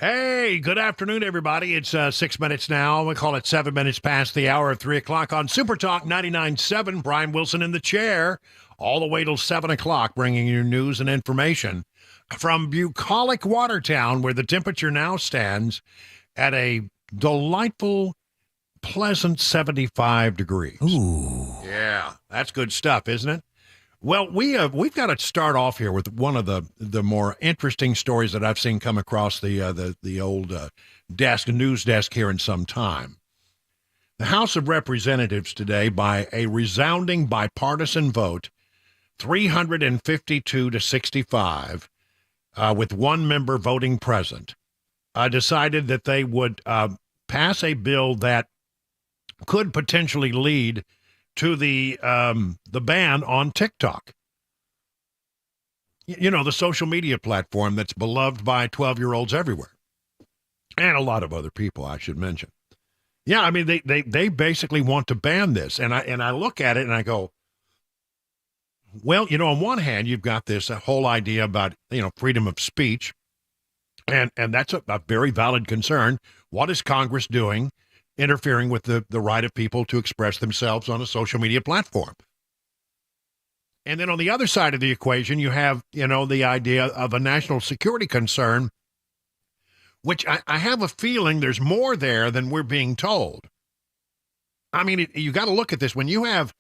Hey, good afternoon, everybody. It's 6 minutes now. We call it 7 minutes past the hour of 3 o'clock on Super Talk 99.7. Brian Wilson in the chair, all the way till 7 o'clock, bringing you news and information from bucolic Watertown, where the temperature now stands at a delightful, pleasant 75 degrees. Ooh. Yeah, that's good stuff, isn't it? Well, we've got to start off here with one of the more interesting stories that I've seen come across the old news desk here in some time. The House of Representatives today, by a resounding bipartisan vote, 352 to 65, with one member voting present, decided that they would pass a bill that could potentially lead to the ban on TikTok. You know, the social media platform that's beloved by 12-year-olds everywhere. And a lot of other people, I should mention. Yeah, I mean, they basically want to ban this. And I look at it and I go, well, you know, on one hand, you've got this whole idea about, freedom of speech. And that's a very valid concern. What is Congress doing? Interfering with the right of people to express themselves on a social media platform. And then on the other side of the equation, you have, the idea of a national security concern, which I have a feeling there's more there than we're being told. I mean, you got to look at this. When you have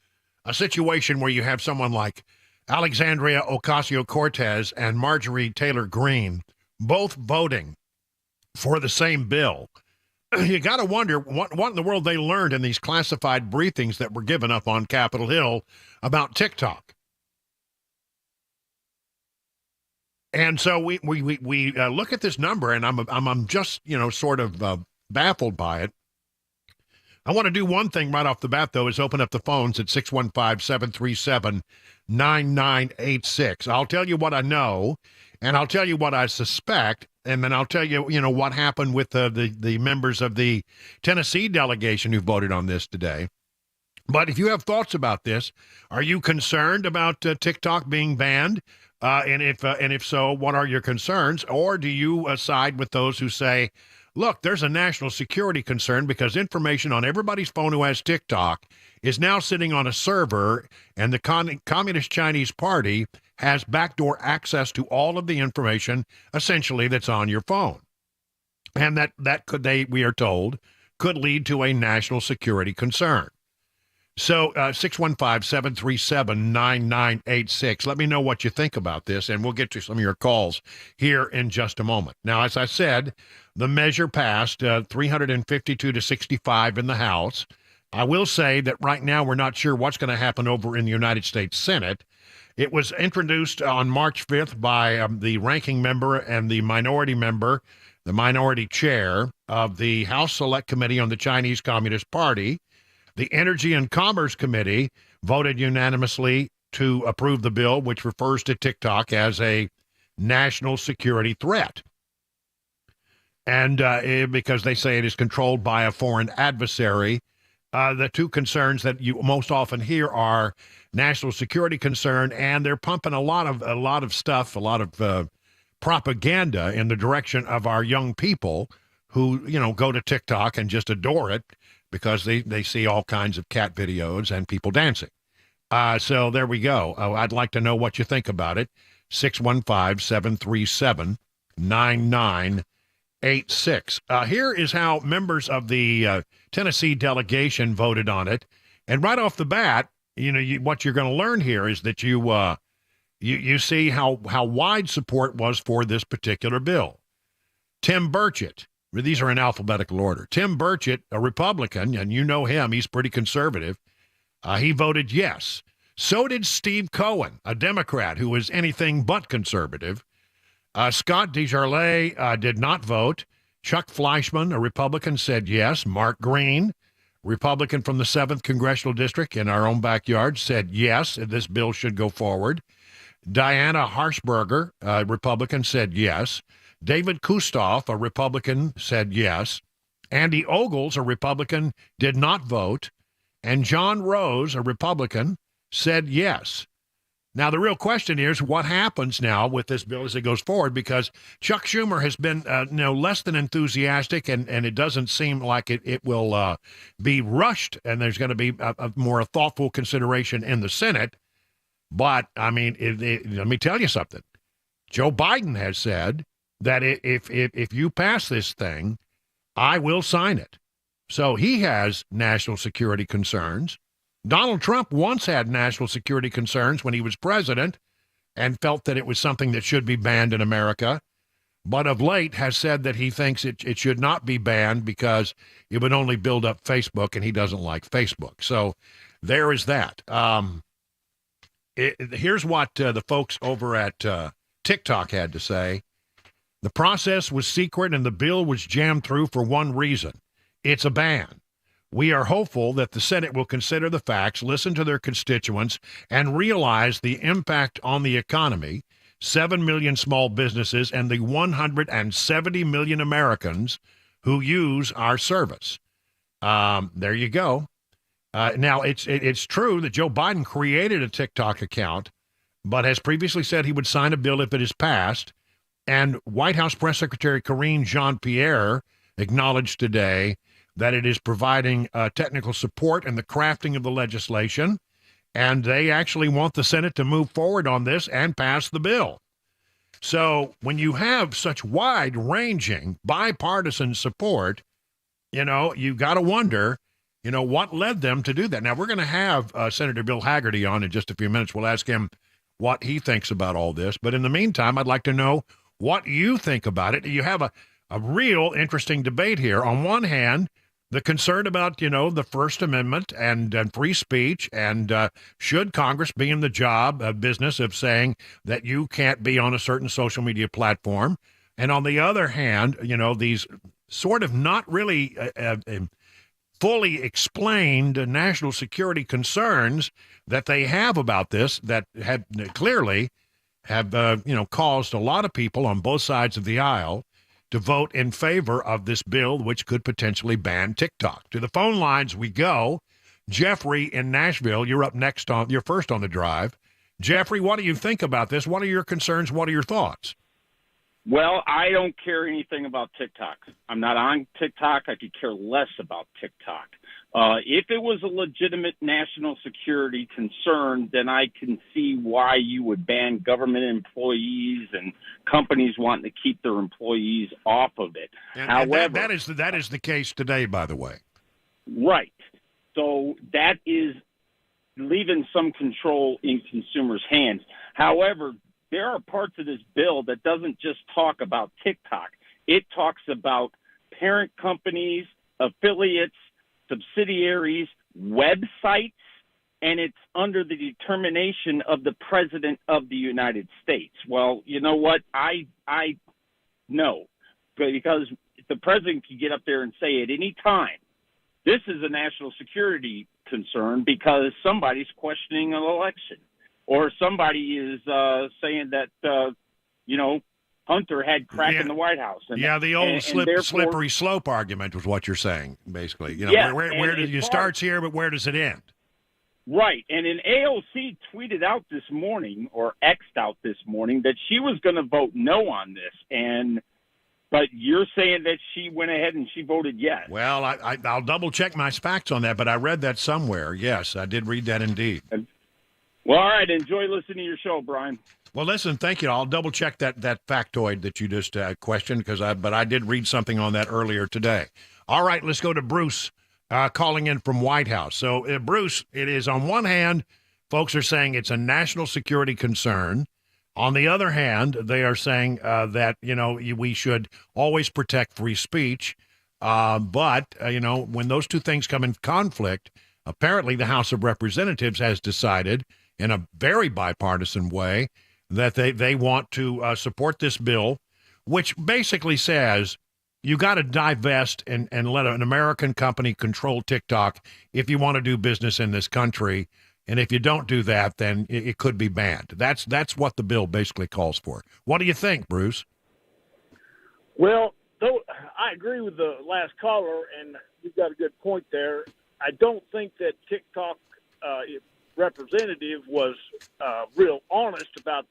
a situation where you have someone like Alexandria Ocasio-Cortez and Marjorie Taylor Greene both voting for the same bill, you got to wonder what in the world they learned in these classified briefings that were given up on Capitol Hill about TikTok. And so we look at this number, and I'm just sort of baffled by it. I want to do one thing right off the bat, though, is open up the phones at 615-737-9986. I'll tell you what I know, and I'll tell you what I suspect, and then I'll tell you, what happened with the members of the Tennessee delegation who voted on this today. But if you have thoughts about this, are you concerned about TikTok being banned? And if so, what are your concerns? Or do you side with those who say, look, there's a national security concern because information on everybody's phone who has TikTok is now sitting on a server, and the Communist Chinese Party has backdoor access to all of the information, essentially, that's on your phone. And that we are told, could lead to a national security concern. So 615-737-9986. Let me know what you think about this, and we'll get to some of your calls here in just a moment. Now, as I said, the measure passed 352 to 65 in the House. I will say that right now we're not sure what's going to happen over in the United States Senate. It was introduced on March 5th by the ranking member and the minority member, the minority chair of the House Select Committee on the Chinese Communist Party. The Energy and Commerce Committee voted unanimously to approve the bill, which refers to TikTok as a national security threat. And because they say it is controlled by a foreign adversary, the two concerns that you most often hear are national security concern, and they're pumping a lot of stuff, a lot of propaganda in the direction of our young people who, go to TikTok and just adore it because they see all kinds of cat videos and people dancing. So there we go. I'd like to know what you think about it. 615-737-9986. Here is how members of the Tennessee delegation voted on it. And right off the bat, what you're going to learn here is that you see how wide support was for this particular bill. Tim Burchett, these are in alphabetical order. Tim Burchett, a Republican, and you know him, he's pretty conservative. He voted yes. So did Steve Cohen, a Democrat who is anything but conservative. Scott DeJarlais did not vote. Chuck Fleischman, a Republican, said yes. Mark Green, Republican from the 7th Congressional District in our own backyard, said yes, this bill should go forward. Diana Harshberger, a Republican, said yes. David Kustoff, a Republican, said yes. Andy Ogles, a Republican, did not vote. And John Rose, a Republican, said yes. Now, the real question is what happens now with this bill as it goes forward, because Chuck Schumer has been less than enthusiastic, and it doesn't seem like it will be rushed, and there's going to be a more thoughtful consideration in the Senate. But, I mean, let me tell you something. Joe Biden has said that if you pass this thing, I will sign it. So he has national security concerns. Donald Trump once had national security concerns when he was president and felt that it was something that should be banned in America, but of late has said that he thinks it should not be banned because it would only build up Facebook, and he doesn't like Facebook. So there is that. Here's what the folks over at TikTok had to say. The process was secret and the bill was jammed through for one reason. It's a ban. We are hopeful that the Senate will consider the facts, listen to their constituents, and realize the impact on the economy, 7 million small businesses, and the 170 million Americans who use our service. There you go. Now, it's true that Joe Biden created a TikTok account, but has previously said he would sign a bill if it is passed. And White House Press Secretary Karine Jean-Pierre acknowledged today that it is providing technical support in the crafting of the legislation, and they actually want the Senate to move forward on this and pass the bill. So when you have such wide-ranging bipartisan support, you got to wonder, what led them to do that. Now, we're going to have Senator Bill Hagerty on in just a few minutes. We'll ask him what he thinks about all this. But in the meantime, I'd like to know what you think about it. You have a real interesting debate here. On one hand, the concern about, the First Amendment and free speech, and should Congress be in the business of saying that you can't be on a certain social media platform. And on the other hand, these sort of not really fully explained national security concerns that they have about this that have clearly caused a lot of people on both sides of the aisle to vote in favor of this bill, which could potentially ban TikTok. To the phone lines we go. Jeffrey in Nashville, you're up next you're first on the drive. Jeffrey, what do you think about this? What are your concerns? What are your thoughts? Well, I don't care anything about TikTok. I'm not on TikTok. I could care less about TikTok. If it was a legitimate national security concern, then I can see why you would ban government employees and companies wanting to keep their employees off of it. However, that is the case today, by the way. Right. So that is leaving some control in consumers' hands. However, there are parts of this bill that doesn't just talk about TikTok. It talks about parent companies, affiliates, subsidiaries, websites, and it's under the determination of the President of the United States. Well, you know what? I know, because the President can get up there and say at any time, this is a national security concern because somebody's questioning an election, or somebody is saying that, Hunter had crack in the White House. And, the old slippery slope argument was what you're saying, basically. Where does it starts here, but where does it end? Right. And an AOC tweeted out this morning, or X'd out this morning, that she was going to vote no on this. But you're saying that she went ahead and she voted yes. Well, I'll double-check my facts on that, but I read that somewhere. Yes, I did read that indeed. Well, all right. Enjoy listening to your show, Brian. Well, listen, thank you. I'll double-check that factoid that you just questioned, but I did read something on that earlier today. All right, let's go to Bruce calling in from White House. So, Bruce, it is on one hand, folks are saying it's a national security concern. On the other hand, they are saying that, we should always protect free speech. But when those two things come in conflict, apparently the House of Representatives has decided in a very bipartisan way that they want to support this bill, which basically says you got to divest and let an American company control TikTok if you want to do business in this country. And if you don't do that, then it could be banned. That's what the bill basically calls for. What do you think, Bruce? Well, I agree with the last caller, and you've got a good point there. I don't think that TikTok representative was real honest about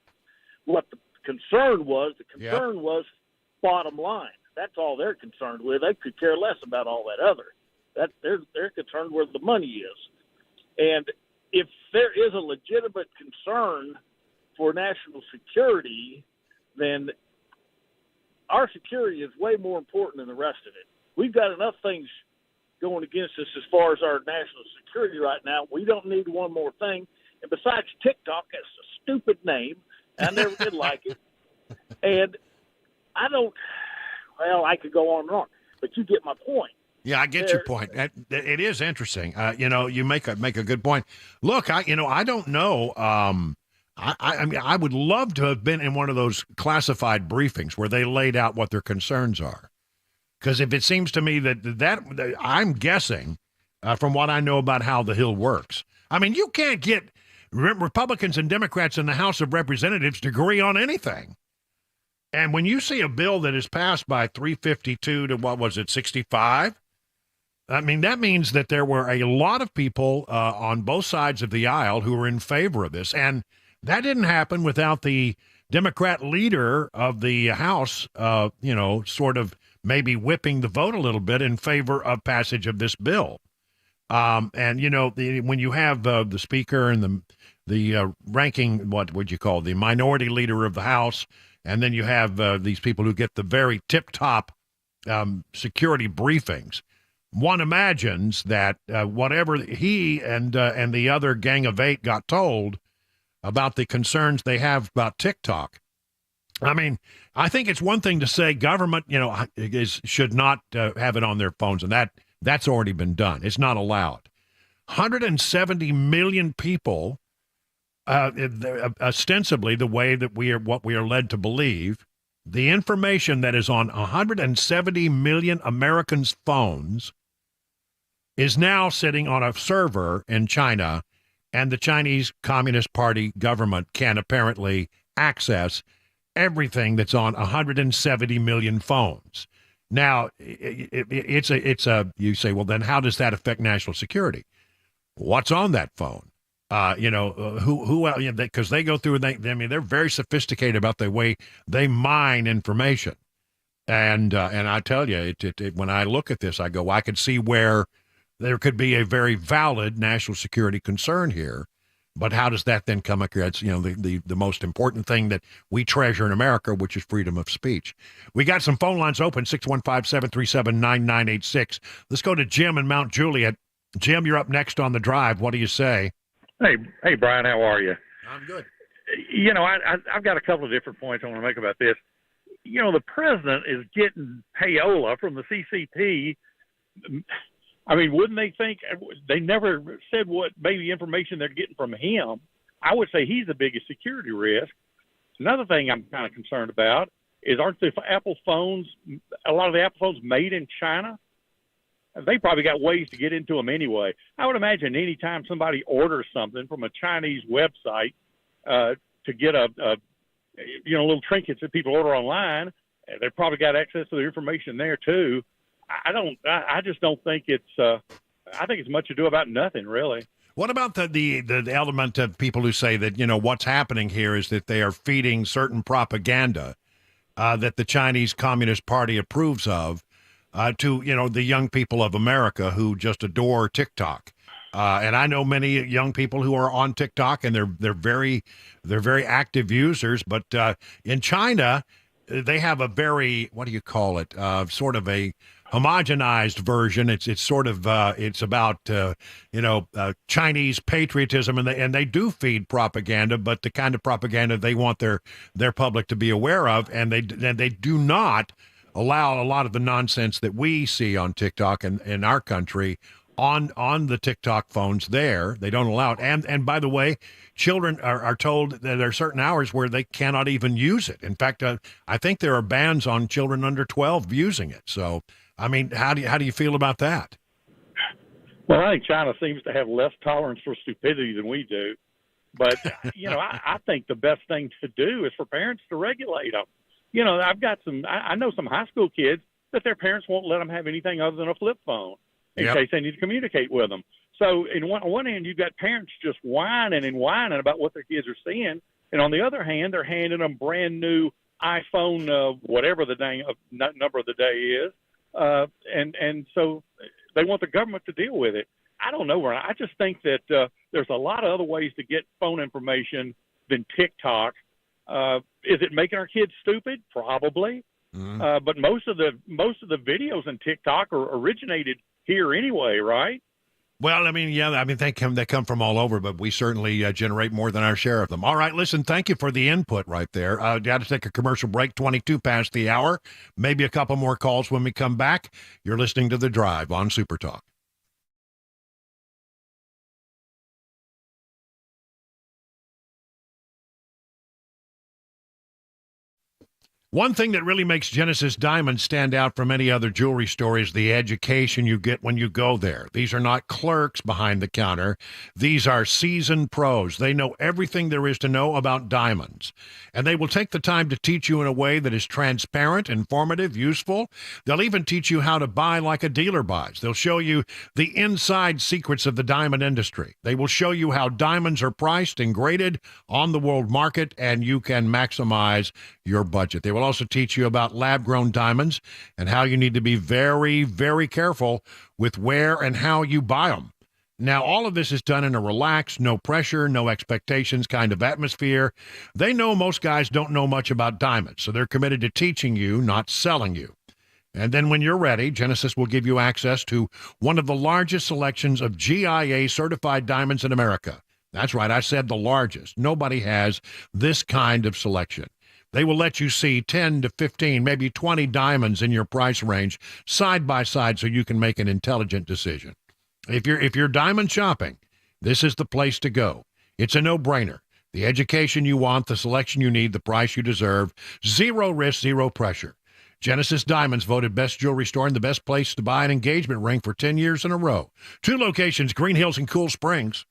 what the concern was. The concern was bottom line. That's all they're concerned with. They could care less about all that other. That they're concerned where the money is. And if there is a legitimate concern for national security, then our security is way more important than the rest of it. We've got enough things going against us as far as our national security right now. We don't need one more thing. And besides TikTok, that's a stupid name. I never did like it. And I don't, well, I could go on and on, but you get my point. Yeah, I get your point. It is interesting. You make a good point. Look, I don't know. I mean, I would love to have been in one of those classified briefings where they laid out what their concerns are. Because if it seems to me that I'm guessing from what I know about how the Hill works. I mean, you can't get Republicans and Democrats in the House of Representatives to agree on anything. And when you see a bill that is passed by 352 to 65, I mean, that means that there were a lot of people on both sides of the aisle who were in favor of this. And that didn't happen without the Democrat leader of the House, sort of maybe whipping the vote a little bit in favor of passage of this bill. When you have the speaker and the ranking, what would you call the minority leader of the House, and then you have these people who get the very tip-top security briefings, one imagines that whatever he and the other gang of 8 got told about the concerns they have about TikTok. I mean, I think it's one thing to say government, should not have it on their phones, and that's already been done. It's not allowed. 170 million people, ostensibly the way that what we are led to believe, the information that is on 170 million Americans' phones is now sitting on a server in China, and the Chinese Communist Party government can apparently access everything that's on 170 million phones. Now, you say, well, then how does that affect national security? What's on that phone? Because they go through, they're very sophisticated about the way they mine information. And I tell you, when I look at this, I go, I could see where there could be a very valid national security concern here. But how does that then come against, the most important thing that we treasure in America, which is freedom of speech? We got some phone lines open, 615-737-9986. Let's go to Jim in Mount Juliet. Jim, you're up next on the drive. What do you say? Hey, Brian, how are you? I'm good. I've got a couple of different points I want to make about this. The president is getting payola from the CCP. I mean, wouldn't they think they never said what maybe information they're getting from him? I would say he's the biggest security risk. Another thing I'm kind of concerned about is aren't the Apple phones, a lot of the Apple phones made in China? They probably got ways to get into them anyway. I would imagine any time somebody orders something from a Chinese website to get a little trinkets that people order online, they've probably got access to the information there too. I just don't think it's. I think it's much ado about nothing, really. What about the element of people who say that what's happening here is that they are feeding certain propaganda that the Chinese Communist Party approves of to the young people of America who just adore TikTok. And I know many young people who are on TikTok, and they're very active users. But in China, they have a very, what do you call it? Sort of a homogenized version. It's sort of it's about Chinese patriotism, and they do feed propaganda, but the kind of propaganda they want their public to be aware of, and they do not allow a lot of the nonsense that we see on TikTok and in our country on the TikTok phones there. They don't allow it. And by the way, children are told that there are certain hours where they cannot even use it. In fact, I think there are bans on children under 12 using it. So, I mean, how do you feel about that? Well, I think China seems to have less tolerance for stupidity than we do. But, I think the best thing to do is for parents to regulate them. I've got I know some high school kids that their parents won't let them have anything other than a flip phone in case they need to communicate with them. So on one hand, you've got parents just whining and whining about what their kids are seeing, and on the other hand, they're handing them brand new iPhone, whatever the number of the day is, and so they want the government to deal with it. I don't know, Ryan. I just think that there's a lot of other ways to get phone information than TikTok. Is it making our kids stupid? Probably. But most of the videos in TikTok are originated here anyway, right? Well, I mean, yeah, I mean they come from all over, but we certainly generate more than our share of them. All right, listen, thank you for the input right there. Got to take a commercial break, 22 past the hour. Maybe a couple more calls when we come back. You're listening to The Drive on Super Talk. One thing that really makes Genesis Diamonds stand out from any other jewelry store is the education you get when you go there. These are not clerks behind the counter. These are seasoned pros. They know everything there is to know about diamonds. And they will take the time to teach you in a way that is transparent, informative, useful. They'll even teach you how to buy like a dealer buys. They'll show you the inside secrets of the diamond industry. They will show you how diamonds are priced and graded on the world market, and you can maximize your budget. They will also teach you about lab-grown diamonds and how you need to be very, very careful with where and how you buy them. Now, all of this is done in a relaxed, no pressure, no expectations kind of atmosphere. They know most guys don't know much about diamonds, so they're committed to teaching you, not selling you. And then when you're ready, Genesis will give you access to one of the largest selections of GIA-certified diamonds in America. That's right, I said the largest. Nobody has this kind of selection. They will let you see 10 to 15, maybe 20 diamonds in your price range side by side so you can make an intelligent decision. If you're diamond shopping, this is the place to go. It's a no-brainer. The education you want, the selection you need, the price you deserve. Zero risk, zero pressure. Genesis Diamonds voted best jewelry store and the best place to buy an engagement ring for 10 years in a row. 2 locations, Green Hills and Cool Springs.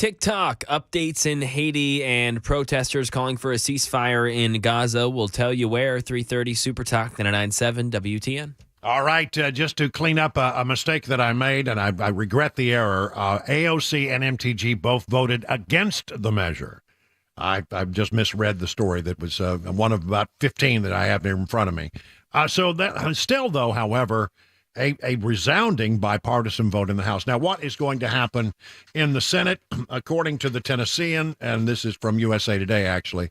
TikTok updates in Haiti and protesters calling for a ceasefire in Gaza. We'll tell you where. 3:30 Super Talk 99.7 WTN. All right, just to clean up a mistake that I made, and I regret the error, AOC and MTG both voted against the measure. I've just misread the story that was one of about 15 that I have here in front of me. So that still, though, however, a resounding bipartisan vote in the House. Now, what is going to happen in the Senate, according to the Tennessean, and this is from USA Today, actually,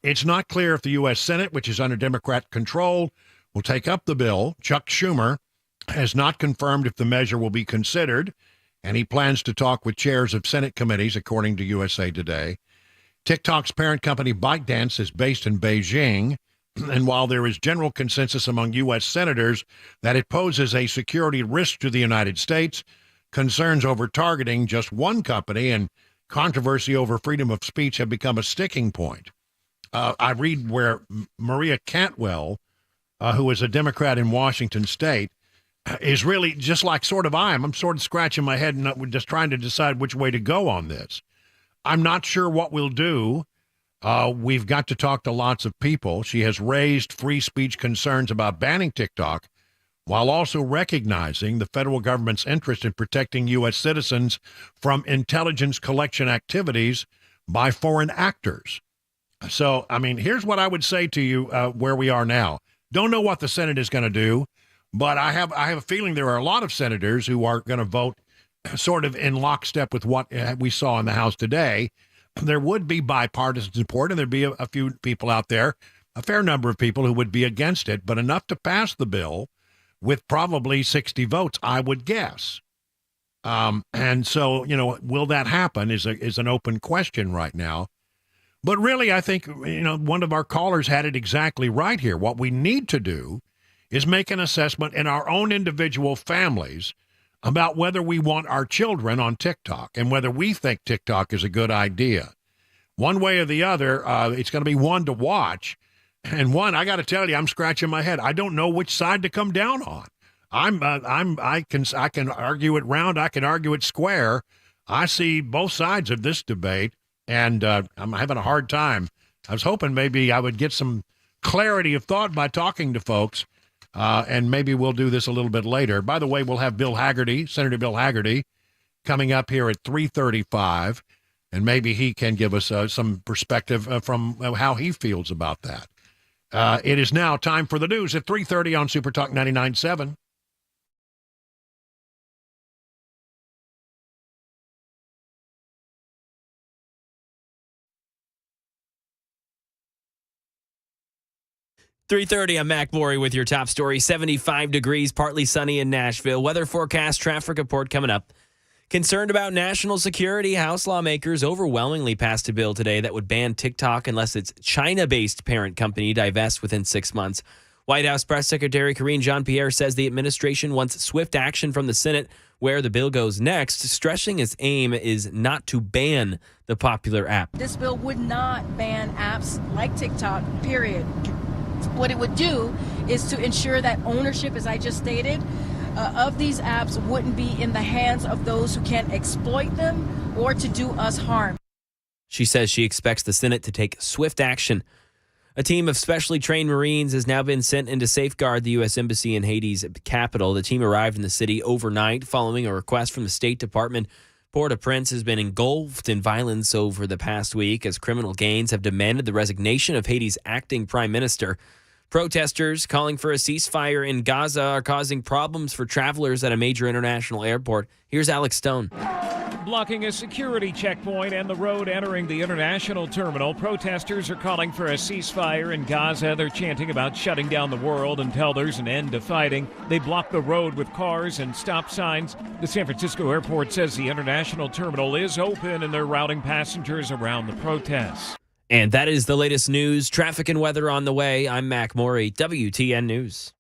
it's not clear if the U.S. Senate, which is under Democrat control, will take up the bill. Chuck Schumer has not confirmed if the measure will be considered, and he plans to talk with chairs of Senate committees, according to USA Today. TikTok's parent company ByteDance is based in Beijing, and while there is general consensus among U.S. senators that it poses a security risk to the United States, concerns over targeting just one company and controversy over freedom of speech have become a sticking point. I read where Maria Cantwell, who is a Democrat in Washington State, is really just like sort of I'm sort of scratching my head and just trying to decide which way to go on this. I'm not sure what we'll do. We've got to talk to lots of people. She has raised free speech concerns about banning TikTok while also recognizing the federal government's interest in protecting U.S. citizens from intelligence collection activities by foreign actors. So, I mean, here's what I would say to you where we are now. Don't know what the Senate is going to do, but I have a feeling there are a lot of senators who are going to vote sort of in lockstep with what we saw in the House today. There would be bipartisan support, and there'd be a few people out there, a fair number of people who would be against it, but enough to pass the bill with probably 60 votes, I would guess. And so, will that happen is an open question right now. But really, I think, one of our callers had it exactly right here. What we need to do is make an assessment in our own individual families about whether we want our children on TikTok and whether we think TikTok is a good idea. One way or the other, it's going to be one to watch. And one, I got to tell you, I'm scratching my head. I don't know which side to come down on. I can argue it round. I can argue it square. I see both sides of this debate. And I'm having a hard time. I was hoping maybe I would get some clarity of thought by talking to folks, and maybe we'll do this a little bit later. By the way, we'll have Senator Bill Hagerty, coming up here at 3:35, and maybe he can give us some perspective from how he feels about that. It is now time for the news at 3:30 on Super Talk 99.7. .30, I'm Mac Maury with your top story. 75 degrees, partly sunny in Nashville. Weather forecast, traffic report coming up. Concerned about national security, House lawmakers overwhelmingly passed a bill today that would ban TikTok unless its China-based parent company divests within 6 months. White House Press Secretary Karine Jean-Pierre says the administration wants swift action from the Senate where the bill goes next, stressing its aim is not to ban the popular app. This bill would not ban apps like TikTok, period. What it would do is to ensure that ownership, as I just stated, of these apps wouldn't be in the hands of those who can exploit them or to do us harm. She says she expects the Senate to take swift action. A team of specially trained Marines has now been sent in to safeguard the U.S. Embassy in Haiti's capital. The team arrived in the city overnight following a request from the State Department. Port-au-Prince has been engulfed in violence over the past week as criminal gangs have demanded the resignation of Haiti's acting prime minister. Protesters calling for a ceasefire in Gaza are causing problems for travelers at a major international airport. Here's Alex Stone. Blocking a security checkpoint and the road entering the international terminal, protesters are calling for a ceasefire in Gaza. They're chanting about shutting down the world until there's an end to fighting. They block the road with cars and stop signs. The San Francisco airport says the international terminal is open and they're routing passengers around the protests. And that is the latest news, traffic and weather on the way. I'm Mac Maury, WTN News.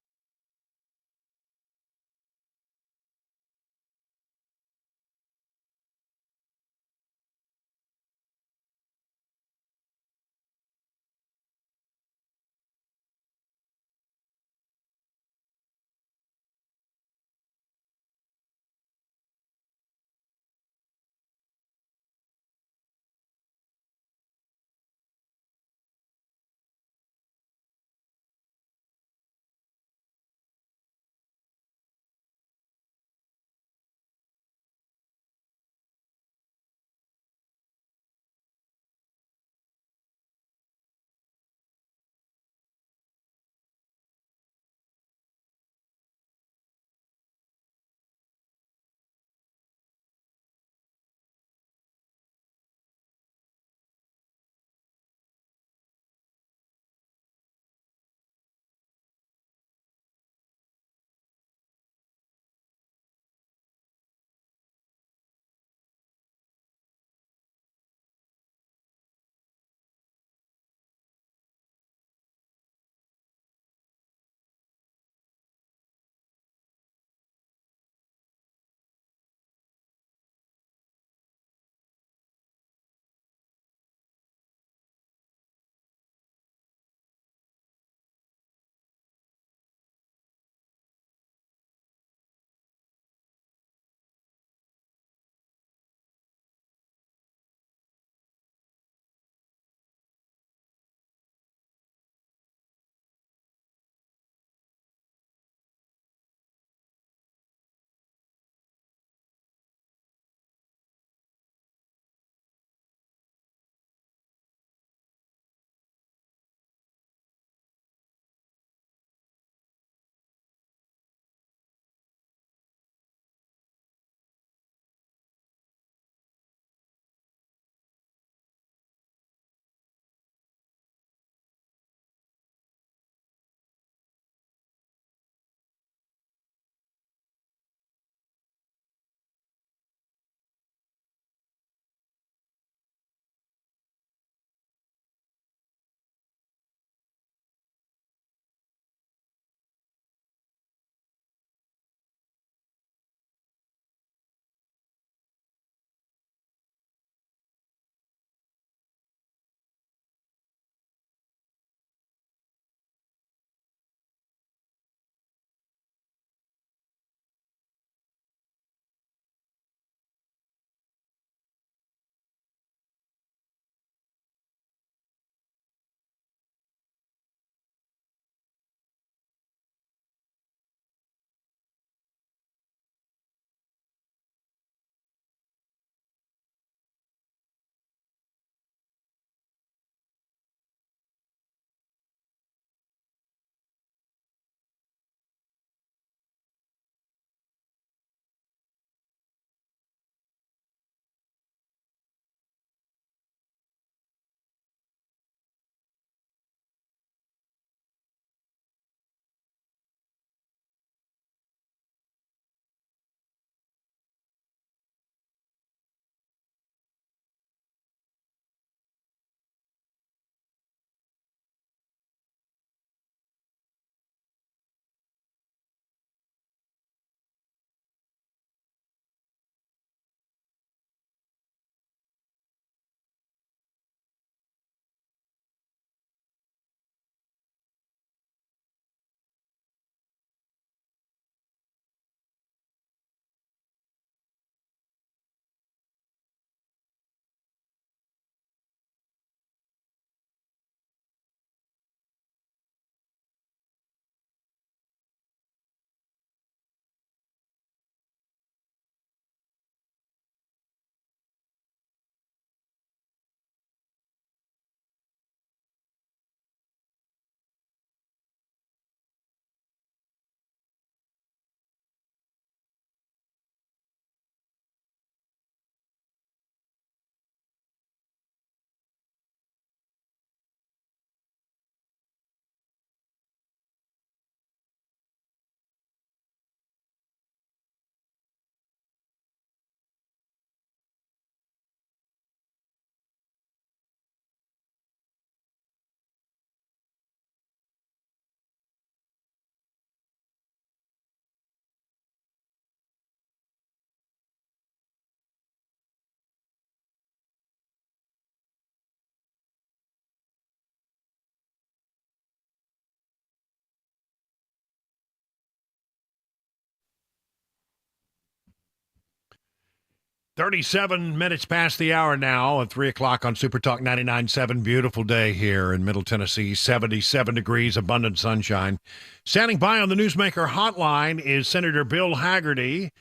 37 minutes past the hour now at 3 o'clock on Super Talk 99.7. Beautiful day here in Middle Tennessee, 77 degrees, abundant sunshine. Standing by on the Newsmaker hotline is Senator Bill Hagerty.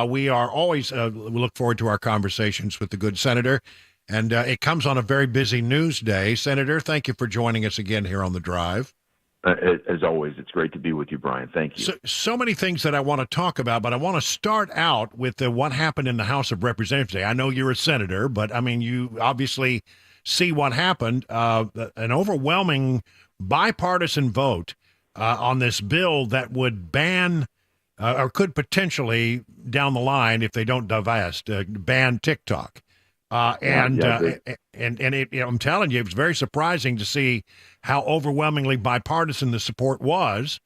We are always we look forward to our conversations with the good senator, and it comes on a very busy news day. Senator, thank you for joining us again here on The Drive. As always, it's great to be with you, Brian. Thank you. So many things that I want to talk about, but I want to start out with what happened in the House of Representatives today. I know you're a senator, but I mean, you obviously see what happened. An overwhelming bipartisan vote on this bill that would ban or could potentially down the line, if they don't divest, ban TikTok. I'm telling you, it was very surprising to see how overwhelmingly bipartisan the support was.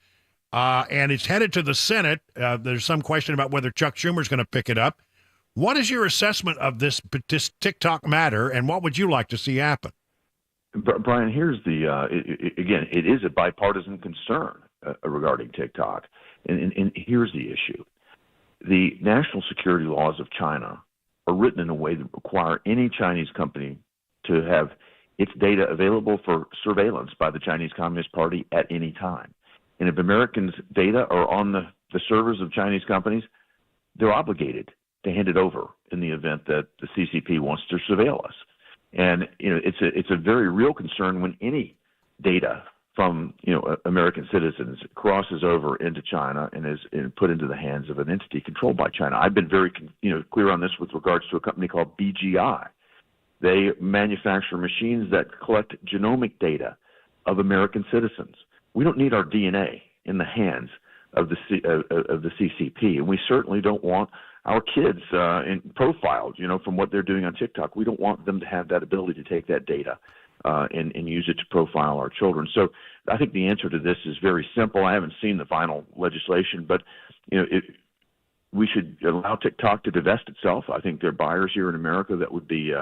And it's headed to the Senate. There's some question about whether Chuck Schumer's going to pick it up. What is your assessment of this TikTok matter, and what would you like to see happen? Brian, here's again, it is a bipartisan concern regarding TikTok. And here's the issue. The national security laws of China are written in a way that require any Chinese company to have its data available for surveillance by the Chinese Communist Party at any time. And if Americans' data are on the servers of Chinese companies, they're obligated to hand it over in the event that the CCP wants to surveil us. And it's a very real concern when any data from American citizens crosses over into China and is put into the hands of an entity controlled by China. I've been very clear on this with regards to a company called BGI. They manufacture machines that collect genomic data of American citizens. We don't need our DNA in the hands of the CCP, and we certainly don't want our kids profiled, from what they're doing on TikTok. We don't want them to have that ability to take that data and use it to profile our children. So I think the answer to this is very simple. I haven't seen the final legislation, but we should allow TikTok to divest itself. I think there are buyers here in America that would be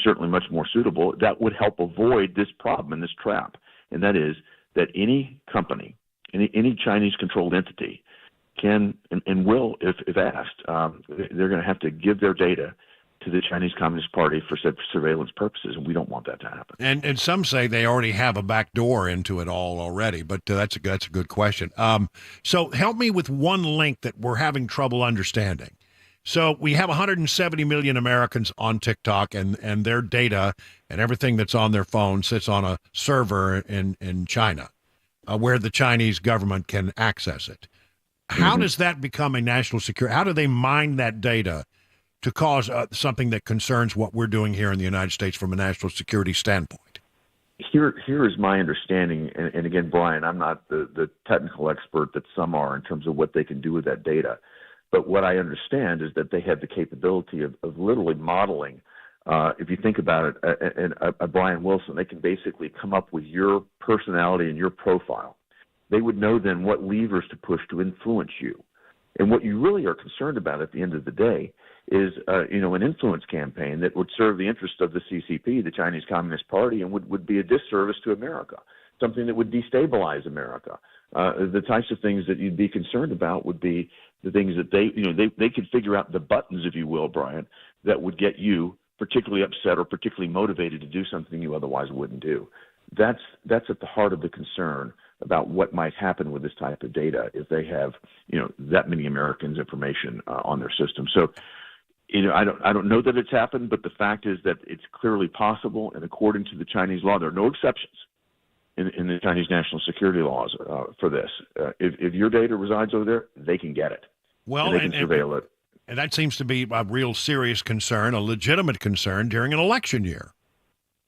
certainly much more suitable. That would help avoid this problem and this trap, and that is that any company, any Chinese-controlled entity can and will, if asked, they're going to have to give their data to the Chinese Communist Party for surveillance purposes, and we don't want that to happen. And some say they already have a back door into it all already, but that's a good question. So help me with one link that we're having trouble understanding. So we have 170 million Americans on TikTok, and their data and everything that's on their phone sits on a server in China, where the Chinese government can access it. How does that become a national security? How do they mine that data to cause something that concerns what we're doing here in the United States from a national security standpoint? Here is my understanding, and again, Brian, I'm not the technical expert that some are in terms of what they can do with that data, but what I understand is that they have the capability of literally modeling. If you think about it, and Brian Wilson, they can basically come up with your personality and your profile. They would know then what levers to push to influence you. And what you really are concerned about at the end of the day is, an influence campaign that would serve the interest of the CCP, the Chinese Communist Party, and would be a disservice to America, something that would destabilize America. The types of things that you'd be concerned about would be the things that they could figure out the buttons, if you will, Brian, that would get you particularly upset or particularly motivated to do something you otherwise wouldn't do. That's at the heart of the concern about what might happen with this type of data if they have, that many Americans' information on their system. So, I don't know that it's happened, but the fact is that it's clearly possible, and according to the Chinese law, there are no exceptions in the Chinese national security laws for this. If your data resides over there, they can get it. Well, and they can surveil it. And that seems to be a real serious concern, a legitimate concern during an election year.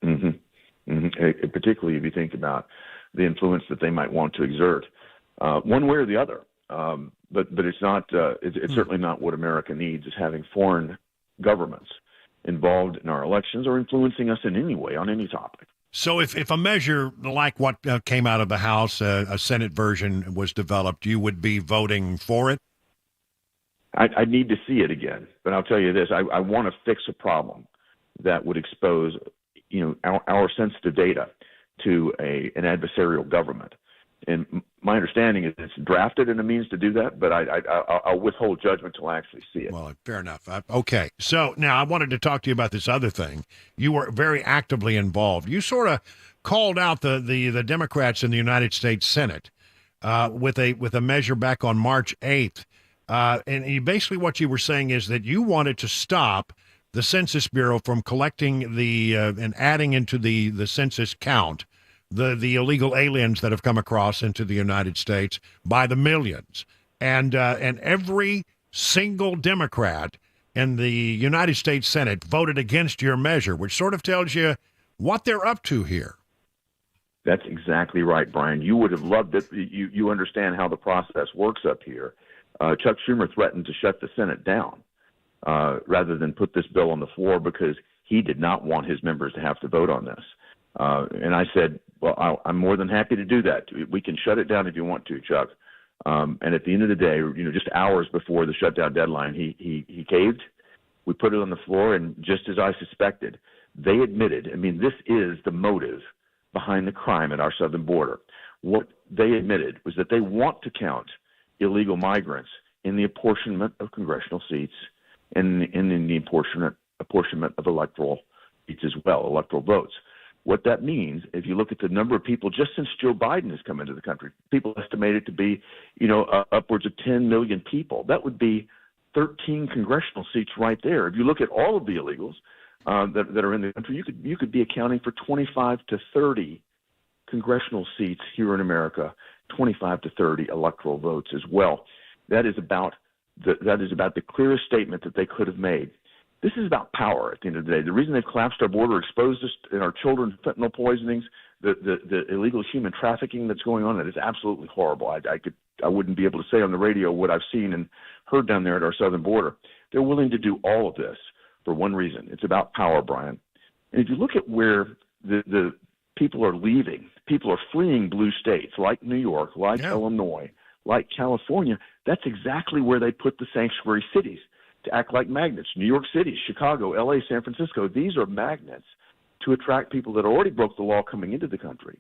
Particularly if you think about the influence that they might want to exert, one way or the other. But it's not. It's certainly not what America needs. Is having foreign governments involved in our elections or influencing us in any way on any topic. So if a measure like what came out of the House, a Senate version, was developed, you would be voting for it? I need to see it again, but I'll tell you this: I want to fix a problem that would expose, our sensitive data to an adversarial government. And my understanding is it's drafted in a means to do that, but I'll withhold judgment until I actually see it. Well, fair enough. Okay. So now I wanted to talk to you about this other thing. You were very actively involved. You sort of called out the Democrats in the United States Senate with a measure back on March 8th. Basically what you were saying is that you wanted to stop the Census Bureau from collecting and adding into the census count the illegal aliens that have come across into the United States by the millions. And every single Democrat in the United States Senate voted against your measure, which sort of tells you what they're up to here. That's exactly right, Brian. You would have loved it. You understand how the process works up here. Chuck Schumer threatened to shut the Senate down rather than put this bill on the floor because he did not want his members to have to vote on this. And I said, well, I'm more than happy to do that. We can shut it down if you want to, Chuck. And at the end of the day, just hours before the shutdown deadline, he caved. We put it on the floor, and just as I suspected, they admitted, this is the motive behind the crime at our southern border. What they admitted was that they want to count illegal migrants in the apportionment of congressional seats and in the apportionment of electoral seats as well, electoral votes. What that means, if you look at the number of people just since Joe Biden has come into the country, people estimate it to be, upwards of 10 million people. That would be 13 congressional seats right there. If you look at all of the illegals that are in the country, you could be accounting for 25 to 30 congressional seats here in America, 25 to 30 electoral votes as well. That is about the clearest statement that they could have made. This is about power at the end of the day. The reason they've collapsed our border, exposed us in our children's fentanyl poisonings, the illegal human trafficking that's going on, that is absolutely horrible. I wouldn't be able to say on the radio what I've seen and heard down there at our southern border. They're willing to do all of this for one reason. It's about power, Brian. And if you look at where the people are leaving, people are fleeing blue states like New York, like Illinois, like California, that's exactly where they put the sanctuary cities to act like magnets. New York City, Chicago, LA, San Francisco, these are magnets to attract people that already broke the law coming into the country.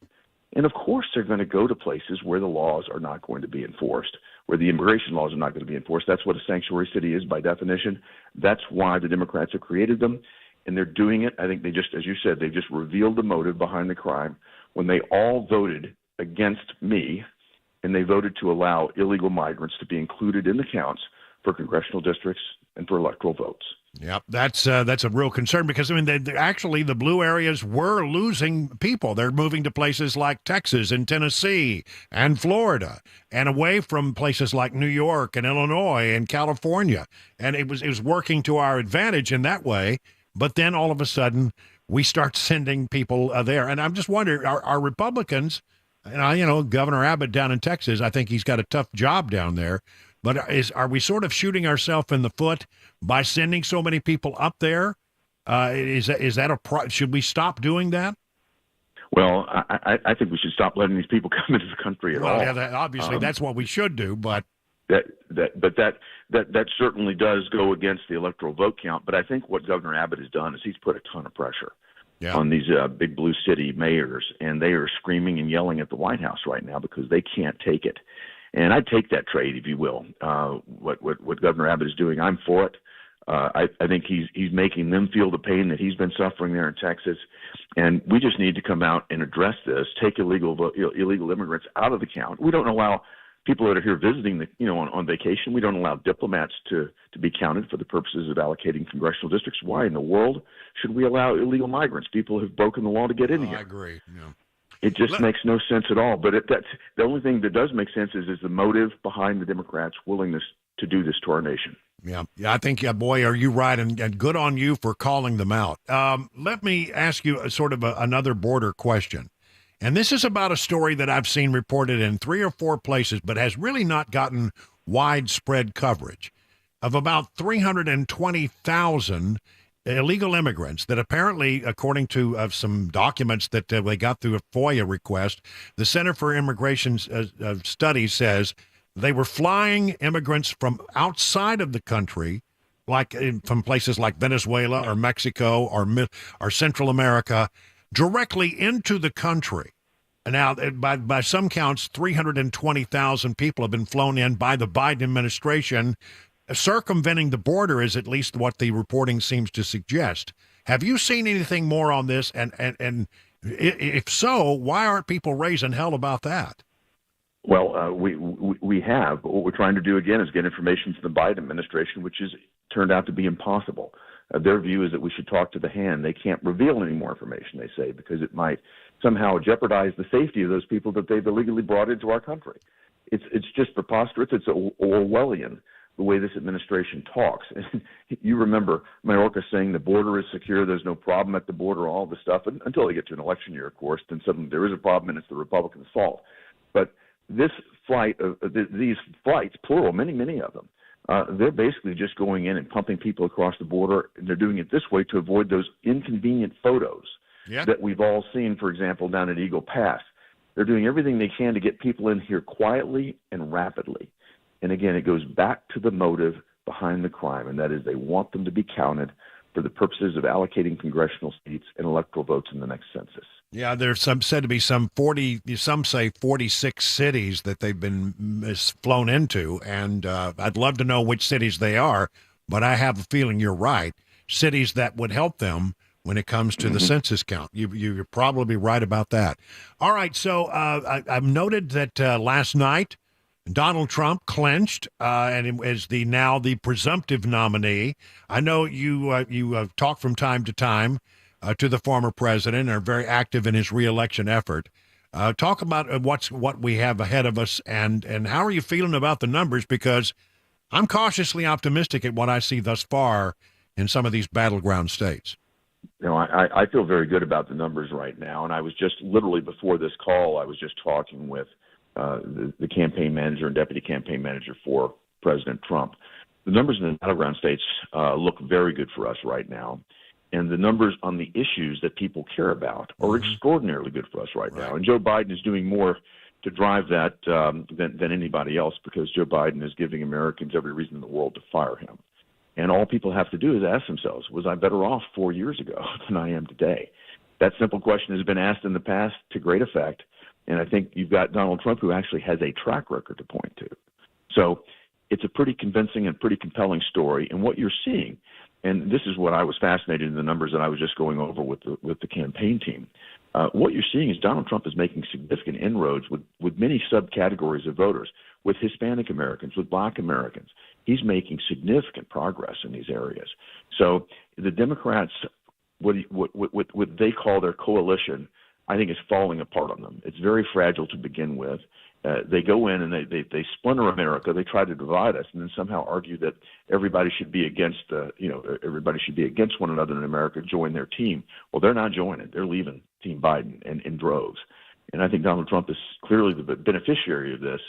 And of course, they're going to go to places where the laws are not going to be enforced, where the immigration laws are not going to be enforced. That's what a sanctuary city is by definition. That's why the Democrats have created them. And they're doing it. I think they just, as you said, they just revealed the motive behind the crime when they all voted against me and they voted to allow illegal migrants to be included in the counts for congressional districts and for electoral votes. Yep, that's a real concern because, actually the blue areas were losing people. They're moving to places like Texas and Tennessee and Florida and away from places like New York and Illinois and California. And it was working to our advantage in that way. But then all of a sudden we start sending people there. And I'm just wondering, are Republicans, Governor Abbott down in Texas, I think he's got a tough job down there. But are we sort of shooting ourselves in the foot by sending so many people up there? Should we stop doing that? Well, I think we should stop letting these people come into the country at all. Yeah, obviously that's what we should do. But that certainly does go against the electoral vote count. But I think what Governor Abbott has done is he's put a ton of pressure on these big blue city mayors, and they are screaming and yelling at the White House right now because they can't take it. And I take that trade, if you will. What Governor Abbott is doing, I'm for it. I think he's making them feel the pain that he's been suffering there in Texas, and we just need to come out and address this. Take illegal immigrants out of the count. We don't allow people that are here visiting, on vacation. We don't allow diplomats to be counted for the purposes of allocating congressional districts. Why in the world should we allow illegal migrants, people who've broken the law, to get in here? I agree. Yeah. It just makes no sense at all. But that's the only thing that does make sense is the motive behind the Democrats' willingness to do this to our nation. Yeah, I think, boy, are you right, and good on you for calling them out. Let me ask you another border question. And this is about a story that I've seen reported in 3 or 4 places, but has really not gotten widespread coverage, of about 320,000 illegal immigrants that apparently, according to some documents that they got through a FOIA request, the Center for Immigration Studies says they were flying immigrants from outside of the country, from places like Venezuela or Mexico or Central America, directly into the country. Now, by some counts, 320,000 people have been flown in by the Biden administration. Circumventing the border is at least what the reporting seems to suggest. Have you seen anything more on this? And if so, why aren't people raising hell about that? Well, we have, but what we're trying to do again is get information from the Biden administration, which has turned out to be impossible. Their view is that we should talk to the hand. They can't reveal any more information, they say, because it might somehow jeopardize the safety of those people that they've illegally brought into our country. It's just preposterous. It's Orwellian, the way this administration talks. You remember Mayorkas saying the border is secure, there's no problem at the border, all this stuff, until they get to an election year, of course, then suddenly there is a problem and it's the Republicans' fault. But this flight, these flights, plural, many of them, they're basically just going in and pumping people across the border, and they're doing it this way to avoid those inconvenient photos that we've all seen, for example, down at Eagle Pass. They're doing everything they can to get people in here quietly and rapidly. And again, it goes back to the motive behind the crime, and that is they want them to be counted for the purposes of allocating congressional seats and electoral votes in the next census. Yeah, there's said to be some 40, some say 46 cities that they've been flown into, and I'd love to know which cities they are, but I have a feeling you're right. Cities that would help them when it comes to the census count. You're probably right about that. All right, so I've noted that last night Donald Trump clinched and is now the presumptive nominee. I know you talk from time to time to the former president and are very active in his reelection effort. Talk about what we have ahead of us and how are you feeling about the numbers? Because I'm cautiously optimistic at what I see thus far in some of these battleground states. You know, I feel very good about the numbers right now. And I was just literally before this call, I was just talking with the campaign manager and deputy campaign manager for President Trump. The numbers in the battleground states look very good for us right now. And the numbers on the issues that people care about are extraordinarily good for us right now. And Joe Biden is doing more to drive that than anybody else, because Joe Biden is giving Americans every reason in the world to fire him. And all people have to do is ask themselves, was I better off 4 years ago than I am today? That simple question has been asked in the past to great effect. And I think you've got Donald Trump, who actually has a track record to point to. So it's a pretty convincing and pretty compelling story. And what you're seeing, and this is what I was fascinated in the numbers that I was just going over with the campaign team, what you're seeing is Donald Trump is making significant inroads with many subcategories of voters, with Hispanic Americans, with Black Americans. He's making significant progress in these areas. So the Democrats, what they call their coalition, I think is falling apart on them. It's very fragile to begin with. They go in and they splinter America. They try to divide us, and then somehow argue that everybody should be against everybody should be against one another in America. Join their team. Well, they're not joining. They're leaving Team Biden in droves. And I think Donald Trump is clearly the beneficiary of this.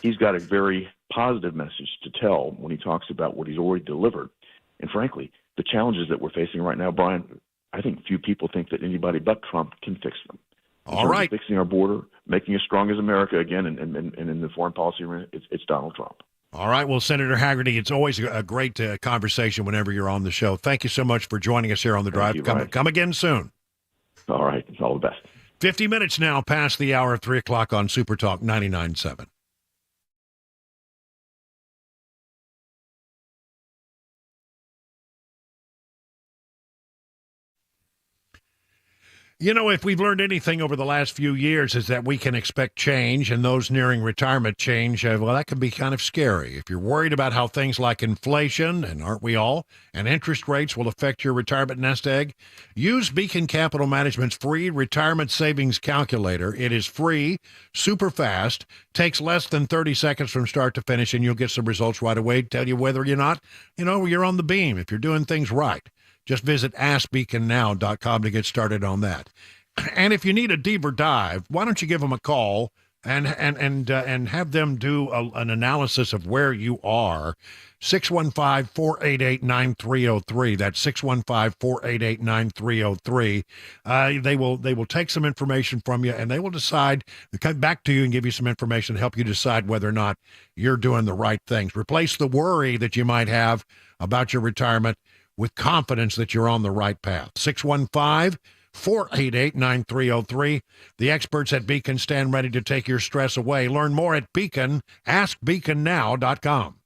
He's got a very positive message to tell when he talks about what he's already delivered. And frankly, the challenges that we're facing right now, Brian, I think few people think that anybody but Trump can fix them. All right. Fixing our border, making us strong as America again, and in the foreign policy arena, it's Donald Trump. All right. Well, Senator Haggerty, it's always a great conversation whenever you're on the show. Thank you so much for joining us here on The Drive. Come again soon. All right. All the best. 50 minutes now past the hour of 3 o'clock on Super Talk 99.7. You know, if we've learned anything over the last few years is that we can expect change, and those nearing retirement change, well, that can be kind of scary. If you're worried about how things like inflation, and aren't we all, and interest rates will affect your retirement nest egg, use Beacon Capital Management's free retirement savings calculator. It is free, super fast, takes less than 30 seconds from start to finish, and you'll get some results right away, tell you whether you're not, you're on the beam, if you're doing things right. Just visit AskBeaconNow.com to get started on that. And if you need a deeper dive, why don't you give them a call and have them do an analysis of where you are. 615-488-9303. That's 615-488-9303. They will take some information from you, and they will decide to come back to you and give you some information to help you decide whether or not you're doing the right things. Replace the worry that you might have about your retirement with confidence that you're on the right path. 488-9303. The experts at Beacon stand ready to take your stress away. Learn more at Beacon, askbeaconnow.com.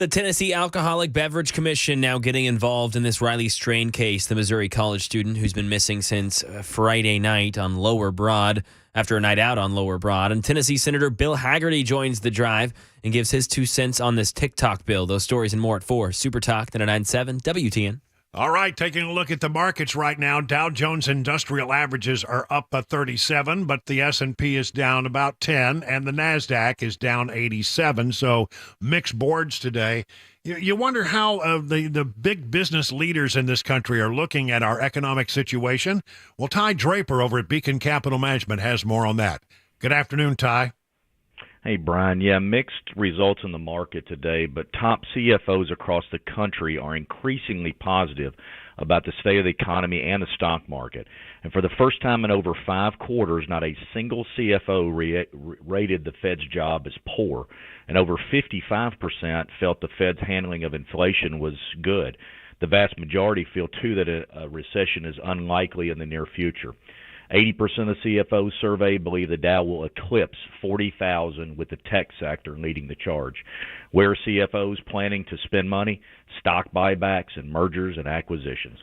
The Tennessee Alcoholic Beverage Commission now getting involved in this Riley Strain case, the Missouri college student who's been missing since Friday night on Lower Broad after a night out on Lower Broad. And Tennessee Senator Bill Hagerty joins the drive and gives his 2 cents on this TikTok bill. Those stories and more at 4. Super Talk 99.7 WTN. All right, taking a look at the markets right now. Dow Jones Industrial Averages are up 37, but the S&P is down about 10, and the NASDAQ is down 87. So mixed boards today. You wonder how the big business leaders in this country are looking at our economic situation. Well, Ty Draper over at Beacon Capital Management has more on that. Good afternoon, Ty. Hey, Brian. Yeah, mixed results in the market today, but top CFOs across the country are increasingly positive about the state of the economy and the stock market. And for the first time in over 5 quarters, not a single CFO rated the Fed's job as poor, and over 55% felt the Fed's handling of inflation was good. The vast majority feel, too, that a recession is unlikely in the near future. 80% of CFOs surveyed believe the Dow will eclipse 40,000 with the tech sector leading the charge. Where are CFOs planning to spend money? Stock buybacks and mergers and acquisitions.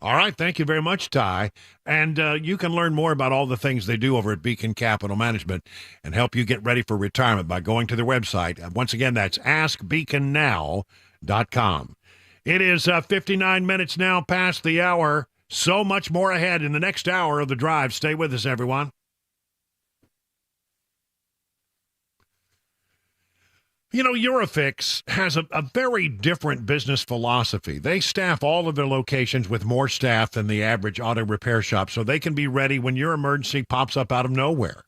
All right. Thank you very much, Ty. And you can learn more about all the things they do over at Beacon Capital Management and help you get ready for retirement by going to their website. Once again, that's askbeaconnow.com. It is 59 minutes now past the hour. So much more ahead in the next hour of the drive. Stay with us, everyone. You know, Eurofix has a very different business philosophy. They staff all of their locations with more staff than the average auto repair shop, so they can be ready when your emergency pops up out of nowhere.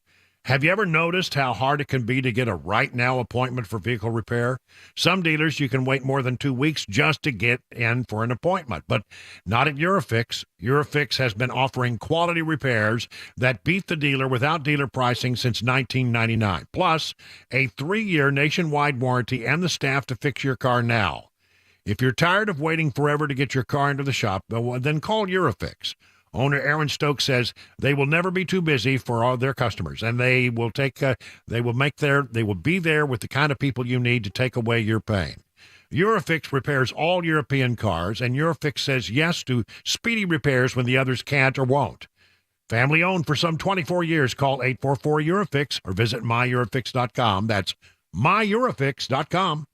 Have you ever noticed how hard it can be to get a right now appointment for vehicle repair? Some dealers, you can wait more than 2 weeks just to get in for an appointment, but not at Eurofix. Eurofix has been offering quality repairs that beat the dealer without dealer pricing since 1999, plus a 3-year nationwide warranty and the staff to fix your car now. If you're tired of waiting forever to get your car into the shop, then call Eurofix. Owner Aaron Stokes says they will never be too busy for all their customers, and they will be there with the kind of people you need to take away your pain. Eurofix repairs all European cars, and Eurofix says yes to speedy repairs when the others can't or won't. Family owned for some 24 years. Call 844-EUROFIX or visit myEurofix.com. That's myEurofix.com.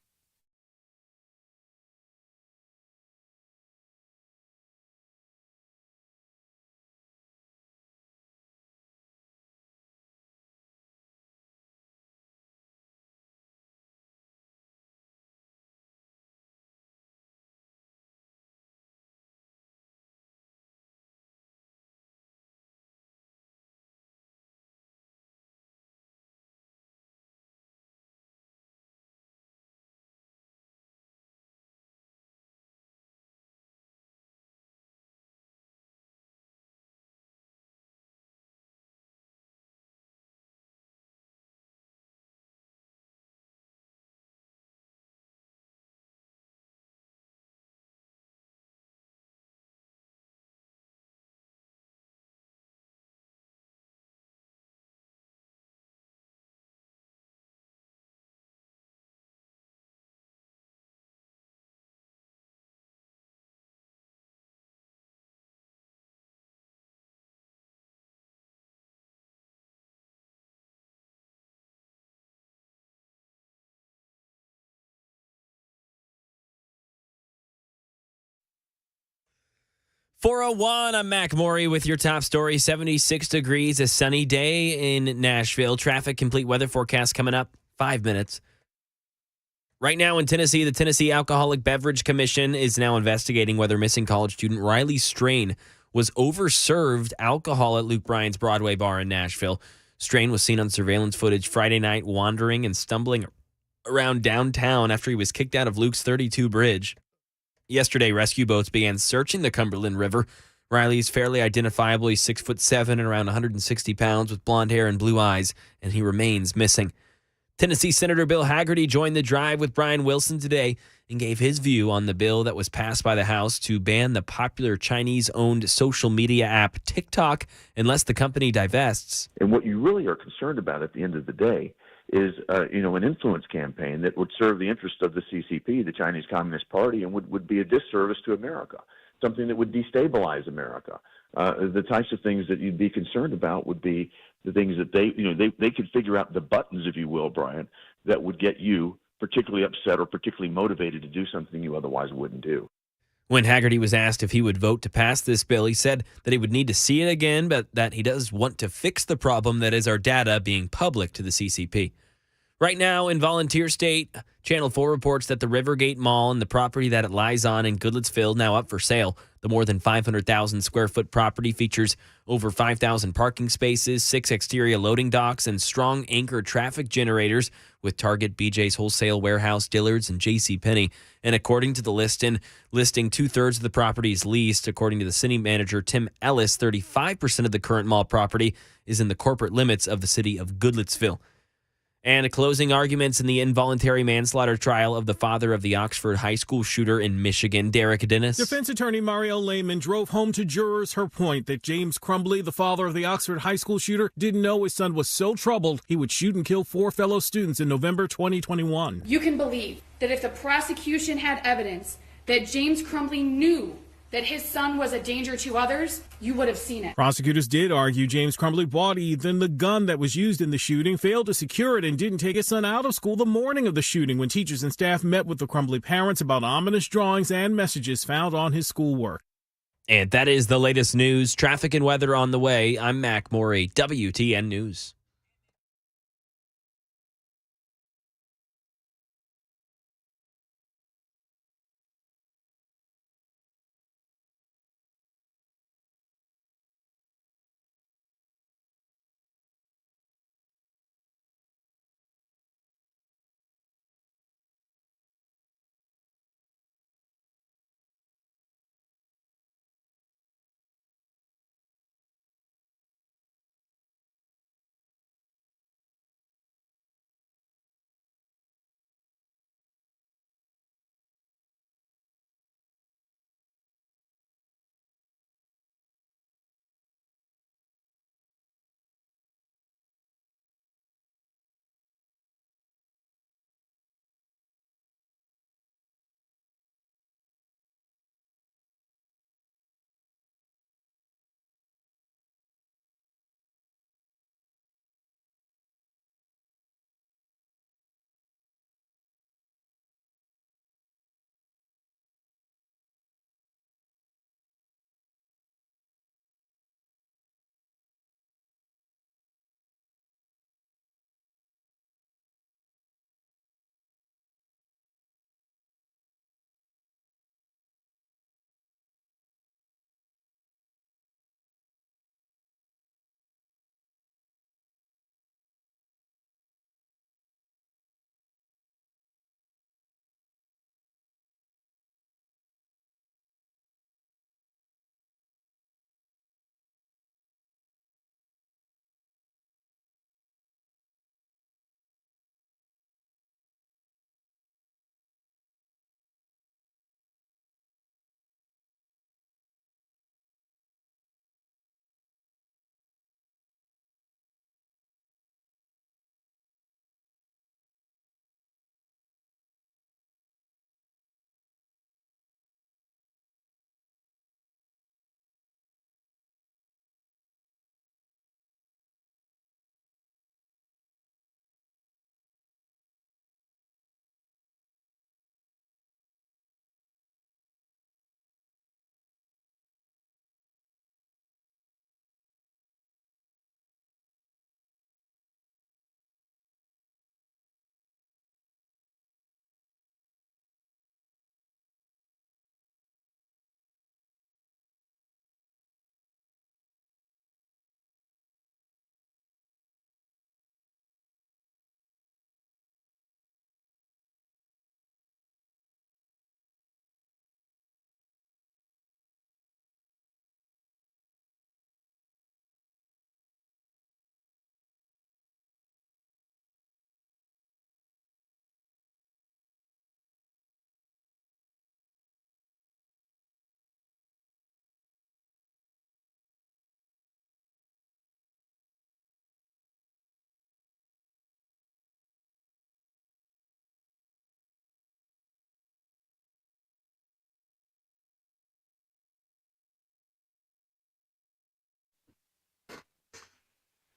.401, I'm Mac Maury with your top story. 76 degrees, a sunny day in Nashville. Traffic complete weather forecast coming up 5 minutes. Right now in Tennessee, the Tennessee Alcoholic Beverage Commission is now investigating whether missing college student Riley Strain was overserved alcohol at Luke Bryan's Broadway bar in Nashville. Strain was seen on surveillance footage Friday night wandering and stumbling around downtown after he was kicked out of Luke's 32 bridge. Yesterday, rescue boats began searching the Cumberland River. Riley's fairly identifiable. He's 6'7" and around 160 pounds with blonde hair and blue eyes, and he remains missing. Tennessee Senator Bill Hagerty joined the drive with Brian Wilson today and gave his view on the bill that was passed by the House to ban the popular Chinese-owned social media app TikTok unless the company divests. And what you really are concerned about at the end of the day is an influence campaign that would serve the interest of the CCP, the Chinese Communist Party, and would be a disservice to America, something that would destabilize America. The types of things that you'd be concerned about would be the things that they could figure out the buttons, if you will, Brian, that would get you particularly upset or particularly motivated to do something you otherwise wouldn't do. When Haggerty was asked if he would vote to pass this bill, he said that he would need to see it again, but that he does want to fix the problem that is our data being public to the CCP. Right now, in Volunteer State, Channel 4 reports that the Rivergate Mall and the property that it lies on in Goodlettsville now up for sale. The more than 500,000 square foot property features over 5,000 parking spaces, 6 exterior loading docks, and strong anchor traffic generators with Target, BJ's Wholesale Warehouse, Dillard's, and JCPenney. And according to the listing, 2/3 of the property is leased. According to the city manager, Tim Ellis, 35% of the current mall property is in the corporate limits of the city of Goodlettsville. And closing arguments in the involuntary manslaughter trial of the father of the Oxford high school shooter in Michigan, Derek Dennis. Defense attorney Mario Lehman drove home to jurors her point that James Crumbly, the father of the Oxford high school shooter, didn't know his son was so troubled he would shoot and kill 4 fellow students in November 2021. You can believe that if the prosecution had evidence that James Crumbly knew that his son was a danger to others, you would have seen it. Prosecutors did argue James Crumbly bought Ethan the gun that was used in the shooting, failed to secure it, and didn't take his son out of school the morning of the shooting when teachers and staff met with the Crumbly parents about ominous drawings and messages found on his schoolwork. And that is the latest news. Traffic and weather on the way. I'm Mac Morey, WTN News.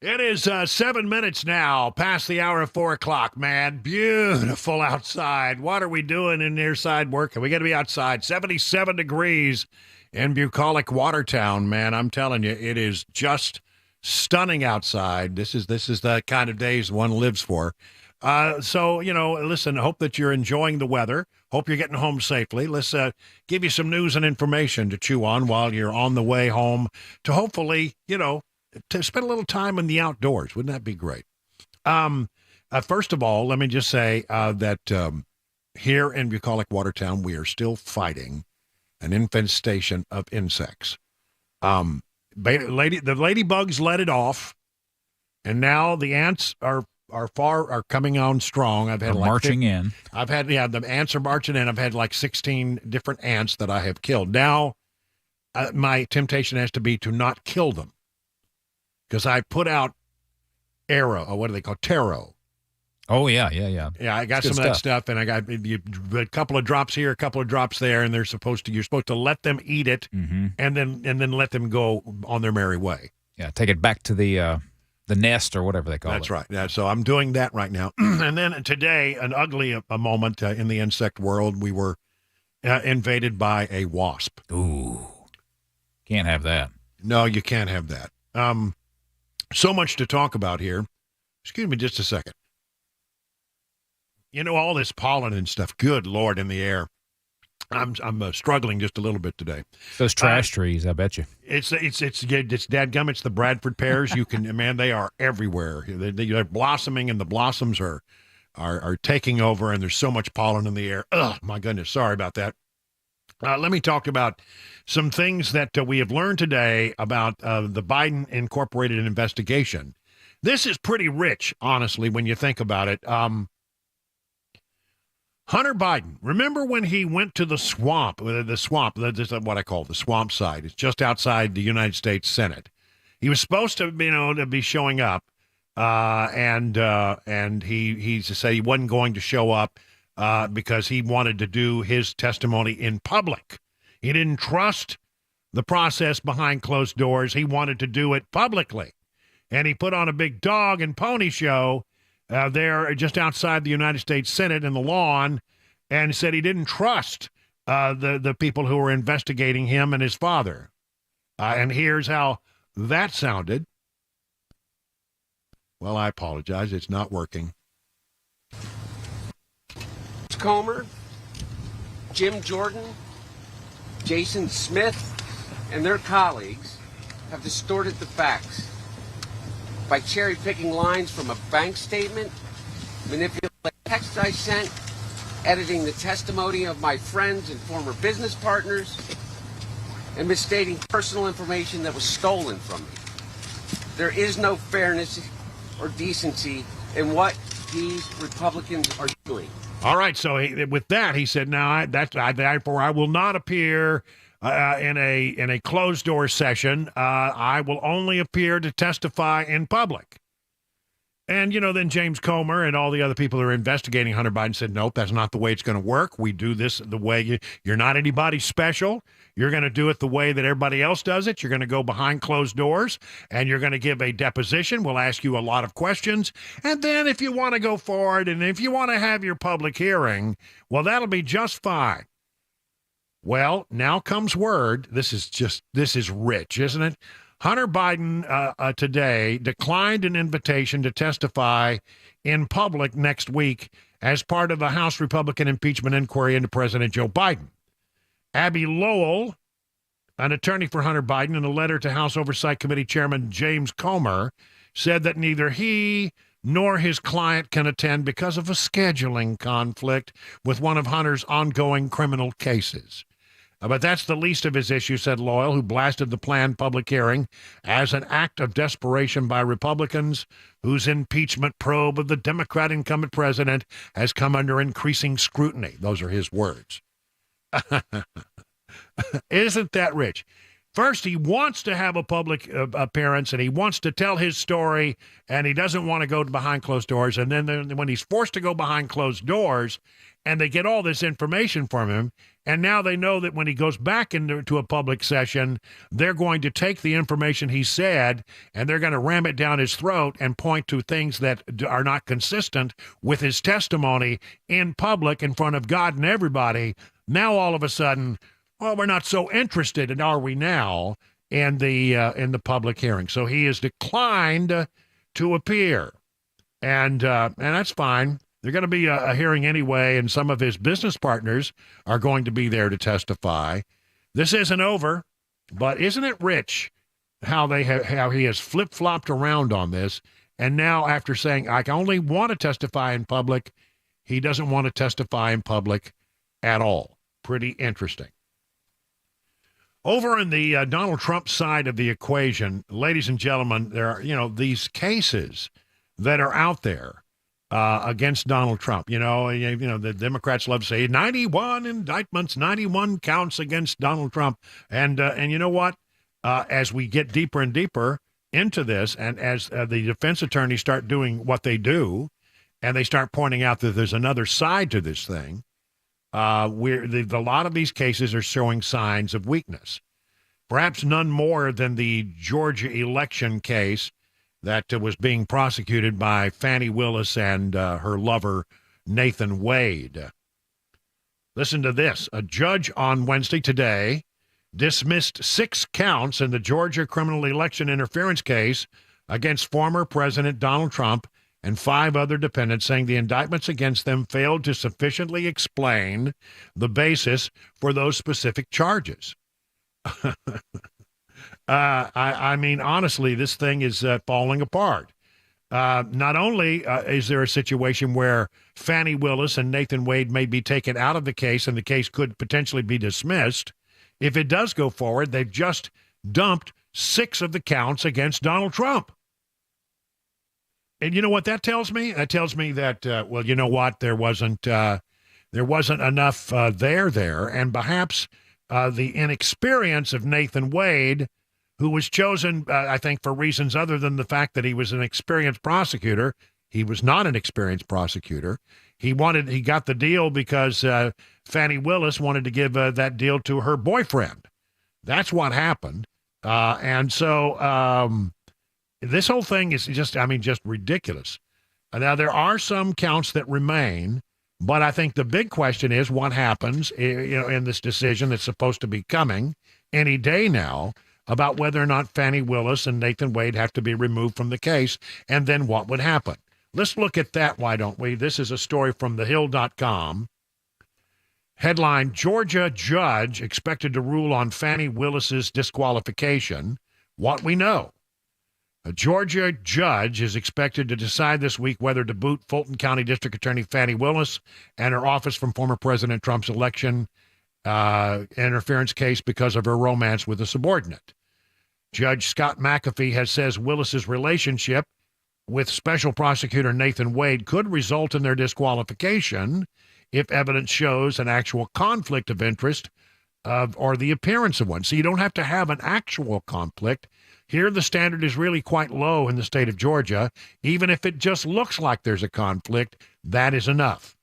It is 7 minutes now past the hour of 4 o'clock, man. Beautiful outside. What are we doing in near side working? We got to be outside. 77 degrees in bucolic Watertown, man. I'm telling you, it is just stunning outside. This is the kind of days one lives for. So, listen, hope that you're enjoying the weather. Hope you're getting home safely. Let's give you some news and information to chew on while you're on the way home to hopefully, to spend a little time in the outdoors. Wouldn't that be great? First of all, let me just say that here in bucolic Watertown, we are still fighting an infestation of insects. The ladybugs let it off, and now the ants are coming on strong. I've had marching in. I've had the ants are marching in. I've had like 16 different ants that I have killed. Now, my temptation has to be to not kill them, because I put out what do they call taro? Oh yeah. Yeah, I got some of that stuff, and I got a couple of drops here, a couple of drops there, and you're supposed to let them eat it, and then let them go on their merry way. Yeah, take it back to the nest or whatever they call it. That's right. Yeah, so I'm doing that right now. And then today, an ugly moment in the insect world. We were invaded by a wasp. Ooh, can't have that. No, you can't have that. So much to talk about here. Excuse me just a second. All this pollen and stuff, good Lord, in the air. I'm struggling just a little bit today. Those trash trees, I bet you. It's dadgum. It's the Bradford pears. Man, they are everywhere. They're blossoming, and the blossoms are taking over, and there's so much pollen in the air. Oh, my goodness. Sorry about that. Let me talk about some things that we have learned today about the Biden Incorporated investigation. This is pretty rich, honestly, when you think about it. Hunter Biden, remember when he went to the swamp, this is what I call the swamp side. It's just outside the United States Senate. He was supposed to, to be showing up, and he said he wasn't going to show up because he wanted to do his testimony in public. He didn't trust the process behind closed doors. He wanted to do it publicly. And he put on a big dog and pony show there just outside the United States Senate in the lawn, and said he didn't trust the people who were investigating him and his father. And here's how that sounded. Well, I apologize. It's not working. Comer, Jim Jordan, Jason Smith, and their colleagues have distorted the facts by cherry-picking lines from a bank statement, manipulating texts I sent, editing the testimony of my friends and former business partners, and misstating personal information that was stolen from me. There is no fairness or decency in what these Republicans are doing. All right, so with that, he said, therefore I will not appear in a closed-door session. I will only appear to testify in public. And, then James Comer and all the other people who are investigating Hunter Biden said, nope, that's not the way it's going to work. We do this the way you're not anybody special. You're going to do it the way that everybody else does it. You're going to go behind closed doors, and you're going to give a deposition. We'll ask you a lot of questions. And then if you want to go forward and if you want to have your public hearing, well, that'll be just fine. Well, now comes word. This is rich, isn't it? Hunter Biden today declined an invitation to testify in public next week as part of a House Republican impeachment inquiry into President Joe Biden. Abby Lowell, an attorney for Hunter Biden, in a letter to House Oversight Committee Chairman James Comer, said that neither he nor his client can attend because of a scheduling conflict with one of Hunter's ongoing criminal cases. But that's the least of his issues, said Lowell, who blasted the planned public hearing as an act of desperation by Republicans whose impeachment probe of the Democrat incumbent president has come under increasing scrutiny. Those are his words. Isn't that rich? First, he wants to have a public appearance, and he wants to tell his story, and he doesn't want to go behind closed doors. And then when he's forced to go behind closed doors, and they get all this information from him, And now they know that when he goes back into a public session, they're going to take the information he said and they're going to ram it down his throat and point to things that are not consistent with his testimony in public in front of God and everybody. Now, all of a sudden, well, we're not so interested, and are we now, in the public hearing? So he has declined to appear, and that's fine. They're going to be a hearing anyway, and some of his business partners are going to be there to testify. This isn't over, but isn't it rich how he has flip-flopped around on this, and now after saying, I only want to testify in public, he doesn't want to testify in public at all. Pretty interesting. Over in the Donald Trump side of the equation, ladies and gentlemen, there are, these cases that are out there against Donald Trump. The Democrats love to say 91 indictments, 91 counts against Donald Trump. And you know what? As we get deeper and deeper into this, and as the defense attorneys start doing what they do, and they start pointing out that there's another side to this thing, a lot of these cases are showing signs of weakness. Perhaps none more than the Georgia election case that was being prosecuted by Fani Willis and her lover, Nathan Wade. Listen to this. A judge on Wednesday today dismissed 6 counts in the Georgia criminal election interference case against former President Donald Trump and 5 other defendants, saying the indictments against them failed to sufficiently explain the basis for those specific charges. I mean, honestly, this thing is falling apart. Not only is there a situation where Fani Willis and Nathan Wade may be taken out of the case and the case could potentially be dismissed, if it does go forward, they've just dumped 6 of the counts against Donald Trump. And you know what that tells me? That tells me that, well, you know what? There wasn't enough there, and perhaps the inexperience of Nathan Wade, who was chosen, I think, for reasons other than the fact that he was an experienced prosecutor. He was not an experienced prosecutor. He got the deal because Fani Willis wanted to give that deal to her boyfriend. That's what happened. And so this whole thing is just ridiculous. Now, there are some counts that remain, but I think the big question is what happens, in this decision that's supposed to be coming any day now about whether or not Fani Willis and Nathan Wade have to be removed from the case, and then what would happen. Let's look at that, why don't we? This is a story from thehill.com. Headline, Georgia judge expected to rule on Fani Willis's disqualification. What we know. A Georgia judge is expected to decide this week whether to boot Fulton County District Attorney Fani Willis and her office from former President Trump's election interference case because of her romance with a subordinate. Judge Scott McAfee says Willis's relationship with Special Prosecutor Nathan Wade could result in their disqualification if evidence shows an actual conflict of interest or the appearance of one. So you don't have to have an actual conflict. Here, the standard is really quite low in the state of Georgia. Even if it just looks like there's a conflict, that is enough.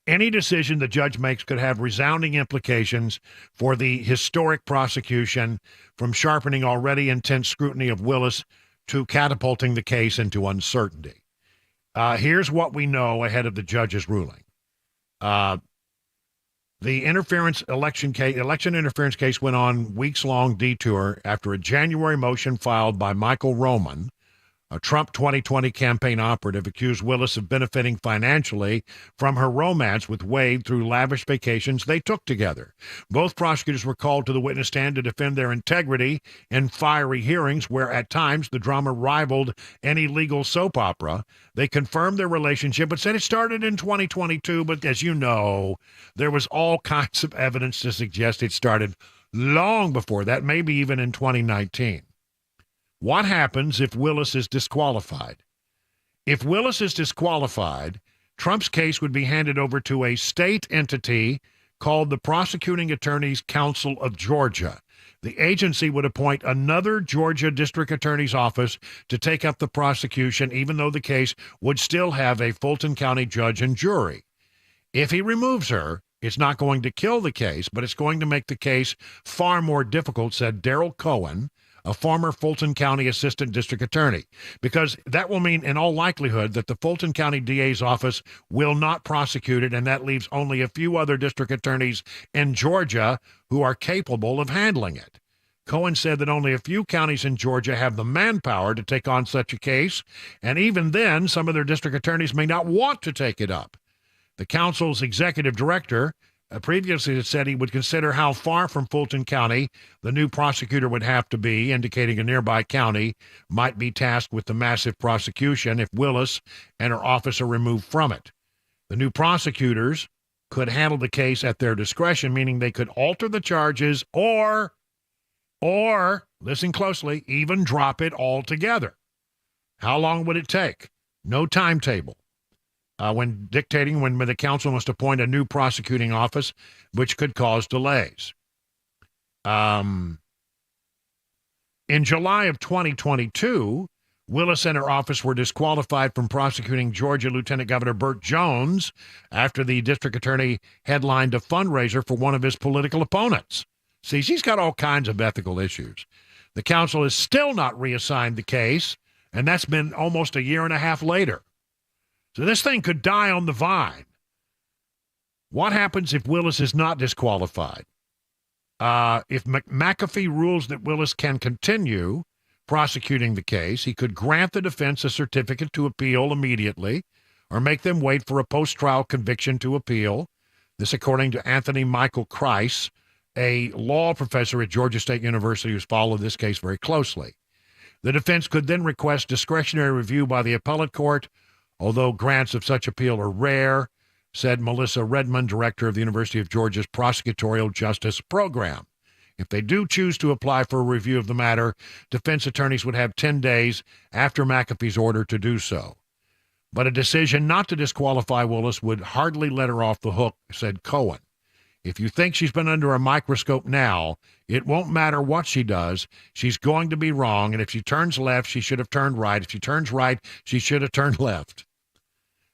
Any decision the judge makes could have resounding implications for the historic prosecution, from sharpening already intense scrutiny of Willis to catapulting the case into uncertainty. Here's what we know ahead of the judge's ruling. The election interference case went on weeks-long detour after a January motion filed by Michael Roman, a Trump 2020 campaign operative, accused Willis of benefiting financially from her romance with Wade through lavish vacations they took together. Both prosecutors were called to the witness stand to defend their integrity in fiery hearings where, at times, the drama rivaled any legal soap opera. They confirmed their relationship but said it started in 2022, but as you know, there was all kinds of evidence to suggest it started long before that, maybe even in 2019. What happens if Willis is disqualified? If Willis is disqualified, Trump's case would be handed over to a state entity called the Prosecuting Attorneys Council of Georgia. The agency would appoint another Georgia district attorney's office to take up the prosecution, even though the case would still have a Fulton County judge and jury. If he removes her, It's not going to kill the case, but it's going to make the case far more difficult, said Daryl Cohen, a former Fulton County Assistant District Attorney, because that will mean in all likelihood that the Fulton County DA's office will not prosecute it, and that leaves only a few other district attorneys in Georgia who are capable of handling it. Cohen said that only a few counties in Georgia have the manpower to take on such a case, and even then, some of their district attorneys may not want to take it up. The council's executive director previously had said he would consider how far from Fulton County the new prosecutor would have to be, indicating a nearby county might be tasked with the massive prosecution if Willis and her office are removed from it. The new prosecutors could handle the case at their discretion, meaning they could alter the charges or, listen closely, even drop it altogether. How long would it take? No timetable. When dictating when the council must appoint a new prosecuting office, which could cause delays. In July of 2022, Willis and her office were disqualified from prosecuting Georgia Lieutenant Governor Burt Jones after the district attorney headlined a fundraiser for one of his political opponents. See, she's got all kinds of ethical issues. The council has still not reassigned the case, and that's been almost a year and a half later. So this thing could die on the vine. What happens if Willis is not disqualified? If McAfee rules that Willis can continue prosecuting the case, he could grant the defense a certificate to appeal immediately or make them wait for a post-trial conviction to appeal. This according to Anthony Michael Kreis, a law professor at Georgia State University who's followed this case very closely. The defense could then request discretionary review by the appellate court, although grants of such appeal are rare, said Melissa Redmond, director of the University of Georgia's Prosecutorial Justice Program. If they do choose to apply for a review of the matter, defense attorneys would have 10 days after McAfee's order to do so. But a decision not to disqualify Willis would hardly let her off the hook, said Cohen. If you think she's been under a microscope now, it won't matter what she does. She's going to be wrong, and if she turns left, she should have turned right. If she turns right, she should have turned left.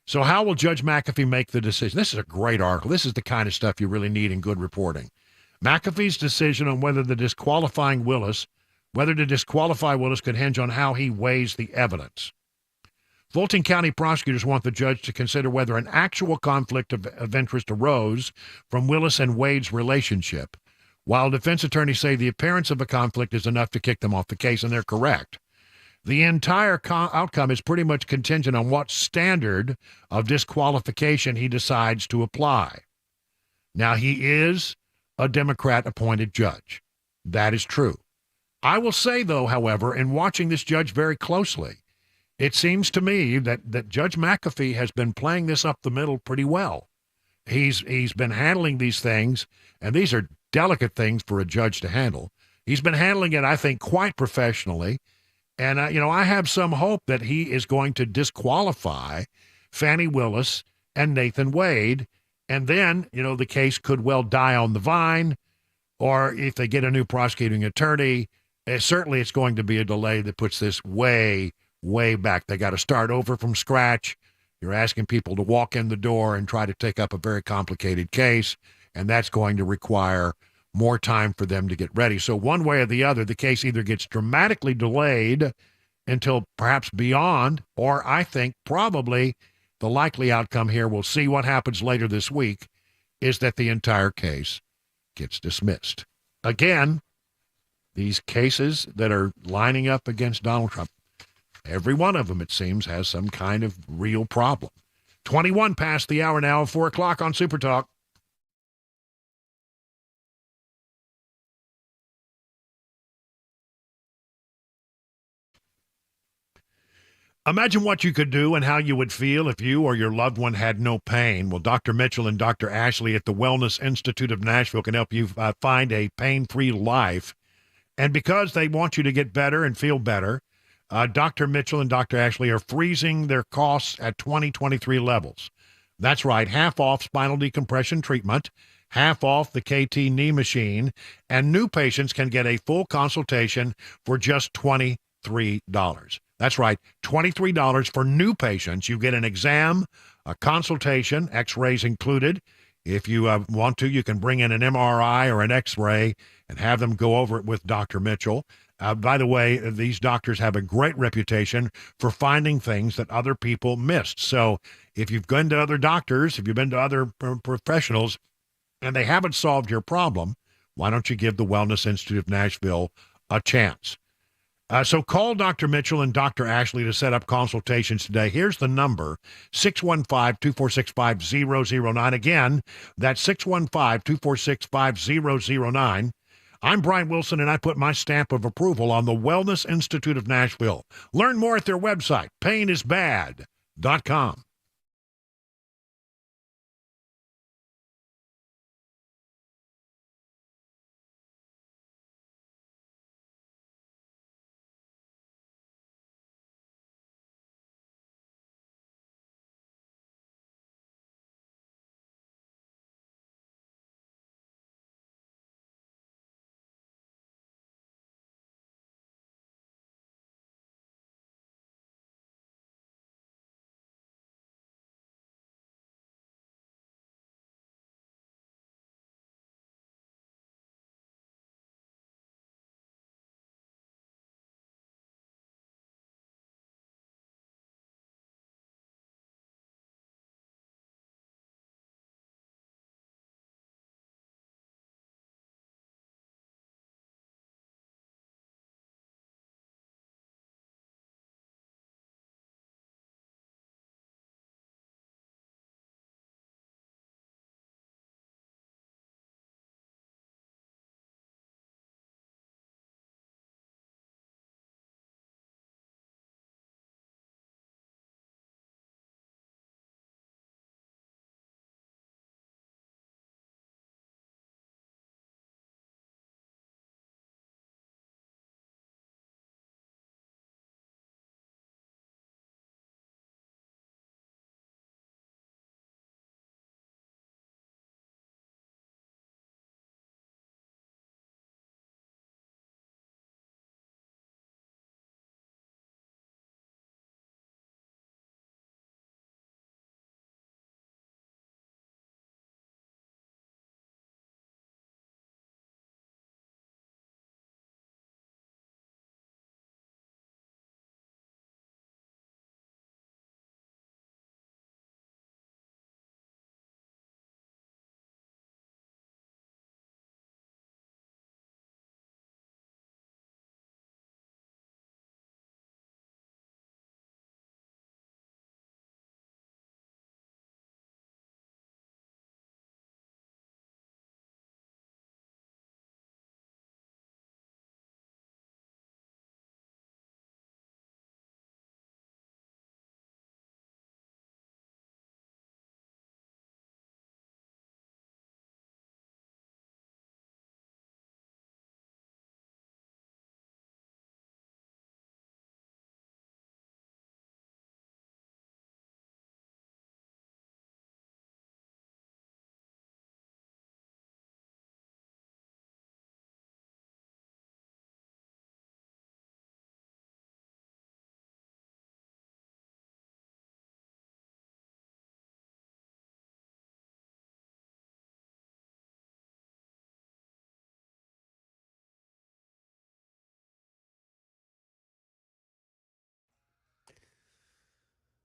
So how will Judge McAfee make the decision? This is a great article. This is the kind of stuff you really need in good reporting. McAfee's decision on whether to disqualify Willis could hinge on how he weighs the evidence. Fulton County prosecutors want the judge to consider whether an actual conflict of interest arose from Willis and Wade's relationship, while defense attorneys say the appearance of a conflict is enough to kick them off the case, and they're correct. The entire outcome is pretty much contingent on what standard of disqualification he decides to apply. Now, he is a Democrat-appointed judge. That is true. I will say, though, however, in watching this judge very closely, it seems to me that Judge McAfee has been playing this up the middle pretty well. He's been handling these things, and these are delicate things for a judge to handle. He's been handling it, I think, quite professionally. And, I have some hope that he is going to disqualify Fannie Willis and Nathan Wade. And then, the case could well die on the vine. Or if they get a new prosecuting attorney, certainly it's going to be a delay that puts this way, way back. They got to start over from scratch. You're asking people to walk in the door and try to take up a very complicated case. And that's going to require more time for them to get ready. So one way or the other, the case either gets dramatically delayed until perhaps beyond, or I think probably the likely outcome here, we'll see what happens later this week, is that the entire case gets dismissed. Again, these cases that are lining up against Donald Trump, every one of them, it seems, has some kind of real problem. 21 past the hour now, 4 o'clock on Super Talk. Imagine what you could do and how you would feel if you or your loved one had no pain. Well, Dr. Mitchell and Dr. Ashley at the Wellness Institute of Nashville can help you find a pain-free life. And because they want you to get better and feel better, Dr. Mitchell and Dr. Ashley are freezing their costs at 2023 levels. That's right, half off spinal decompression treatment, half off the KT knee machine, and new patients can get a full consultation for just $23. That's right, $23 for new patients. You get an exam, a consultation, x-rays included. If you want to, you can bring in an MRI or an X-ray and have them go over it with Dr. Mitchell. By the way, these doctors have a great reputation for finding things that other people missed. So if you've gone to other doctors, if you've been to other professionals, and they haven't solved your problem, why don't you give the Wellness Institute of Nashville a chance? So call Dr. Mitchell and Dr. Ashley to set up consultations today. Here's the number, 615-246-5009. Again, that's 615-246-5009. I'm Brian Wilson, and I put my stamp of approval on the Wellness Institute of Nashville. Learn more at their website, painisbad.com.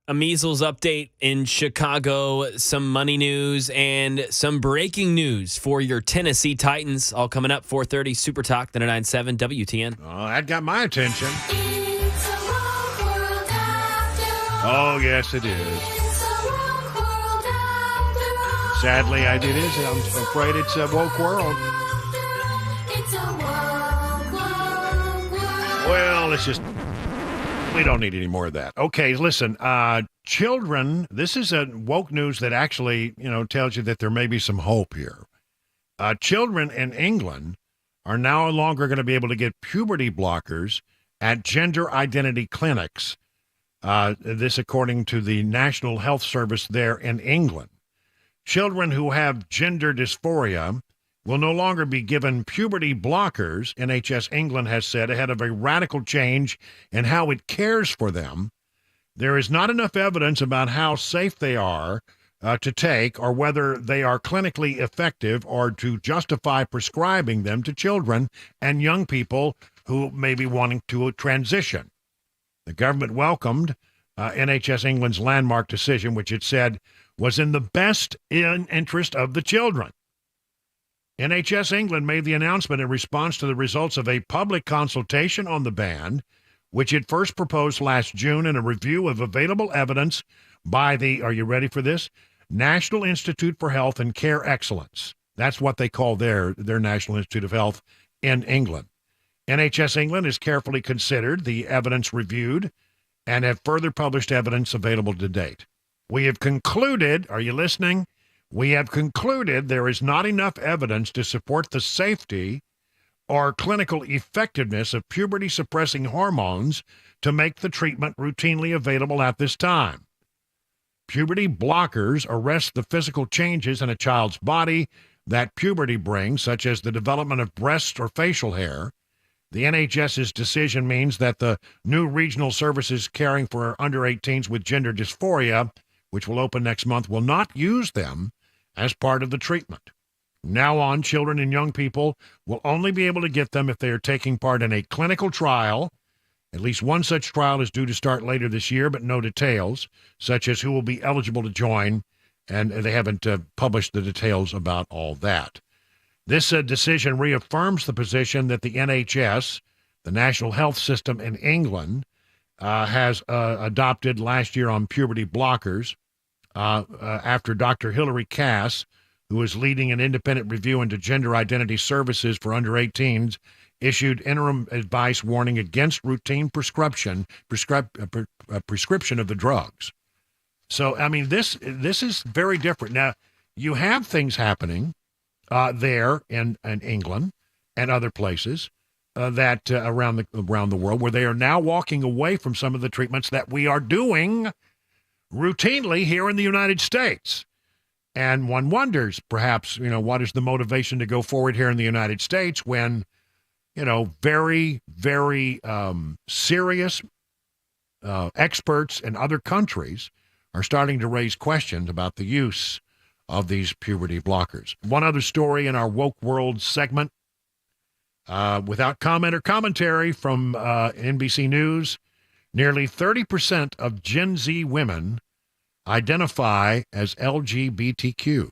A measles update in Chicago, some money news, and some breaking news for your Tennessee Titans. All coming up, 4:30, Super Talk, 99.7 WTN. Oh, that got my attention. Oh, yes, it is. Sadly, it is. I'm afraid it's a woke world. Well, let's just... We don't need any more of that. Okay, listen, children, this is a woke news that actually, tells you that there may be some hope here. Children in England are no longer going to be able to get puberty blockers at gender identity clinics. This according to the National Health Service there in England. Children who have gender dysphoria will no longer be given puberty blockers, NHS England has said, ahead of a radical change in how it cares for them. There is not enough evidence about how safe they are to take, or whether they are clinically effective or to justify prescribing them to children and young people who may be wanting to transition. The government welcomed NHS England's landmark decision, which it said was in the best interest of the children. NHS England made the announcement in response to the results of a public consultation on the ban, which it first proposed last June in a review of available evidence by the, are you ready for this? National Institute for Health and Care Excellence. That's what they call their National Institute of Health in England. NHS England has carefully considered the evidence reviewed and have further published evidence available to date. We have concluded, are you listening? We have concluded there is not enough evidence to support the safety or clinical effectiveness of puberty-suppressing hormones to make the treatment routinely available at this time. Puberty blockers arrest the physical changes in a child's body that puberty brings, such as the development of breast or facial hair. The NHS's decision means that the new regional services caring for under-18s with gender dysphoria, which will open next month, will not use them as part of the treatment. Now on, children and young people will only be able to get them if they are taking part in a clinical trial. At least one such trial is due to start later this year, but no details, such as who will be eligible to join, and they haven't published the details about all that. This decision reaffirms the position that the NHS, the National Health System in England, has adopted last year on puberty blockers after Dr. Hilary Cass, who is leading an independent review into gender identity services for under-18s, issued interim advice warning against routine prescription of the drugs. So, I mean, this is very different. Now, you have things happening there in England and other places that around the world where they are now walking away from some of the treatments that we are doing routinely here in the United States. And one wonders, perhaps, what is the motivation to go forward here in the United States when, very, very serious experts in other countries are starting to raise questions about the use of these puberty blockers. One other story in our Woke World segment, without comment or commentary from NBC News, nearly 30% of Gen Z women identify as LGBTQ.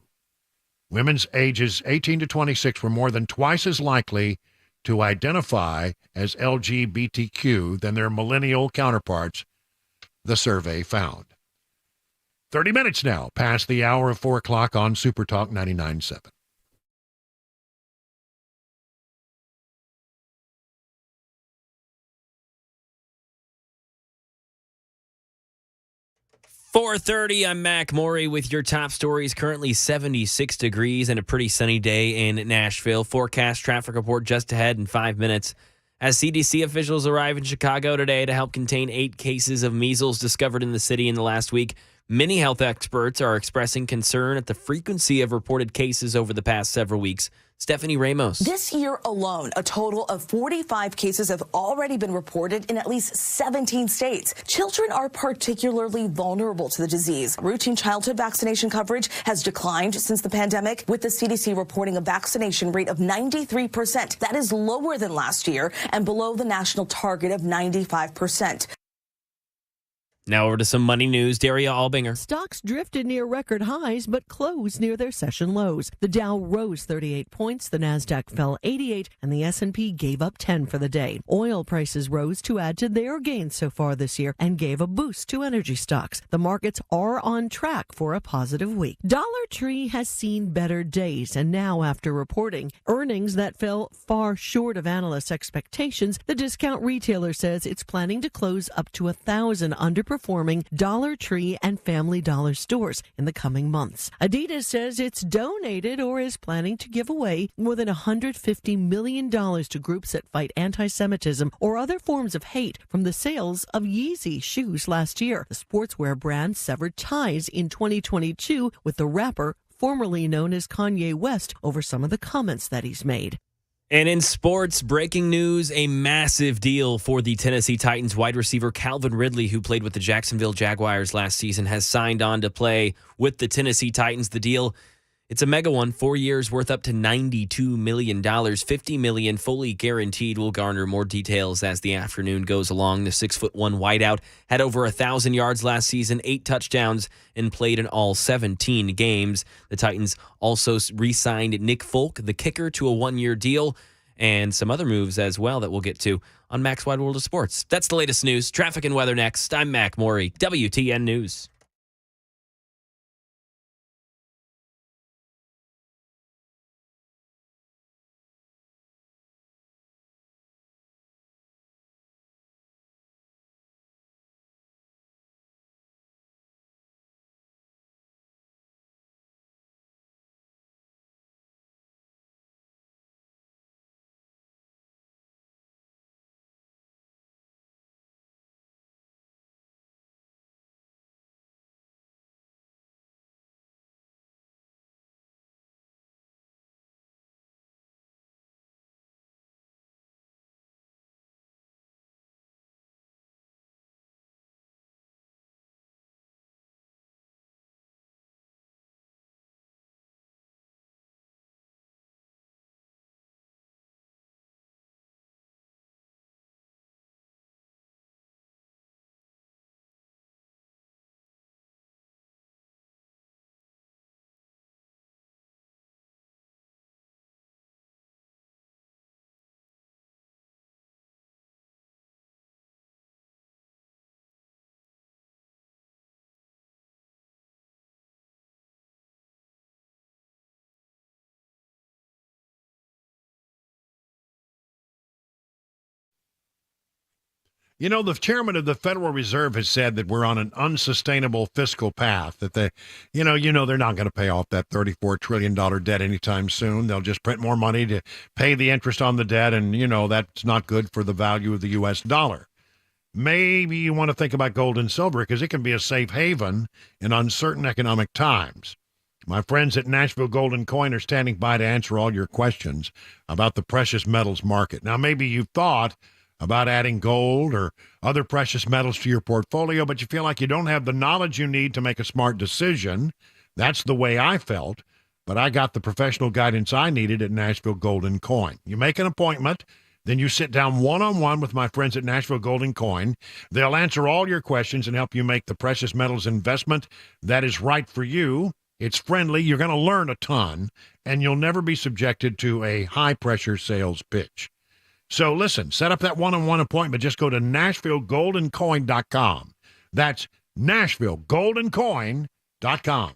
Women's ages 18 to 26 were more than twice as likely to identify as LGBTQ than their millennial counterparts, the survey found. 30 minutes now past the hour of 4 o'clock on Super Talk 99.7. .30, I'm Mac Maury with your top stories. Currently 76 degrees and a pretty sunny day in Nashville. Forecast traffic report just ahead in 5 minutes. As CDC officials arrive in Chicago today to help contain 8 cases of measles discovered in the city in the last week, many health experts are expressing concern at the frequency of reported cases over the past several weeks. Stephanie Ramos. This year alone, a total of 45 cases have already been reported in at least 17 states. Children are particularly vulnerable to the disease. Routine childhood vaccination coverage has declined since the pandemic, with the CDC reporting a vaccination rate of 93%. That is lower than last year and below the national target of 95%. Now over to some money news. Daria Albinger. Stocks drifted near record highs but closed near their session lows. The Dow rose 38 points, the Nasdaq fell 88, and the S&P gave up 10 for the day. Oil prices rose to add to their gains so far this year and gave a boost to energy stocks. The markets are on track for a positive week. Dollar Tree has seen better days, and now after reporting earnings that fell far short of analysts' expectations, the discount retailer says it's planning to close up to 1,000 underperforming Dollar Tree and Family Dollar stores in the coming months. Adidas says it's donated or is planning to give away more than $150 million to groups that fight anti-Semitism or other forms of hate from the sales of Yeezy shoes last year. The sportswear brand severed ties in 2022 with the rapper formerly known as Kanye West over some of the comments that he's made. And in sports, breaking news, a massive deal for the Tennessee Titans wide receiver Calvin Ridley, who played with the Jacksonville Jaguars last season, has signed on to play with the Tennessee Titans. The deal, it's a mega one, 4 years worth up to $92 million. $50 million fully guaranteed. We'll garner more details as the afternoon goes along. The 6'1" wideout had over 1,000 yards last season, 8 touchdowns, and played in all 17 games. The Titans also re-signed Nick Folk, the kicker, to a 1-year deal, and some other moves as well that we'll get to on Mac's Wide World of Sports. That's the latest news. Traffic and weather next. I'm Mac Morey, WTN News. You know, the chairman of the Federal Reserve has said that we're on an unsustainable fiscal path, that they're not going to pay off that $34 trillion debt anytime soon. They'll just print more money to pay the interest on the debt, and, that's not good for the value of the U.S. dollar. Maybe you want to think about gold and silver because it can be a safe haven in uncertain economic times. My friends at Nashville Gold and Coin are standing by to answer all your questions about the precious metals market. Now, maybe you've thought about adding gold or other precious metals to your portfolio, but you feel like you don't have the knowledge you need to make a smart decision. That's the way I felt, but I got the professional guidance I needed at Nashville Gold and Coin. You make an appointment, then you sit down one-on-one with my friends at Nashville Gold and Coin. They'll answer all your questions and help you make the precious metals investment that is right for you. It's friendly, you're going to learn a ton, and you'll never be subjected to a high-pressure sales pitch. So listen, set up that one-on-one appointment. Just go to NashvilleGoldandCoin.com. That's NashvilleGoldandCoin.com.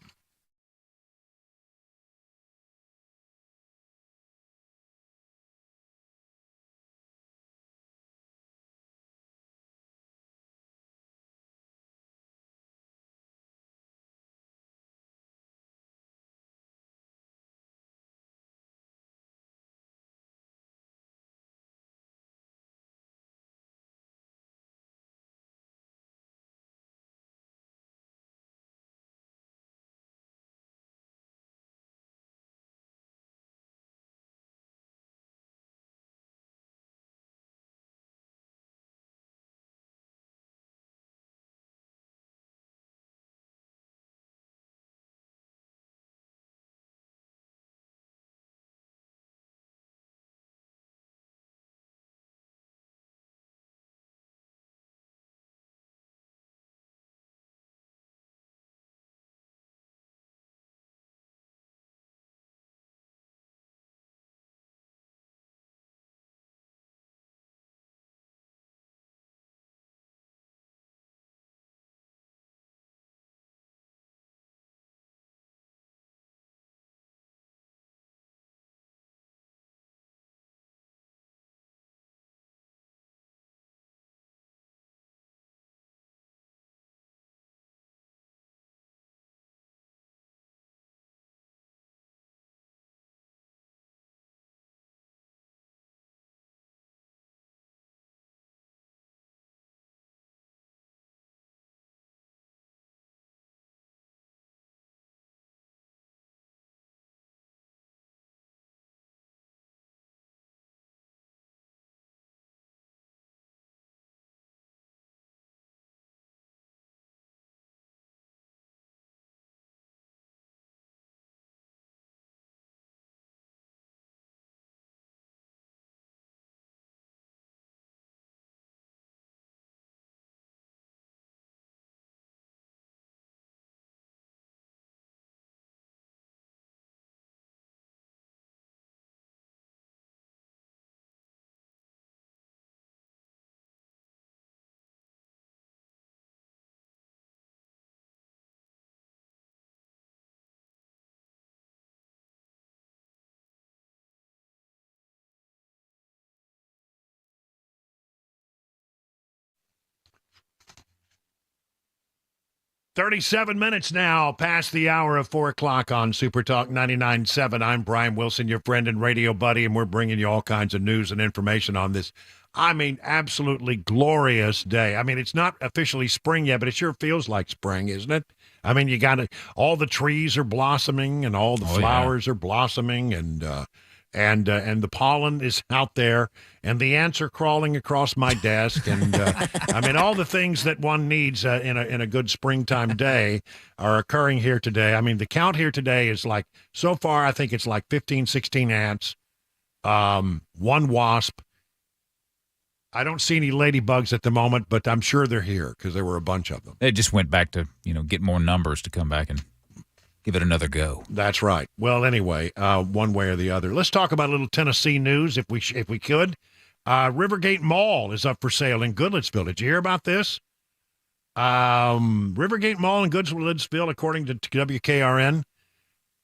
37 minutes now past the hour of 4 o'clock on Super Talk 99.7. I'm Brian Wilson, your friend and radio buddy, and we're bringing you all kinds of news and information on this, absolutely glorious day. It's not officially spring yet, but it sure feels like spring, isn't it? You got all the trees are blossoming and all the flowers are blossoming and the pollen is out there and the ants are crawling across my desk and all the things that one needs in a good springtime day are occurring here today. The count here today is like, so far I think it's like 15, 16 ants, one wasp. I don't see any ladybugs at the moment, but I'm sure they're here because there were a bunch of them. It just went back to, get more numbers to come back and give it another go. That's right. Well, anyway, one way or the other. Let's talk about a little Tennessee news if we could. Rivergate Mall is up for sale in Goodlettsville. Did you hear about this? Rivergate Mall in Goodlettsville, according to WKRN,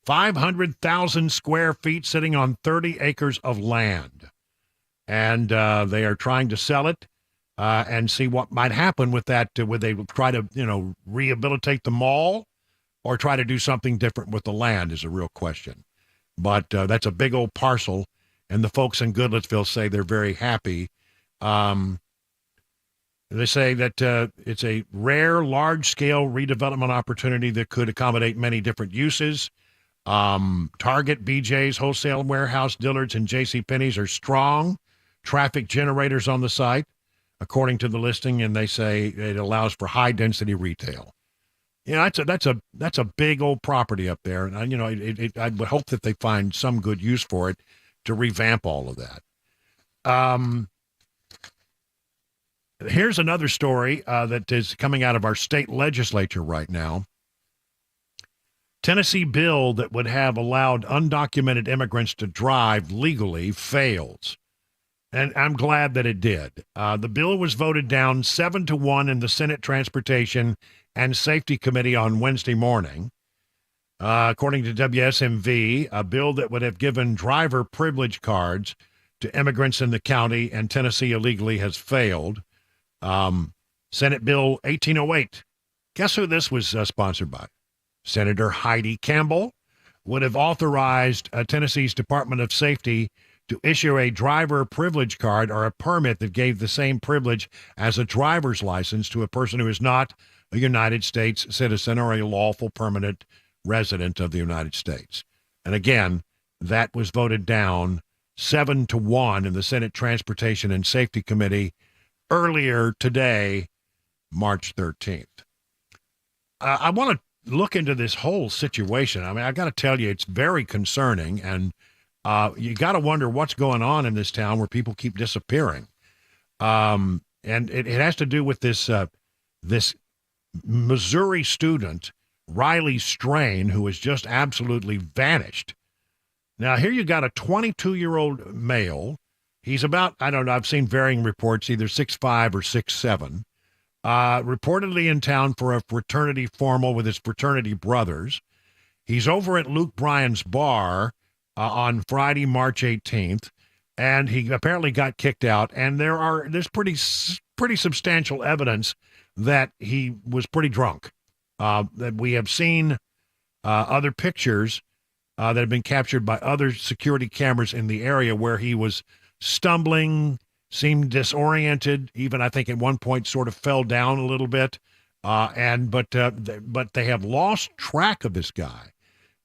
500,000 square feet sitting on 30 acres of land. And they are trying to sell it and see what might happen with that. Would they try to, rehabilitate the mall or try to do something different with the land is a real question. But that's a big old parcel, and the folks in Goodlettsville say they're very happy. They say that it's a rare, large-scale redevelopment opportunity that could accommodate many different uses. Target, BJ's, Wholesale Warehouse, Dillard's, and JCPenney's are strong traffic generators on the site, according to the listing, and they say it allows for high-density retail. That's a big old property up there, and I would hope that they find some good use for it to revamp all of that. Here's another story that is coming out of our state legislature right now. Tennessee bill that would have allowed undocumented immigrants to drive legally fails. And I'm glad that it did. The bill was voted down 7-1 in the Senate Transportation and Safety Committee on Wednesday morning. According to WSMV, a bill that would have given driver privilege cards to immigrants in the county and Tennessee illegally has failed. Senate Bill 1808. Guess who this was sponsored by? Senator Heidi Campbell would have authorized Tennessee's Department of Safety to issue a driver privilege card or a permit that gave the same privilege as a driver's license to a person who is not a United States citizen or a lawful permanent resident of the United States. And again, that was voted down 7-1 in the Senate Transportation and Safety Committee earlier today, March 13th. I want to look into this whole situation. I got to tell you, it's very concerning, and you got to wonder what's going on in this town where people keep disappearing. And it has to do with this Missouri student, Riley Strain, who has just absolutely vanished. Now, here you got a 22-year-old male. He's about, I don't know, I've seen varying reports, either 6'5" or 6'7", reportedly in town for a fraternity formal with his fraternity brothers. He's over at Luke Bryan's bar on Friday, March 18th, and he apparently got kicked out. And there's pretty substantial evidence that he was pretty drunk. That we have seen other pictures that have been captured by other security cameras in the area where he was stumbling, seemed disoriented, even I think at one point sort of fell down a little bit. But they have lost track of this guy.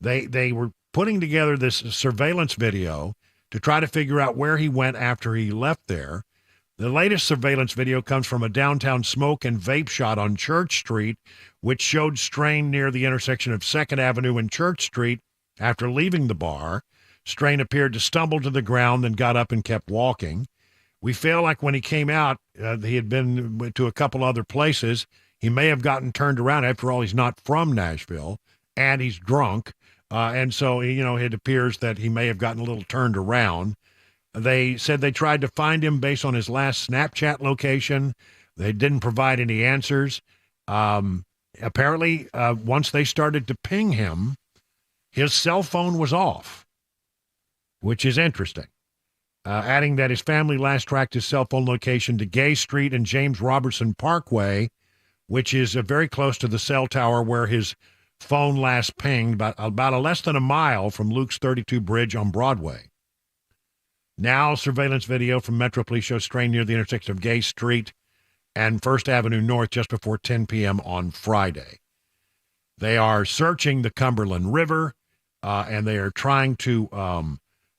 They were putting together this surveillance video to try to figure out where he went after he left there. The latest surveillance video comes from a downtown smoke and vape shot on Church Street, which showed Strain near the intersection of 2nd Avenue and Church Street. After leaving the bar, Strain appeared to stumble to the ground, then got up and kept walking. We feel like when he came out, he had been to a couple other places. He may have gotten turned around. After all, he's not from Nashville, and he's drunk. And so, it appears that he may have gotten a little turned around. They said they tried to find him based on his last Snapchat location. They didn't provide any answers. Apparently, once they started to ping him, his cell phone was off, which is interesting. Adding that his family last tracked his cell phone location to Gay Street and James Robertson Parkway, which is very close to the cell tower where his phone last pinged, about less than a mile from Luke's 32 bridge on Broadway. Now, surveillance video from Metro Police shows Strain near the intersection of Gay Street and First Avenue North just before 10 p.m. on Friday. They are searching the Cumberland River, and they are trying to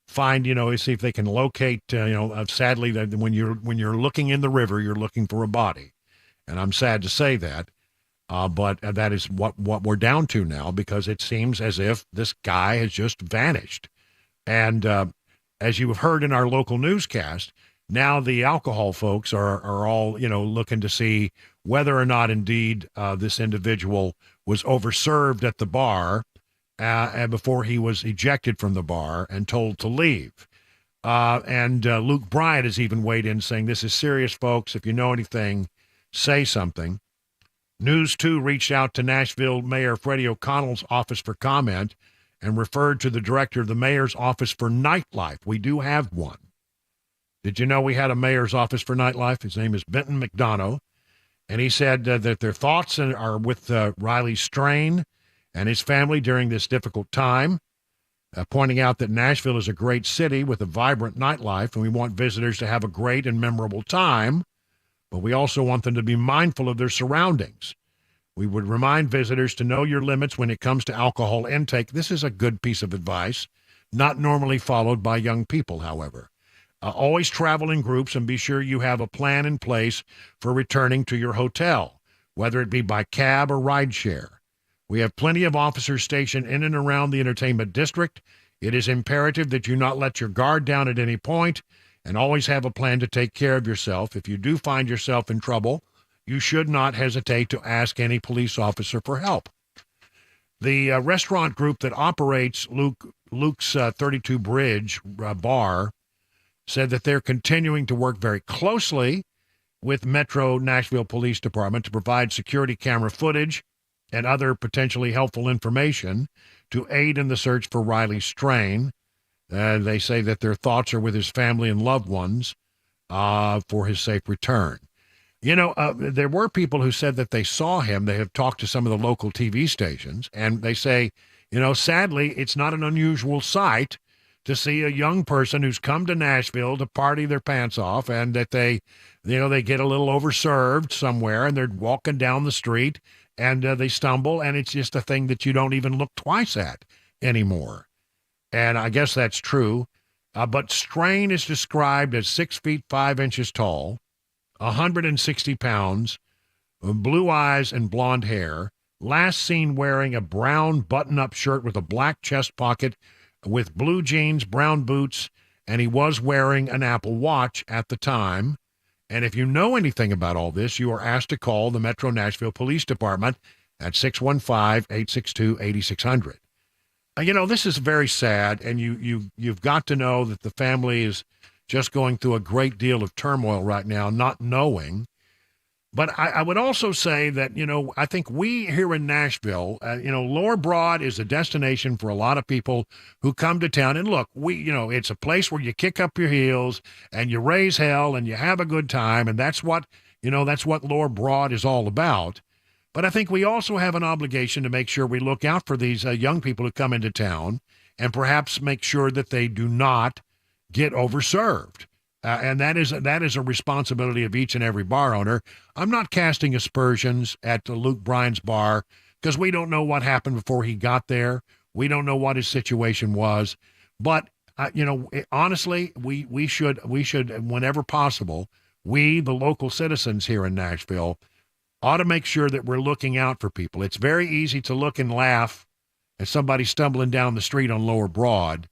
find, see if they can locate, sadly, that when you're looking in the river, you're looking for a body. And I'm sad to say that, but that is what we're down to now, because it seems as if this guy has just vanished. And as you have heard in our local newscast, now the alcohol folks are all, looking to see whether or not indeed this individual was overserved at the bar and before he was ejected from the bar and told to leave. And Luke Bryant has even weighed in saying, this is serious, folks. If you know anything, say something. News 2 reached out to Nashville Mayor Freddie O'Connell's office for comment and referred to the director of the mayor's office for nightlife. We do have one. Did you know we had a mayor's office for nightlife? His name is Benton McDonough. And he said that their thoughts are with Riley Strain and his family during this difficult time, pointing out that Nashville is a great city with a vibrant nightlife, and we want visitors to have a great and memorable time, but we also want them to be mindful of their surroundings. We would remind visitors to know your limits when it comes to alcohol intake. This is a good piece of advice, not normally followed by young people, however. Always travel in groups and be sure you have a plan in place for returning to your hotel, whether it be by cab or rideshare. We have plenty of officers stationed in and around the entertainment district. It is imperative that you not let your guard down at any point and always have a plan to take care of yourself. If you do find yourself in trouble, you should not hesitate to ask any police officer for help. The restaurant group that operates Luke's 32 Bridge bar said that they're continuing to work very closely with Metro Nashville Police Department to provide security camera footage and other potentially helpful information to aid in the search for Riley Strain. They say that their thoughts are with his family and loved ones for his safe return. There were people who said that they saw him. They have talked to some of the local TV stations, and they say, sadly, it's not an unusual sight to see a young person who's come to Nashville to party their pants off, and that they get a little overserved somewhere, and they're walking down the street, and they stumble, and it's just a thing that you don't even look twice at anymore. And I guess that's true. But Strain is described as 6 feet 5 inches tall, 160 pounds, blue eyes and blonde hair, last seen wearing a brown button-up shirt with a black chest pocket with blue jeans, brown boots, and he was wearing an Apple Watch at the time. And if you know anything about all this, you are asked to call the Metro Nashville Police Department at 615-862-8600. This is very sad, and you've got to know that the family is just going through a great deal of turmoil right now, not knowing. But I would also say that, I think we here in Nashville, Lower Broad is a destination for a lot of people who come to town. And look, it's a place where you kick up your heels and you raise hell and you have a good time. And that's what Lower Broad is all about. But I think we also have an obligation to make sure we look out for these young people who come into town and perhaps make sure that they do not get overserved. And that is a responsibility of each and every bar owner. I'm not casting aspersions at Luke Bryant's bar because we don't know what happened before he got there. We don't know what his situation was. But, honestly, we should, whenever possible, we, the local citizens here in Nashville, ought to make sure that we're looking out for people. It's very easy to look and laugh at somebody stumbling down the street on Lower Broad.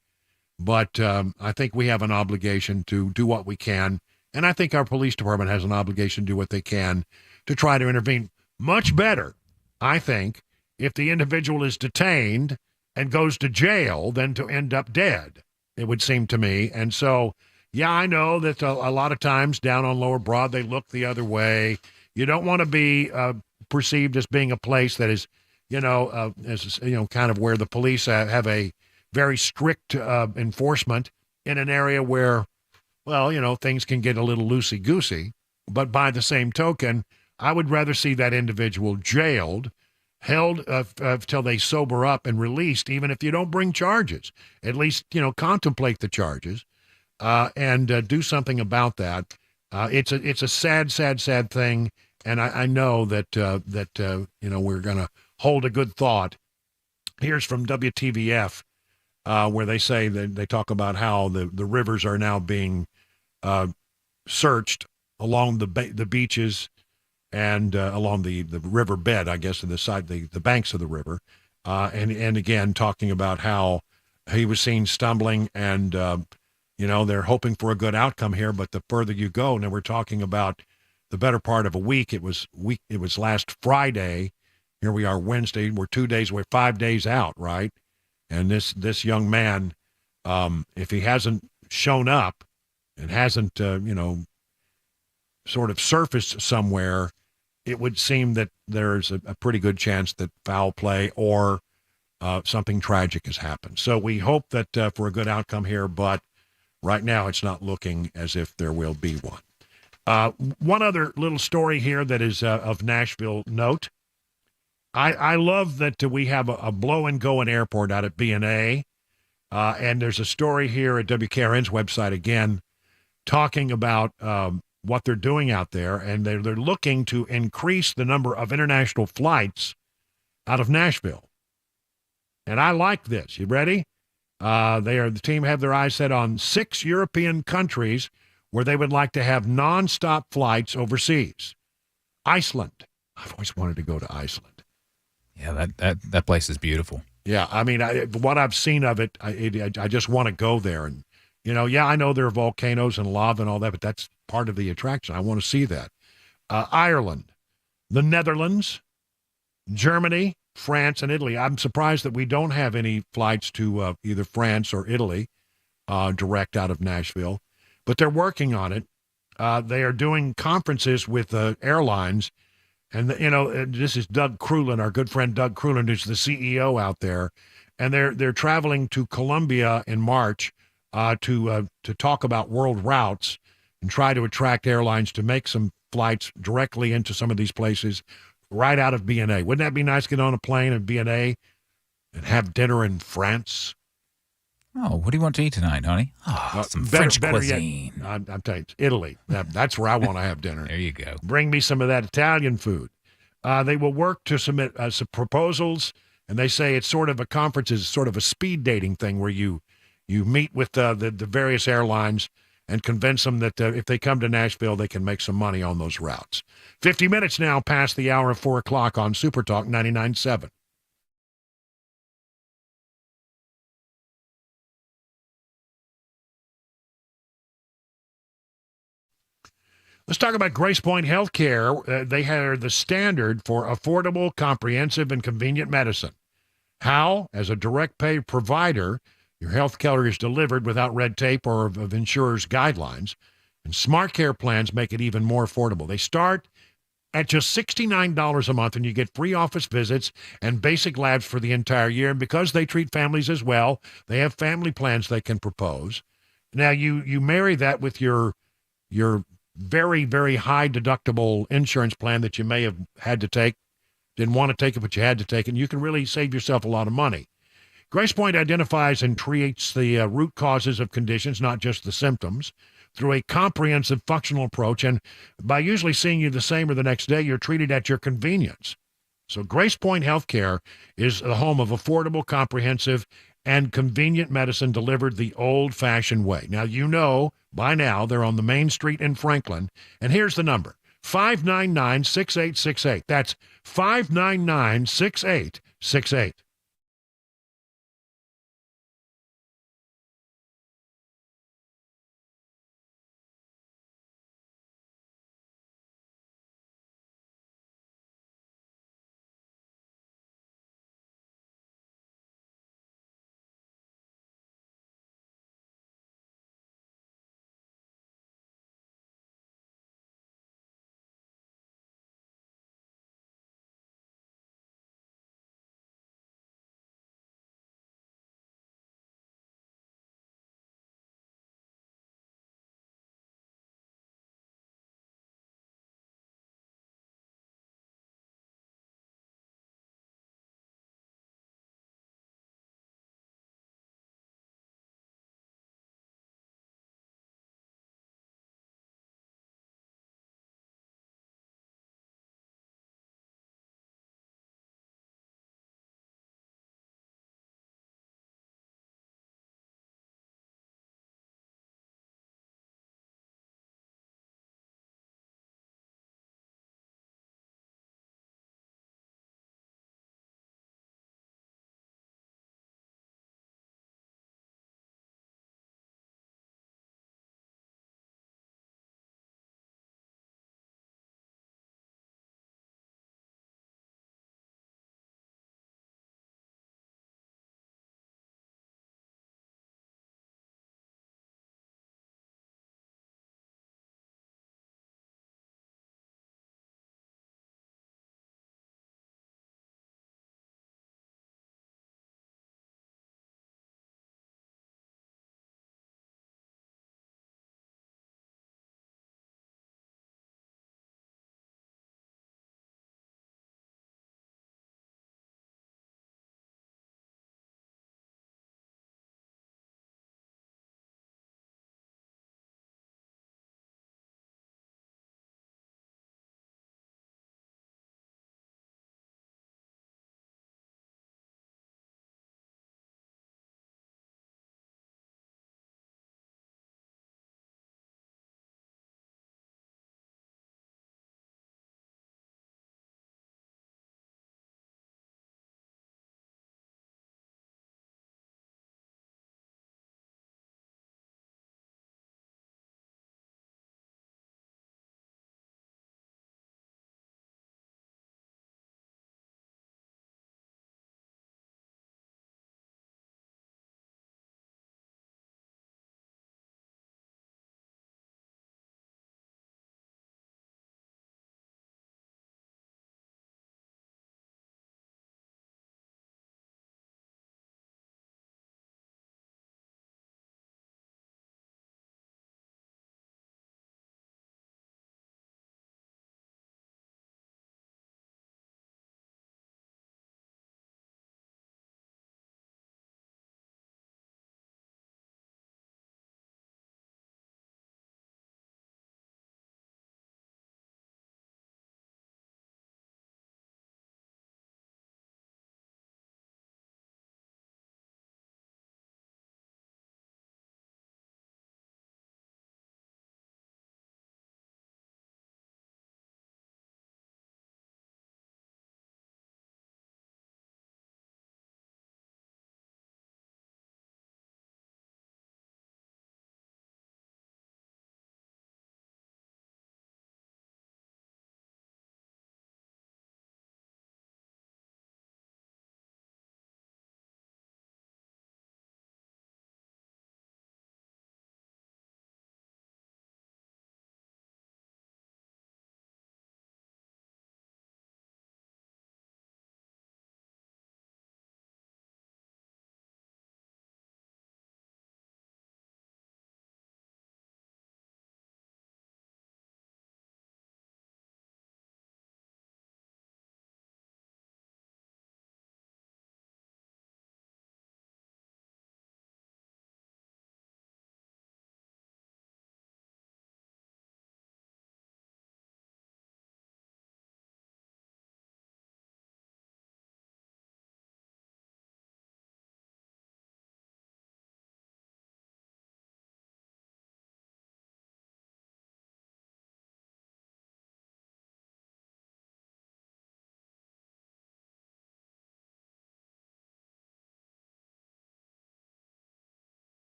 But I think we have an obligation to do what we can, and I think our police department has an obligation to do what they can to try to intervene. Much better, I think, if the individual is detained and goes to jail than to end up dead, it would seem to me. And so, yeah, I know that a lot of times down on Lower Broad, they look the other way. You don't want to be perceived as being a place that is, kind of where the police have a very strict enforcement in an area where, things can get a little loosey-goosey. But by the same token, I would rather see that individual jailed, held till they sober up and released, even if you don't bring charges. At least, contemplate the charges and do something about that. It's a sad, sad, sad thing, and I know that we're going to hold a good thought. Here's from WTVF, where they say that they talk about how the rivers are now being searched along the beaches and along the river bed, I guess, to the side, the banks of the river, and again talking about how he was seen stumbling, and they're hoping for a good outcome here. But the further you go, now we're talking about the better part of a week. It was last Friday. Here we are Wednesday. We're 2 days, we're 5 days out, right? And this young man, if he hasn't shown up and hasn't sort of surfaced somewhere, it would seem that there's a pretty good chance that foul play or something tragic has happened. So we hope that for a good outcome here, but right now it's not looking as if there will be one. One other little story here that is of Nashville note. I love that we have a blow-and-go airport out at B&A, and there's a story here at WKRN's website again talking about what they're doing out there, and they're looking to increase the number of international flights out of Nashville. And I like this. You ready? The team have their eyes set on 6 European countries where they would like to have nonstop flights overseas. Iceland. I've always wanted to go to Iceland. Yeah, that place is beautiful. Yeah, I mean, what I've seen of it, I just want to go there. And, I know there are volcanoes and lava and all that, but that's part of the attraction. I want to see that. Ireland, the Netherlands, Germany, France, and Italy. I'm surprised that we don't have any flights to either France or Italy direct out of Nashville, but they're working on it. They are doing conferences with airlines. And, this is Doug Crulin, our good friend Doug Crulin, who's the CEO out there. And they're traveling to Colombia in March to talk about world routes and try to attract airlines to make some flights directly into some of these places right out of B&A. Wouldn't that be nice to get on a plane in B&A and have dinner in France? Oh, what do you want to eat tonight, honey? Oh, some French cuisine. Yet, I'm telling you, it's Italy. That's where I want to have dinner. There you go. Bring me some of that Italian food. They will work to submit some proposals, and they say it's sort of a conference, is sort of a speed dating thing where you meet with the various airlines and convince them that if they come to Nashville, they can make some money on those routes. 50 minutes now past the hour of 4 o'clock on Super Talk 99.7. Let's talk about Grace Point Healthcare. They are the standard for affordable, comprehensive, and convenient medicine. How? As a direct pay provider, your health care is delivered without red tape or of insurers' guidelines. And Smart Care plans make it even more affordable. They start at just $69 a month, and you get free office visits and basic labs for the entire year. And because they treat families as well, they have family plans they can propose. Now, you marry that with your very, very high deductible insurance plan that you may have had to take, didn't want to take it, but you had to take it, and you can really save yourself a lot of money. Grace Point identifies and treats the root causes of conditions, not just the symptoms, through a comprehensive functional approach, and by usually seeing you the same or the next day, you're treated at your convenience. So Grace Point Healthcare is the home of affordable, comprehensive, and convenient medicine delivered the old-fashioned way. Now, by now, they're on the main street in Franklin, and here's the number, 599-6868. That's 599-6868.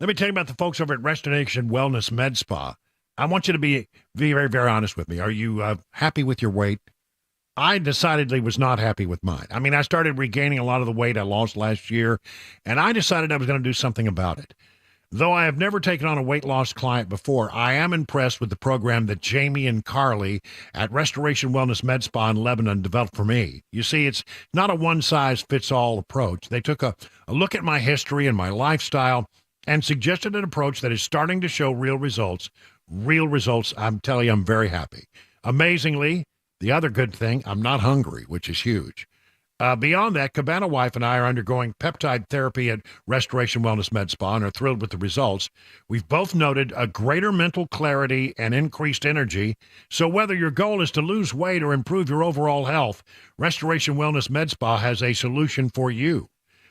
Let me tell you about the folks over at Restoration Wellness Med Spa. I want you to be very, very honest with me. Are you happy with your weight? I decidedly was not happy with mine. I mean, I started regaining a lot of the weight I lost last year, and I decided I was going to do something about it. Though I have never taken on a weight loss client before, I am impressed with the program that Jamie and Carly at Restoration Wellness Med Spa in Lebanon developed for me. You see, it's not a one-size-fits-all approach. They took a look at my history and my lifestyle and suggested an approach that is starting to show real results. Real results. I'm telling you, I'm very happy. Amazingly, the other good thing, I'm not hungry, which is huge. Beyond that, Cabana Wife and I are undergoing peptide therapy at Restoration Wellness Med Spa and are thrilled with the results. We've both noted a greater mental clarity and increased energy. So whether your goal is to lose weight or improve your overall health, Restoration Wellness Med Spa has a solution for you.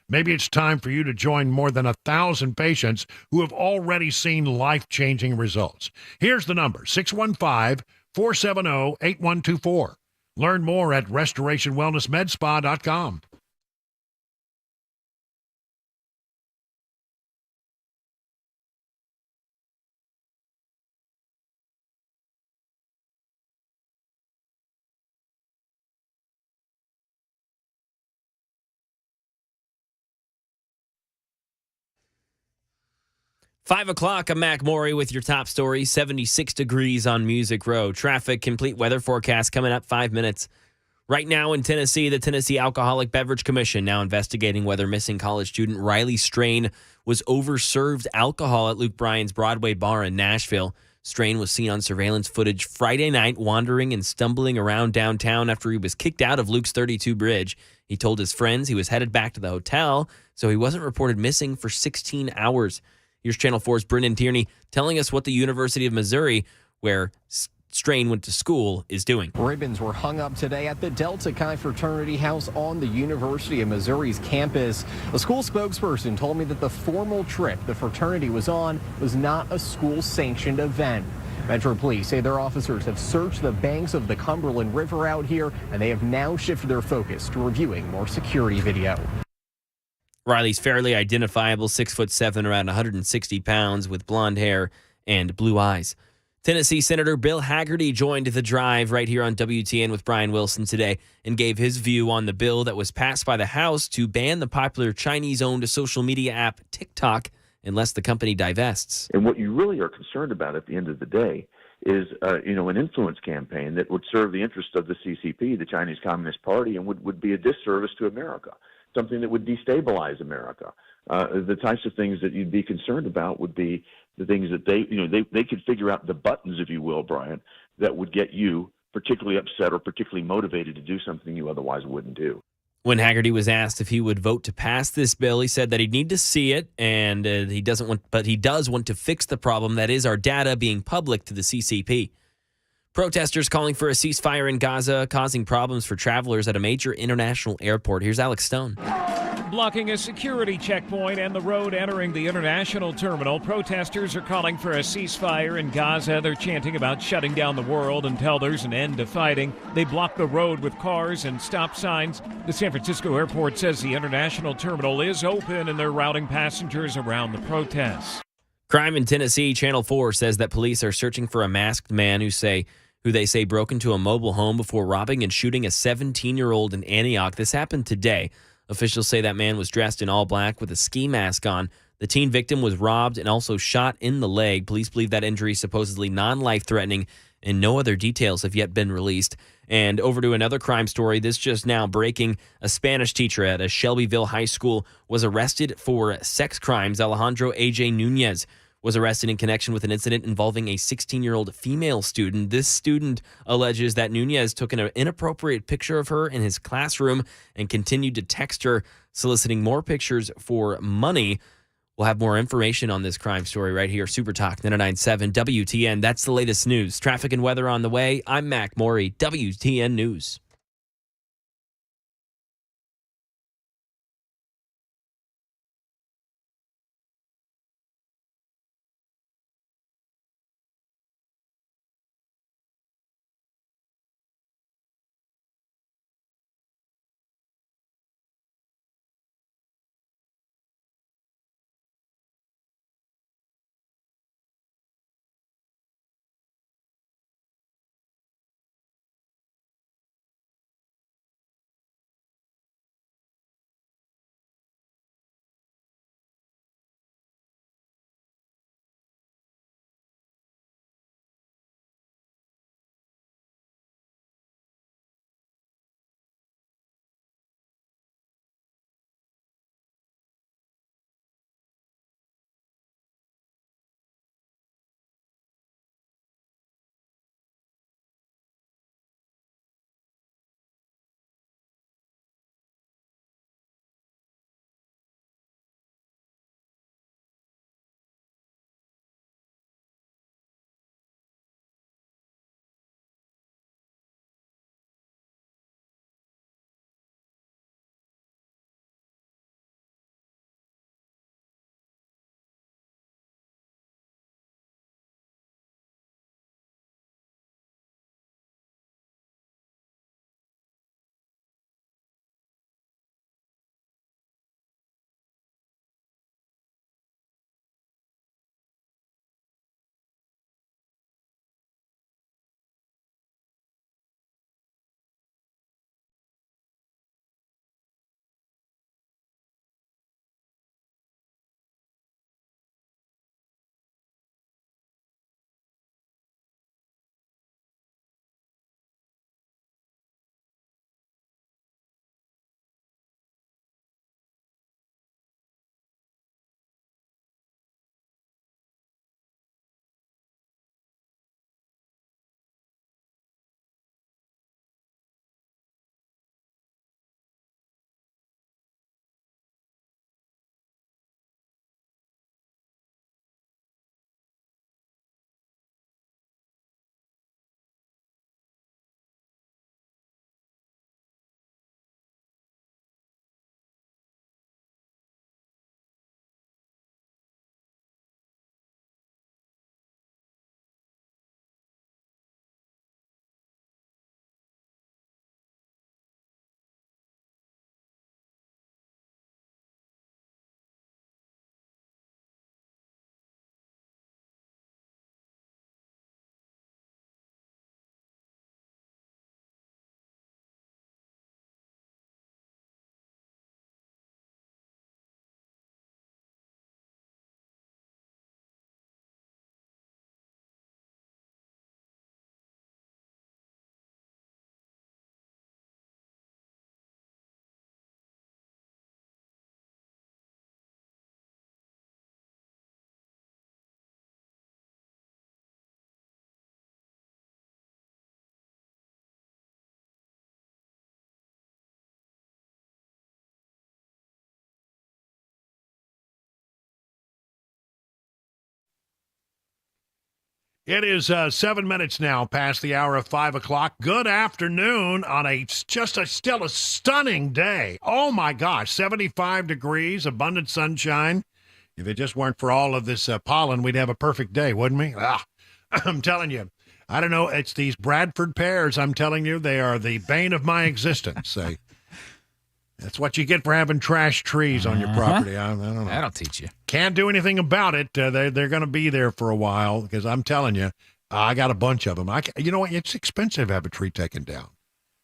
Maybe it's time for you to join more than 1,000 patients who have already seen life-changing results. Here's the number, 615-470-8124. Learn more at restorationwellnessmedspa.com. Five o'clock, I'm Mac Maury with your top story. 76 degrees on Music Row. Traffic, complete weather forecast coming up 5 minutes. Right now in Tennessee, the Tennessee Alcoholic Beverage Commission now investigating whether missing college student Riley Strain was overserved alcohol at Luke Bryan's Broadway bar in Nashville. Strain was seen on surveillance footage Friday night wandering and stumbling around downtown after he was kicked out of Luke's 32 bridge. He told his friends he was headed back to the hotel, so he wasn't reported missing for 16 hours. Here's Channel 4's Brendan Tierney telling us what the University of Missouri, where Strain went to school, is doing. Ribbons were hung up today at the Delta Chi Fraternity House on the University of Missouri's campus. A school spokesperson told me that the formal trip the fraternity was on was not a school-sanctioned event. Metro Police say their officers have searched the banks of the Cumberland River out here, and they have now shifted their focus to reviewing more security video. Riley's fairly identifiable, 6'7", around 160 pounds, with blonde hair and blue eyes. Tennessee Senator Bill Hagerty joined the drive right here on WTN with Brian Wilson today and gave his view on the bill that was passed by the House to ban the popular Chinese-owned social media app TikTok unless the company divests. And what you really are concerned about at the end of the day is, an influence campaign that would serve the interest of the CCP, the Chinese Communist Party, and would be a disservice to America, something that would destabilize America. The types of things that you'd be concerned about would be the things that they could figure out the buttons, if you will, Brian, that would get you particularly upset or particularly motivated to do something you otherwise wouldn't do. When Hagerty was asked if he would vote to pass this bill, he said that he'd need to see it, and he does want to fix the problem that is our data being public to the CCP. Protesters calling for a ceasefire in Gaza, causing problems for travelers at a major international airport. Here's Alex Stone. Blocking a security checkpoint and the road entering the international terminal, protesters are calling for a ceasefire in Gaza. They're chanting about shutting down the world until there's an end to fighting. They block the road with cars and stop signs. The San Francisco airport says the international terminal is open and they're routing passengers around the protests. Crime in Tennessee, Channel 4 says that police are searching for a masked man who they say broke into a mobile home before robbing and shooting a 17-year-old in Antioch. This happened today. Officials say that man was dressed in all black with a ski mask on. The teen victim was robbed and also shot in the leg. Police believe that injury is supposedly non-life-threatening, and no other details have yet been released. And over to another crime story. This just now breaking. A Spanish teacher at a Shelbyville high school was arrested for sex crimes. Alejandro A.J. Nunez was arrested in connection with an incident involving a 16-year-old female student. This student alleges that Nunez took an inappropriate picture of her in his classroom and continued to text her, soliciting more pictures for money. We'll have more information on this crime story right here. Super Talk 99.7 WTN. That's the latest news. Traffic and weather on the way. I'm Mac Maury, WTN News. It is 7 minutes now past the hour of 5 o'clock. Good afternoon on still a stunning day. Oh, my gosh, 75 degrees, abundant sunshine. If it just weren't for all of this pollen, we'd have a perfect day, wouldn't we? I'm telling you. I don't know. It's these Bradford pears. I'm telling you, they are the bane of my existence. That's what you get for having trash trees on your property. I don't know. That'll teach you. Can't do anything about it. They're going to be there for a while because I'm telling you, I got a bunch of them. You know what? It's expensive to have a tree taken down.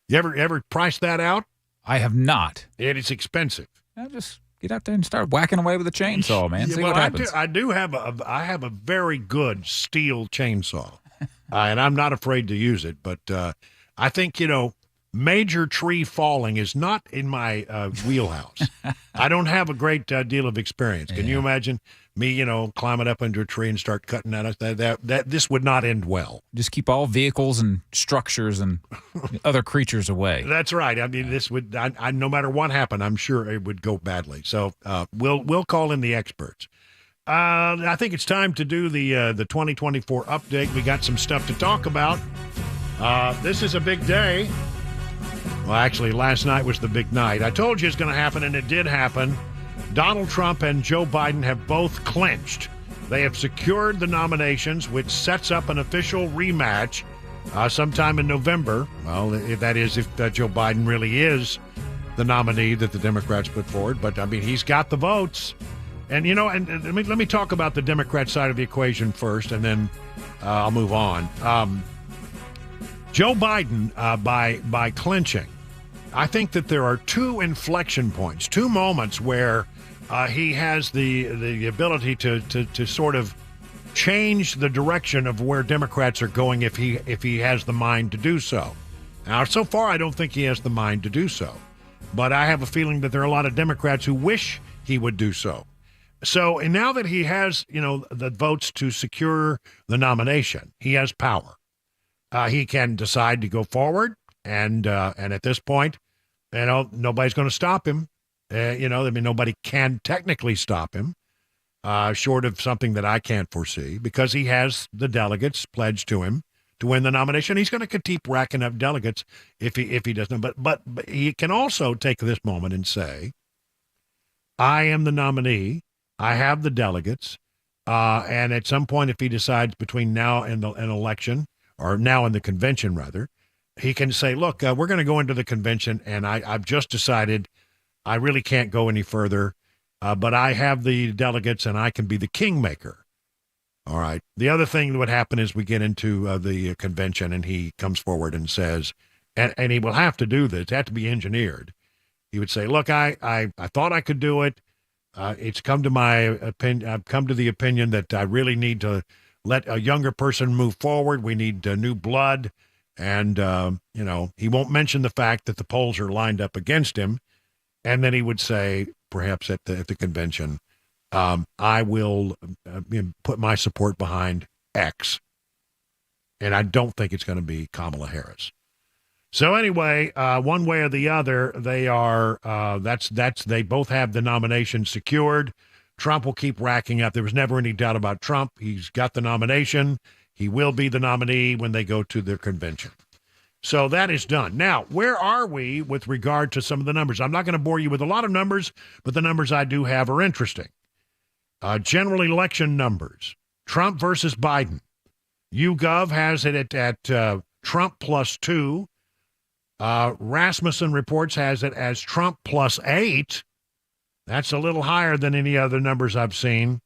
You ever price that out? I have not. It is expensive. Just get out there and start whacking away with a chainsaw, man. See what happens. I have a very good steel chainsaw, and I'm not afraid to use it. But I think, major tree falling is not in my wheelhouse. I don't have a great deal of experience. Can you imagine me, climbing up into a tree and start cutting that this would not end well. Just keep all vehicles and structures and other creatures away. That's right. I mean, this would, no matter what happened, I'm sure it would go badly. So we'll call in the experts. I think it's time to do the 2024 update. We got some stuff to talk about. This is a big day. Well, actually, last night was the big night. I told you it's going to happen, and it did happen. Donald Trump and Joe Biden have both clinched. They have secured the nominations, which sets up an official rematch sometime in November. Well, if Joe Biden really is the nominee that the Democrats put forward. But, I mean, he's got the votes. And, let me talk about the Democrat side of the equation first, and then I'll move on. Joe Biden, by clinching, I think that there are two inflection points, two moments where he has the ability to sort of change the direction of where Democrats are going if he has the mind to do so. Now, so far, I don't think he has the mind to do so, but I have a feeling that there are a lot of Democrats who wish he would do so. So, and now that he has, the votes to secure the nomination, he has power. He can decide to go forward, and at this point, nobody's going to stop him. Nobody can technically stop him, short of something that I can't foresee, because he has the delegates pledged to him to win the nomination. He's going to keep racking up delegates if he doesn't. But he can also take this moment and say, I am the nominee. I have the delegates. And at some point, if he decides between now and an election, or now in the convention, rather, he can say, look, we're going to go into the convention, and I've just decided I really can't go any further, but I have the delegates, and I can be the kingmaker. All right. The other thing that would happen is we get into the convention, and he comes forward and says, and he will have to do this, have to be engineered. He would say, look, I thought I could do it. It's come to my opinion. I've come to the opinion that I really need to let a younger person move forward. We need new blood. And, he won't mention the fact that the polls are lined up against him. And then he would say, perhaps at the convention, I will put my support behind X. And I don't think it's going to be Kamala Harris. So anyway, one way or the other, they are, they both have the nomination secured. Trump will keep racking up. There was never any doubt about Trump. He's got the nomination. He will be the nominee when they go to their convention. So that is done. Now, where are we with regard to some of the numbers? I'm not going to bore you with a lot of numbers, but the numbers I do have are interesting. General election numbers. Trump versus Biden. YouGov has it at Trump +2. Rasmussen Reports has it as Trump +8. That's a little higher than any other numbers I've seen.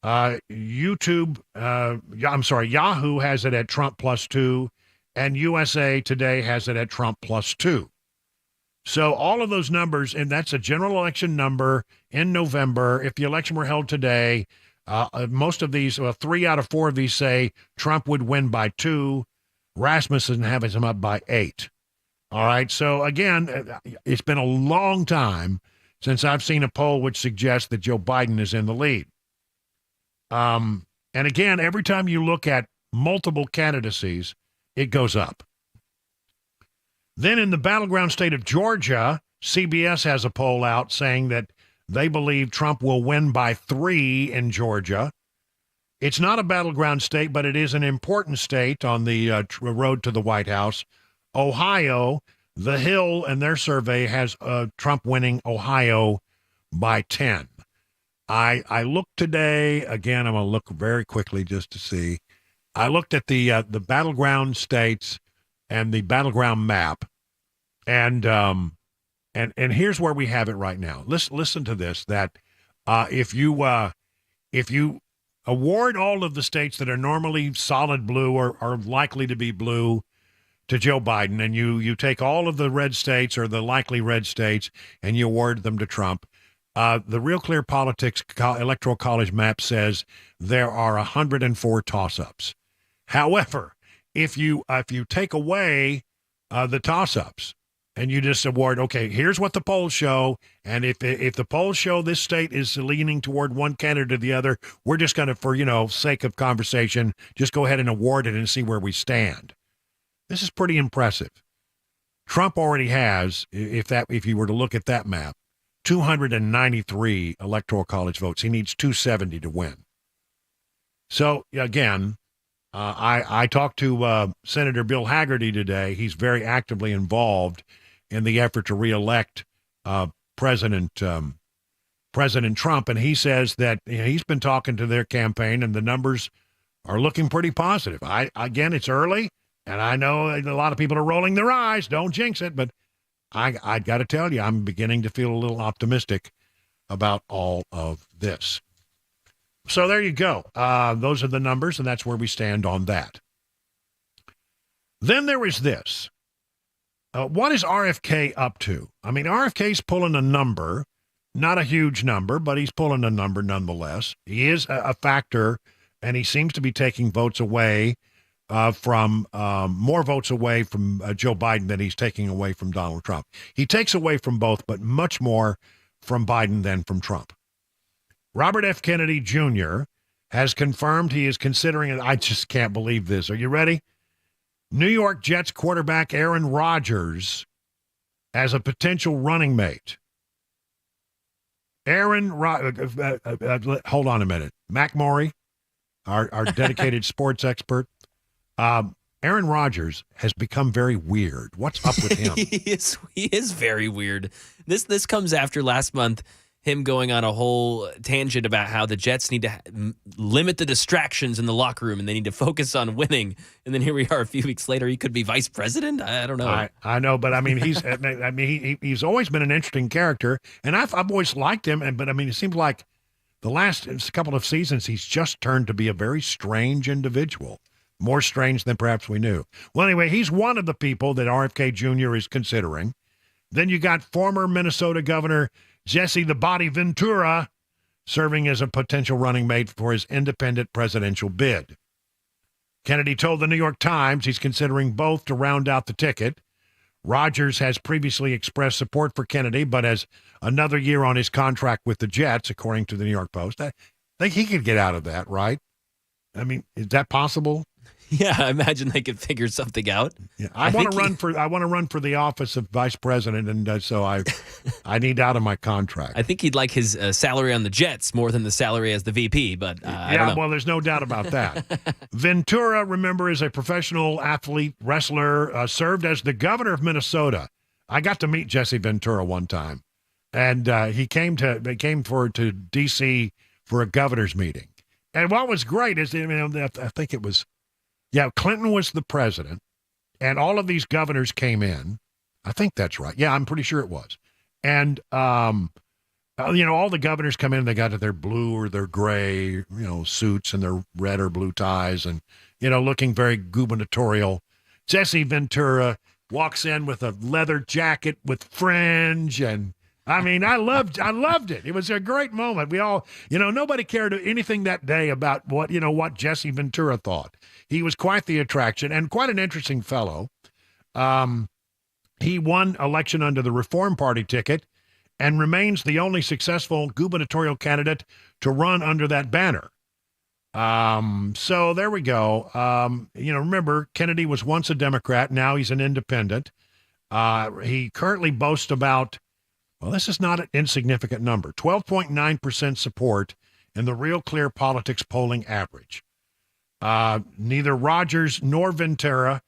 Yahoo has it at Trump +2, and USA Today has it at Trump +2. So all of those numbers, and that's a general election number in November. If the election were held today, most of these, 3 out of 4 of these say Trump would win by 2. Rasmussen having him up by 8. All right. So again, it's been a long time since I've seen a poll which suggests that Joe Biden is in the lead. And again, every time you look at multiple candidacies, it goes up. Then in the battleground state of Georgia, CBS has a poll out saying that they believe Trump will win by 3 in Georgia. It's not a battleground state, but it is an important state on the road to the White House. Ohio, The Hill and their survey has Trump winning Ohio by 10. I looked today, again, I'm going to look very quickly just to see. I looked at the battleground states and the battleground map, and here's where we have it right now. Listen to this, that if you award all of the states that are normally solid blue or are likely to be blue to Joe Biden, and you take all of the red states or the likely red states and you award them to Trump, the Real Clear Politics Electoral College map says there are 104 toss-ups. However, if you take away the toss-ups and you just award, okay, here's what the polls show, and if the polls show this state is leaning toward one candidate or the other, we're just going to, for sake of conversation, just go ahead and award it and see where we stand. This is pretty impressive. Trump already has, if you were to look at that map, 293 Electoral College votes. He needs 270 to win. So, again, I talked to Senator Bill Hagerty today. He's very actively involved in the effort to reelect President Trump, and he says that he's been talking to their campaign, and the numbers are looking pretty positive. Again, it's early, and I know a lot of people are rolling their eyes. Don't jinx it, but I got to tell you, I'm beginning to feel a little optimistic about all of this. So there you go. Those are the numbers, and that's where we stand on that. Then there is this. What is RFK up to? I mean, RFK's pulling a number, not a huge number, but he's pulling a number nonetheless. He is a factor, and he seems to be taking votes away from more votes away from Joe Biden than he's taking away from Donald Trump. He takes away from both, but much more from Biden than from Trump. Robert F. Kennedy Jr. has confirmed he is considering it. I just can't believe this. Are you ready? New York Jets quarterback Aaron Rodgers as a potential running mate. Hold on a minute. Mac Maury, our dedicated sports expert. Aaron Rodgers has become very weird. What's up with him? He is very weird. This comes after last month, him going on a whole tangent about how the Jets need to limit the distractions in the locker room and they need to focus on winning. And then here we are a few weeks later. He could be vice president. I don't know. I know, but I mean, he's always been an interesting character, and I've always liked him. But I mean, it seems like the last couple of seasons he's just turned to be a very strange individual. More strange than perhaps we knew. Well, anyway, he's one of the people that RFK Jr. is considering. Then you got former Minnesota Governor Jesse the Body Ventura serving as a potential running mate for his independent presidential bid. Kennedy told the New York Times he's considering both to round out the ticket. Rodgers has previously expressed support for Kennedy, but has another year on his contract with the Jets, according to the New York Post. I think he could get out of that, right? I mean, is that possible? Yeah, I imagine they could figure something out. Yeah, I want to run for the office of vice president, and so I need out of my contract. I think he'd like his salary on the Jets more than the salary as the VP, but I don't know. Well, there's no doubt about that. Ventura, remember, is a professional athlete, wrestler, served as the governor of Minnesota. I got to meet Jesse Ventura one time, and he came to D.C. for a governor's meeting. And what was great is, I think it was. Yeah, Clinton was the president, and all of these governors came in. I think that's right. Yeah, I'm pretty sure it was. And, all the governors come in, they got their blue or their gray, suits and their red or blue ties and, looking very gubernatorial. Jesse Ventura walks in with a leather jacket with fringe, and I mean, I loved it. It was a great moment. We all, nobody cared anything that day about what Jesse Ventura thought. He was quite the attraction and quite an interesting fellow. He won election under the Reform Party ticket and remains the only successful gubernatorial candidate to run under that banner. So there we go. Remember, Kennedy was once a Democrat. Now he's an independent. He currently boasts about, well, this is not an insignificant number, 12.9% support in the Real Clear Politics polling average. Neither Rogers nor Ventura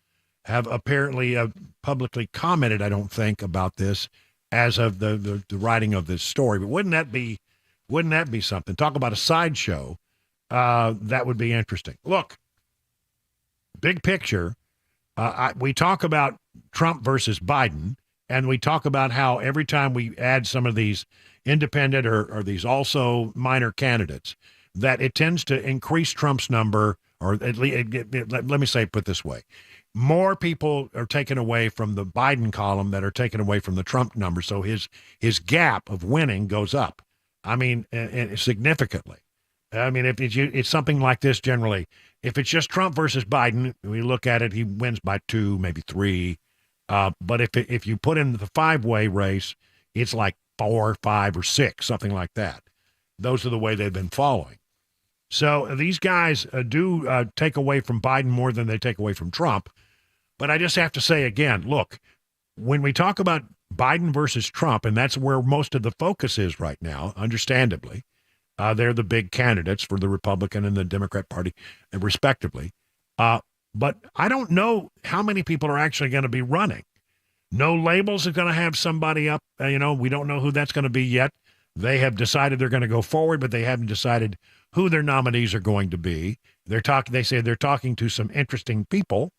have apparently publicly commented, I don't think, about this as of the writing of this story. But wouldn't that be something? Talk about a sideshow. That would be interesting. Look, big picture, we talk about Trump versus Biden, and we talk about how every time we add some of these independent or these also minor candidates, that it tends to increase Trump's number, or at least, let me say, put this way. More people are taken away from the Biden column that are taken away from the Trump number. So his gap of winning goes up. I mean, and significantly. I mean, if it's something like this generally, if it's just Trump versus Biden, we look at it, he wins by 2, maybe 3. But if you put in the 5-way race, it's like 4, 5, or 6, something like that. Those are the way they've been following. So these guys do take away from Biden more than they take away from Trump. But I just have to say again, look, when we talk about Biden versus Trump, and that's where most of the focus is right now, understandably, they're the big candidates for the Republican and the Democrat Party, respectively. But I don't know how many people are actually going to be running. No Labels is going to have somebody up. We don't know who that's going to be yet. They have decided they're going to go forward, but they haven't decided who their nominees are going to be. They say they're talking to some interesting people.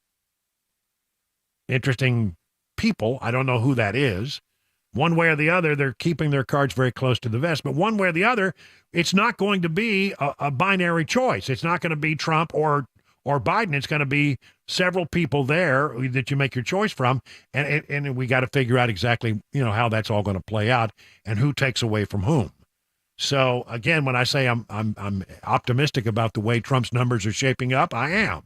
I don't know who that is. One way or the other, they're keeping their cards very close to the vest. But one way or the other, it's not going to be a binary choice. It's not going to be Trump or Biden. It's going to be several people there that you make your choice from, and we got to figure out exactly how that's all going to play out and who takes away from whom. So again, when I say I'm optimistic about the way Trump's numbers are shaping up, I am.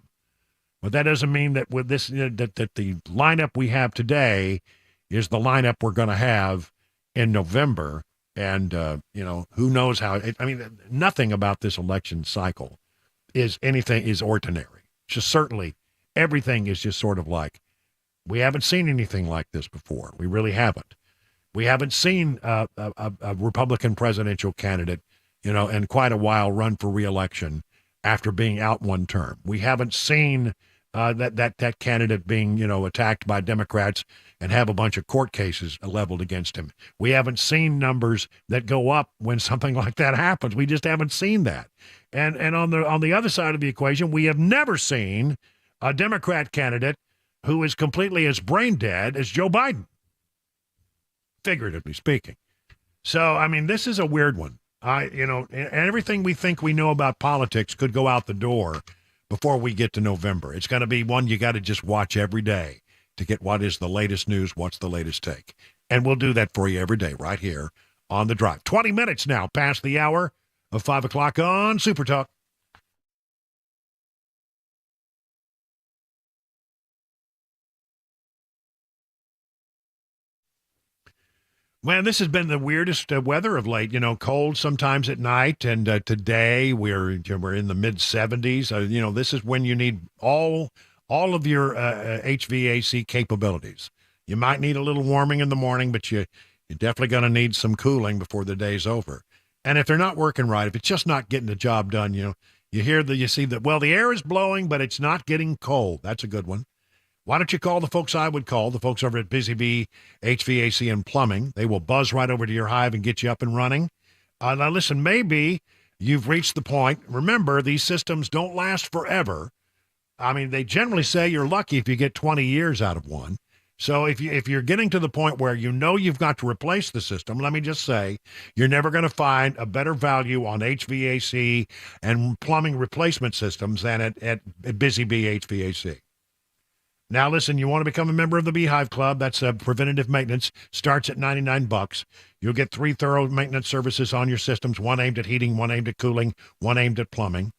But that doesn't mean that with this that the lineup we have today is the lineup we're going to have in November. And who knows how? Nothing about this election cycle is ordinary. Just certainly everything is just sort of like, we haven't seen anything like this before. We really haven't. We haven't seen a Republican presidential candidate, in quite a while run for re-election after being out one term. We haven't seen that candidate being, attacked by Democrats and have a bunch of court cases leveled against him. We haven't seen numbers that go up when something like that happens. We just haven't seen that. And on the other side of the equation, we have never seen a Democrat candidate who is completely as brain dead as Joe Biden, figuratively speaking. So, this is a weird one. Everything we think we know about politics could go out the door before we get to November. It's going to be one you got to just watch every day to get what is the latest news, what's the latest take. And we'll do that for you every day right here on The Drive. 20 minutes now past the hour of 5 o'clock on Super Talk. Man, this has been the weirdest weather of late. Cold sometimes at night, and today we're in the mid 70s. This is when you need all of your HVAC capabilities. You might need a little warming in the morning, but you're definitely going to need some cooling before the day's over. And if they're not working right, if it's just not getting the job done, you see that, well, the air is blowing, but it's not getting cold. That's a good one. Why don't you call the folks I would call, the folks over at Busy Bee HVAC and Plumbing? They will buzz right over to your hive and get you up and running. Now, listen, maybe you've reached the point. Remember, these systems don't last forever. They generally say you're lucky if you get 20 years out of one. So if you're getting to the point where you've got to replace the system, let me just say, you're never going to find a better value on HVAC and plumbing replacement systems than at Busy Bee HVAC. Now, listen, you want to become a member of the Beehive Club. That's preventative maintenance. Starts at $99. You'll get 3 thorough maintenance services on your systems, one aimed at heating, one aimed at cooling, one aimed at plumbing.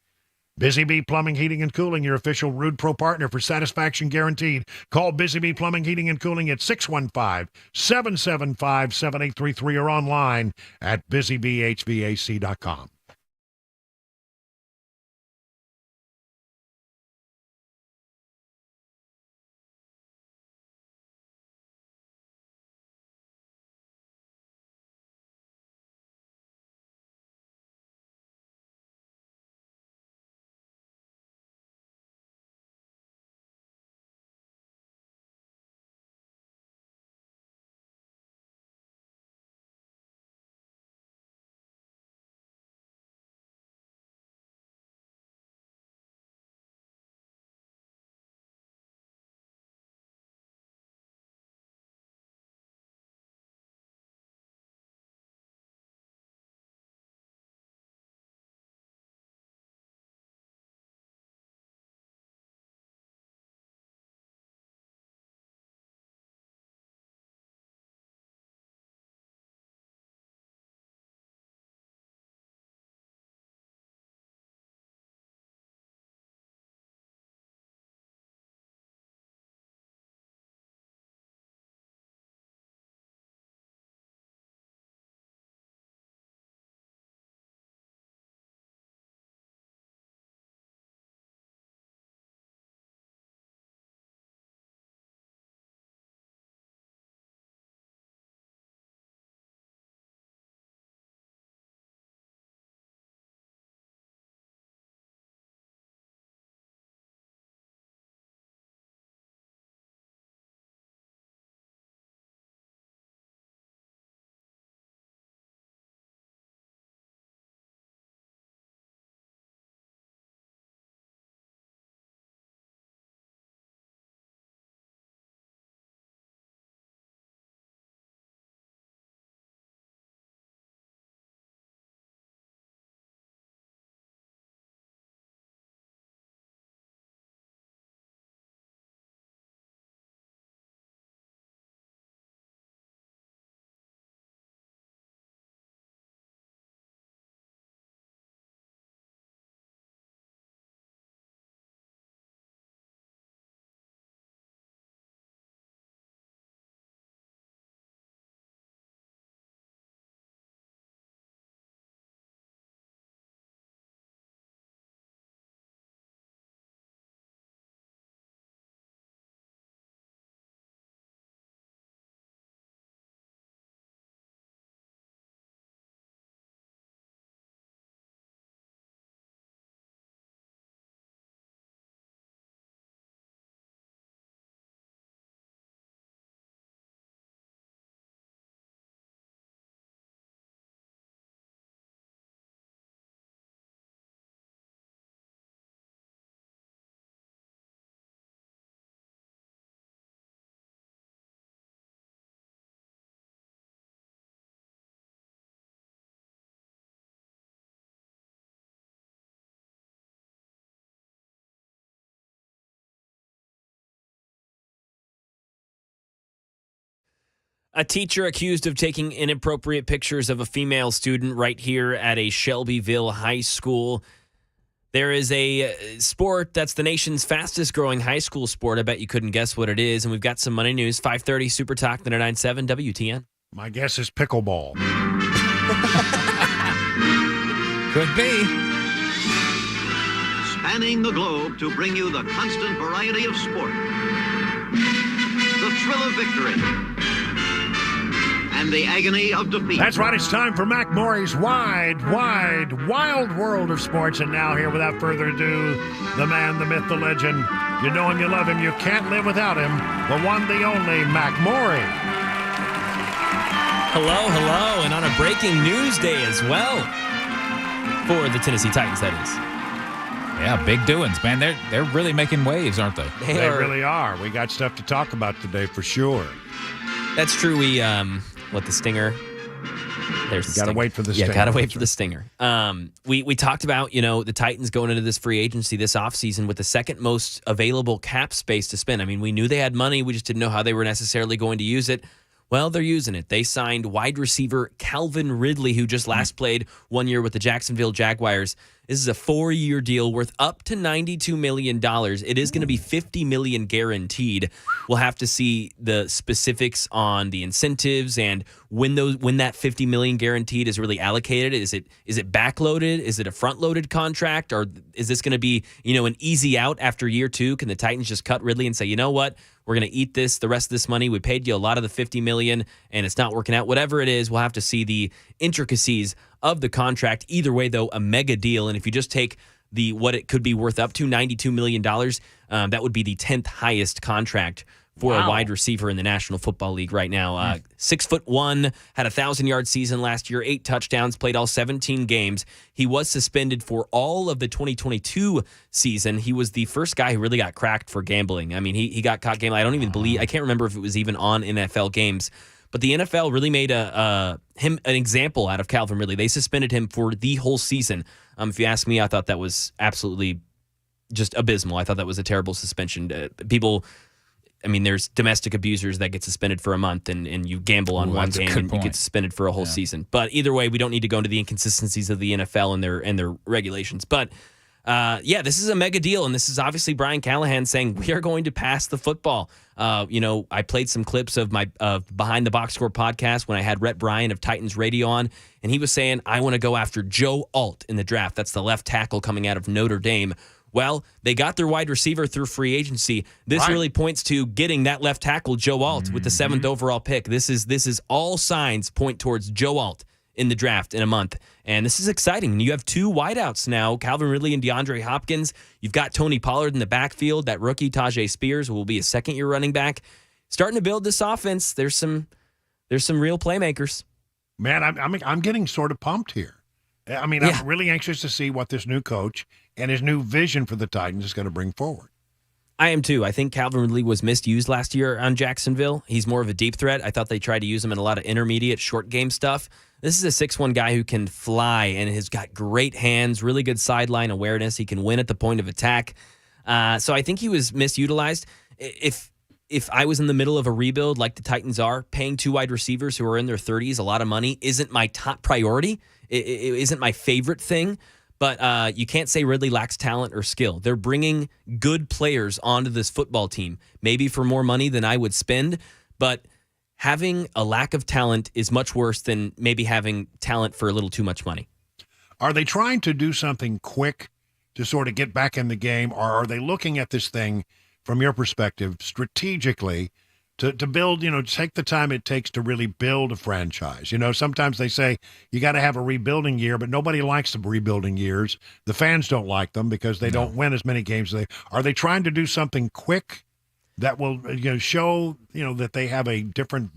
Busy Bee Plumbing, Heating, and Cooling, your official Rude Pro partner for satisfaction guaranteed. Call Busy Bee Plumbing, Heating, and Cooling at 615-775-7833 or online at busybeehvac.com. A teacher accused of taking inappropriate pictures of a female student right here at a Shelbyville high school. There is a sport that's the nation's fastest growing high school sport. I bet you couldn't guess what it is. And we've got some money news. 5:30 Super Talk 99.7 WTN. My guess is pickleball. Could be. Spanning the globe to bring you the constant variety of sport, the thrill of victory, and the agony of defeat. That's right. It's time for Mac Morey's wide, wild world of sports. And now here, without further ado, the man, the myth, the legend. You know him, you love him, you can't live without him. The one, the only, Mac Morey. Hello, and on a breaking news day as well for the Tennessee Titans, that is. Yeah, big doings, man. They're really making waves, aren't they? They really are. We got stuff to talk about today for sure. That's true. We the stinger. There's the gotta wait for the stinger. Yeah, gotta wait for the stinger. We talked about, the Titans going into this free agency this offseason with the second most available cap space to spend. I mean, we knew they had money. We just didn't know how they were necessarily going to use it. Well, they're using it. They signed wide receiver Calvin Ridley, who just last played 1 year with the Jacksonville Jaguars. This is a 4-year deal worth up to $92 million. It is going to be $50 million guaranteed. We'll have to see the specifics on the incentives and when that $50 million guaranteed is really allocated. Is it backloaded? Is it a front-loaded contract? Or is this going to be, an easy out after year 2? Can the Titans just cut Ridley and say, you know what? We're going to eat the rest of this money. We paid you a lot of the $50 million, and it's not working out. Whatever it is, we'll have to see the intricacies of the contract. Either way, though, a mega deal. And if you just take what it could be worth up to, $92 million, that would be the 10th highest contract for a wide receiver in the National Football League right now. 6'1", had a 1,000-yard season last year, 8 touchdowns, played all 17 games. He was suspended for all of the 2022 season. He was the first guy who really got cracked for gambling. I mean, he got caught gambling. I can't remember if it was even on NFL games. But the NFL really made him an example out of Calvin Ridley. They suspended him for the whole season. If you ask me, I thought that was absolutely just abysmal. I thought that was a terrible suspension. There's domestic abusers that get suspended for a month, and you gamble on one game and you get suspended for a whole season. But either way, we don't need to go into the inconsistencies of the NFL and their regulations. But this is a mega deal, and this is obviously Brian Callahan saying we are going to pass the football. I played some clips of my Behind the Box Score podcast when I had Rhett Bryan of Titans Radio on, and he was saying, I want to go after Joe Alt in the draft. That's the left tackle coming out of Notre Dame. Well, they got their wide receiver through free agency. This really points to getting that left tackle, Joe Alt, with the 7th overall pick. This is all signs point towards Joe Alt in the draft in a month. And this is exciting. You have 2 wideouts now, Calvin Ridley and DeAndre Hopkins. You've got Tony Pollard in the backfield, that rookie Tajay Spears, who will be a second-year running back. Starting to build this offense. There's some real playmakers. Man, I'm getting sort of pumped here. I'm really anxious to see what this new coach and his new vision for the Titans is going to bring forward. I am too. I think Calvin Ridley was misused last year on Jacksonville. He's more of a deep threat. I thought they tried to use him in a lot of intermediate, short game stuff. This is a 6'1" guy who can fly and has got great hands, really good sideline awareness. He can win at the point of attack. So I think he was misutilized. If I was in the middle of a rebuild like the Titans are, paying 2 wide receivers who are in their 30s a lot of money isn't my top priority. It isn't my favorite thing. But you can't say Ridley lacks talent or skill. They're bringing good players onto this football team, maybe for more money than I would spend. But having a lack of talent is much worse than maybe having talent for a little too much money. Are they trying to do something quick to sort of get back in the game, or are they looking at this thing from your perspective strategically to build, take the time it takes to really build a franchise? Sometimes they say you got to have a rebuilding year, but nobody likes the rebuilding years. The fans don't like them because they don't win as many games as they are. They trying to do something quick that will show that they have a different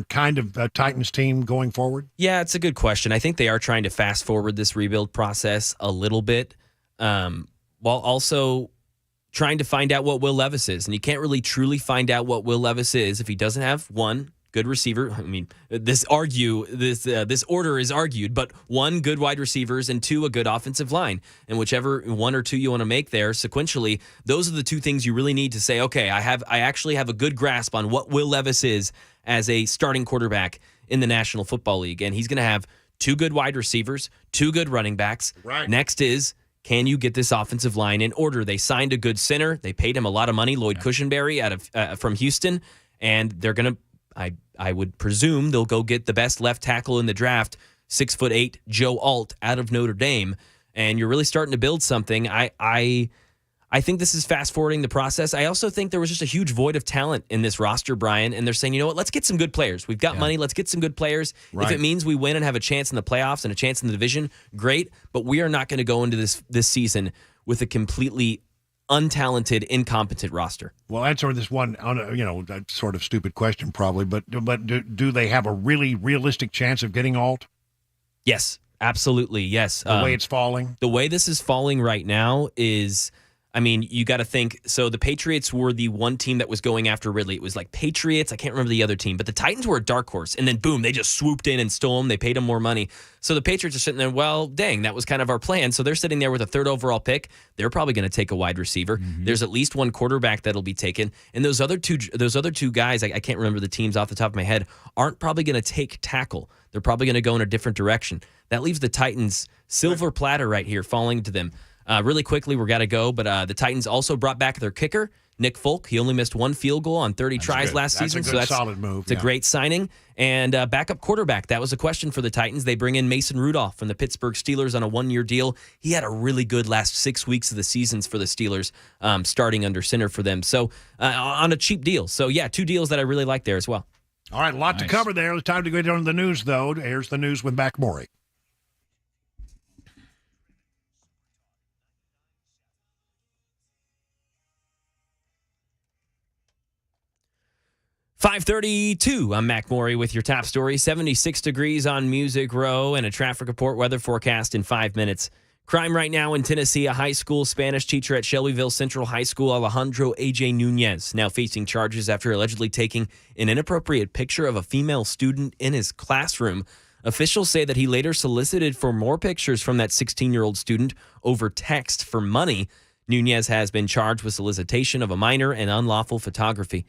kind of Titans team going forward? Yeah, it's a good question. I think they are trying to fast forward this rebuild process a little bit, while also trying to find out what Will Levis is. And you can't really truly find out what Will Levis is if he doesn't have, 1, good receiver. I mean, this order is argued, but 1, good wide receivers, and 2, a good offensive line. And whichever 1 or 2 you want to make there sequentially, those are the 2 things you really need to say, okay, I actually have a good grasp on what Will Levis is as a starting quarterback in the National Football League. And he's going to have 2 good wide receivers, 2 good running backs. Right. Next is, can you get this offensive line in order? They signed a good center. They paid him a lot of money, Lloyd Cushenberry from Houston, and they're going to, I would presume they'll go get the best left tackle in the draft, 6'8" Joe Alt out of Notre Dame, and you're really starting to build something. I think this is fast-forwarding the process. I also think there was just a huge void of talent in this roster, Brian, and they're saying, you know what, let's get some good players. We've got money. Let's get some good players. Right. If it means we win and have a chance in the playoffs and a chance in the division, great, but we are not going to go into this season with a completely untalented, incompetent roster. Well, answer this one, that sort of stupid question probably, but do they have a really realistic chance of getting Alt? Yes, absolutely, yes. The way it's falling? The way this is falling right now is, I mean, you got to think, so the Patriots were the one team that was going after Ridley. It was like Patriots, I can't remember the other team, but the Titans were a dark horse, and then boom, they just swooped in and stole him. They paid him more money. So the Patriots are sitting there, well, dang, that was kind of our plan. So they're sitting there with a 3rd overall pick. They're probably going to take a wide receiver. Mm-hmm. There's at least 1 quarterback that'll be taken. And those other two guys, I can't remember the teams off the top of my head, aren't probably going to take tackle. They're probably going to go in a different direction. That leaves the Titans silver platter right here falling to them. Really quickly, we're got to go, but the Titans also brought back their kicker, Nick Folk. He only missed 1 field goal on 30 tries last season. That's a solid move. It's a great signing. And backup quarterback, that was a question for the Titans. They bring in Mason Rudolph from the Pittsburgh Steelers on a 1-year deal. He had a really good last 6 weeks of the seasons for the Steelers, starting under center for them. So on a cheap deal. So, yeah, 2 deals that I really like there as well. All right, a lot to cover there. It's time to go down to the news, though. Here's the news with Mac Morey. 5:32. I'm Mac Morey with your top story. 76 degrees on Music Row and a traffic report weather forecast in 5 minutes. Crime right now in Tennessee. A high school Spanish teacher at Shelbyville Central High School, Alejandro A.J. Nunez, now facing charges after allegedly taking an inappropriate picture of a female student in his classroom. Officials say that he later solicited for more pictures from that 16-year-old student over text for money. Nunez has been charged with solicitation of a minor and unlawful photography.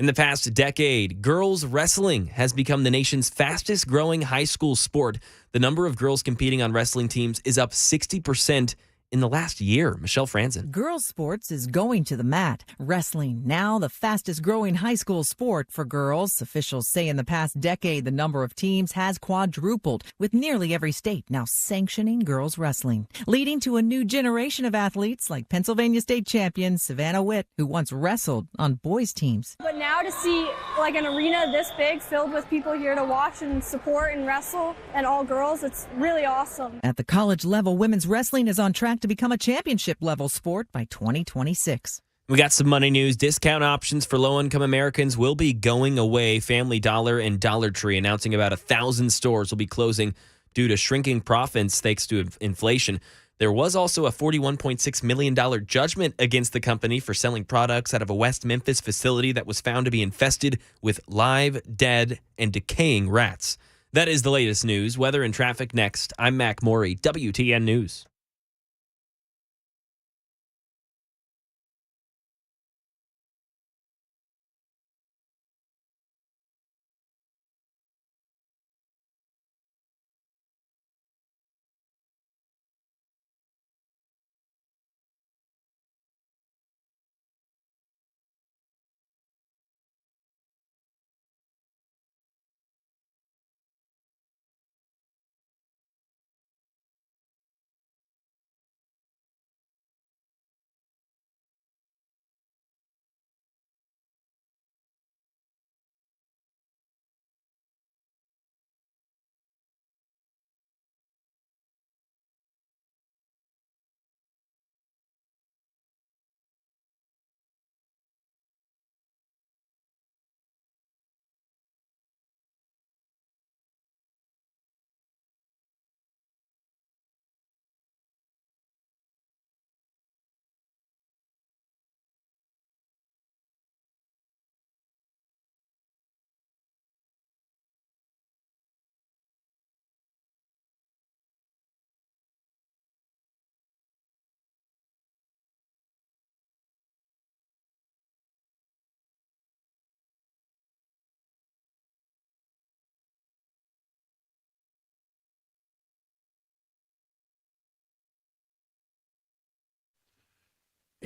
In the past decade, girls wrestling has become the nation's fastest growing high school sport. The number of girls competing on wrestling teams is up 60% in the last year. Michelle Franzen. Girls sports is going to the mat. Wrestling, now the fastest growing high school sport for girls. Officials say in the past decade, the number of teams has quadrupled, with nearly every state now sanctioning girls wrestling, leading to a new generation of athletes like Pennsylvania state champion Savannah Witt, who once wrestled on boys teams. But now to see like an arena this big filled with people here to watch and support and wrestle, and all girls, it's really awesome. At the college level, women's wrestling is on track to become a championship-level sport by 2026. We got some money news. Discount options for low-income Americans will be going away. Family Dollar and Dollar Tree announcing about 1,000 stores will be closing due to shrinking profits thanks to inflation. There was also a $41.6 million judgment against the company for selling products out of a West Memphis facility that was found to be infested with live, dead, and decaying rats. That is the latest news. Weather and traffic next. I'm Mac Morey, WTN News.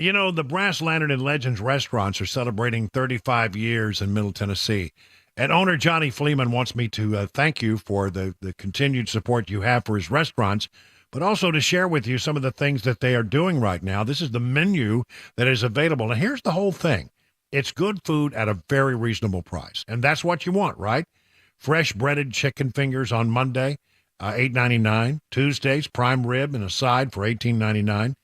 You know, the Brass Lantern and Legends restaurants are celebrating 35 years in Middle Tennessee. And owner Johnny Fleeman wants me to thank you for the continued support you have for his restaurants, but also to share with you some of the things that they are doing right now. This is the menu that is available. And here's the whole thing. It's good food at a very reasonable price. And that's what you want, right? Fresh breaded chicken fingers on Monday, $8.99. Tuesdays, prime rib and a side for $18.99.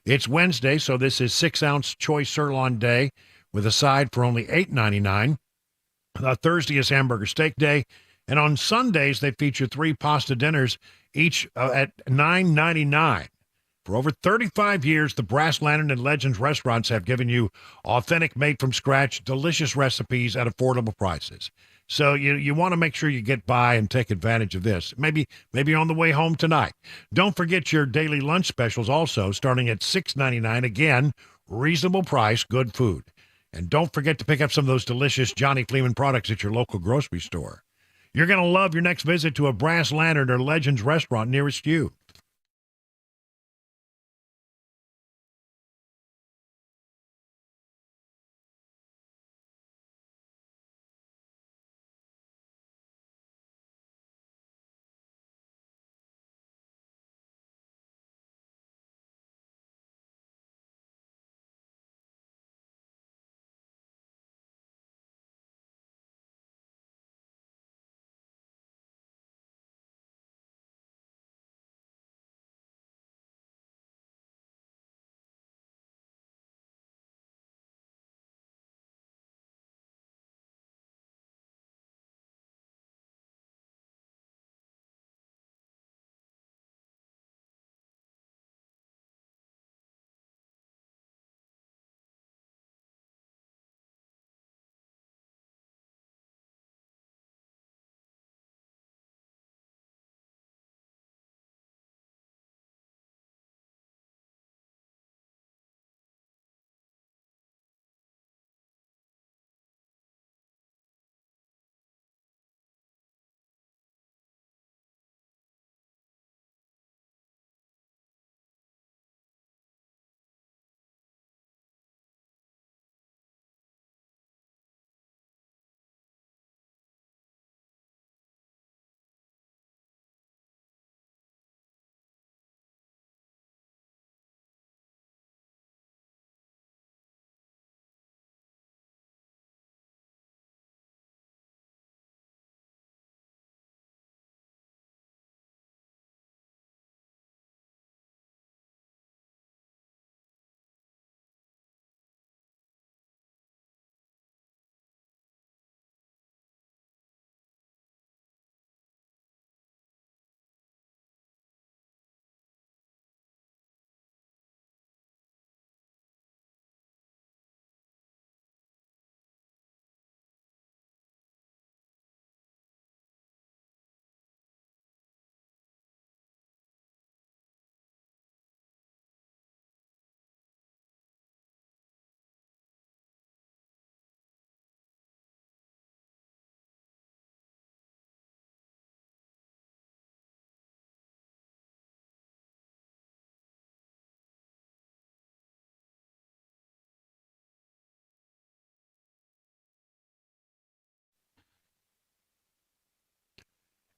It's Wednesday, so this is 6-ounce choice sirloin day with a side for only $8.99. Thursday is hamburger steak day. And on Sundays, they feature 3 pasta dinners, each at $9.99. For over 35 years, the Brass Lantern and Legends restaurants have given you authentic, made-from-scratch, delicious recipes at affordable prices. So you want to make sure you get by and take advantage of this. Maybe on the way home tonight. Don't forget your daily lunch specials also, starting at $6.99. Again, reasonable price, good food. And don't forget to pick up some of those delicious Johnny Fleeman products at your local grocery store. You're going to love your next visit to a Brass Lantern or Legends restaurant nearest you.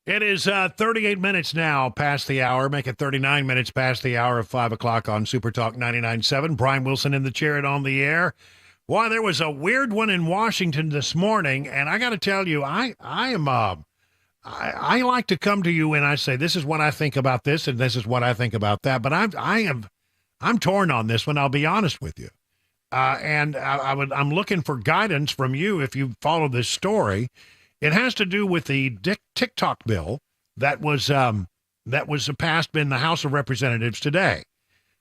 It is 38 minutes now past the hour. Make it 39 minutes past the hour of 5 o'clock on Super Talk 99.7. Brian Wilson in the chair and on the air. Why, there was a weird one in Washington this morning, and I got to tell you, I like to come to you and I say, this is what I think about this, and this is what I think about that. But I'm torn on this one, I'll be honest with you. And I'm looking for guidance from you if you follow this story. It has to do with the TikTok bill that was passed in the House of Representatives today.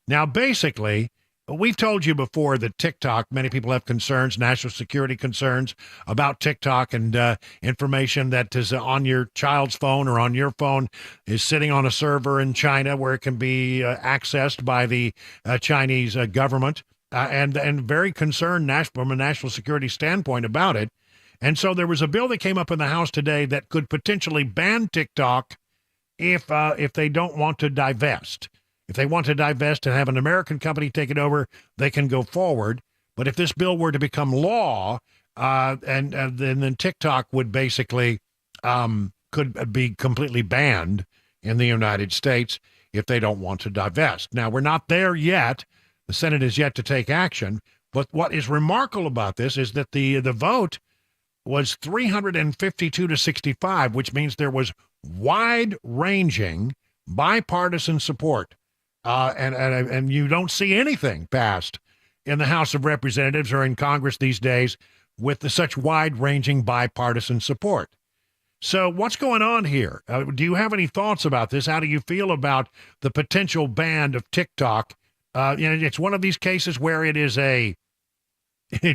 Now, basically, we've told you before that TikTok, many people have concerns, national security concerns about TikTok, and information that is on your child's phone or on your phone is sitting on a server in China where it can be accessed by the Chinese government, and very concerned from a national security standpoint about it. And so there was a bill that came up in the House today that could potentially ban TikTok if they don't want to divest. If they want to divest and have an American company take it over, they can go forward. But if this bill were to become law, then TikTok would basically could be completely banned in the United States if they don't want to divest. Now, we're not there yet. The Senate is yet to take action. But what is remarkable about this is that the vote was 352 to 65, which means there was wide-ranging bipartisan support. And you don't see anything passed in the House of Representatives or in Congress these days with such wide-ranging bipartisan support. So what's going on here? Do you have any thoughts about this? How do you feel about the potential ban of TikTok? It's one of these cases where it's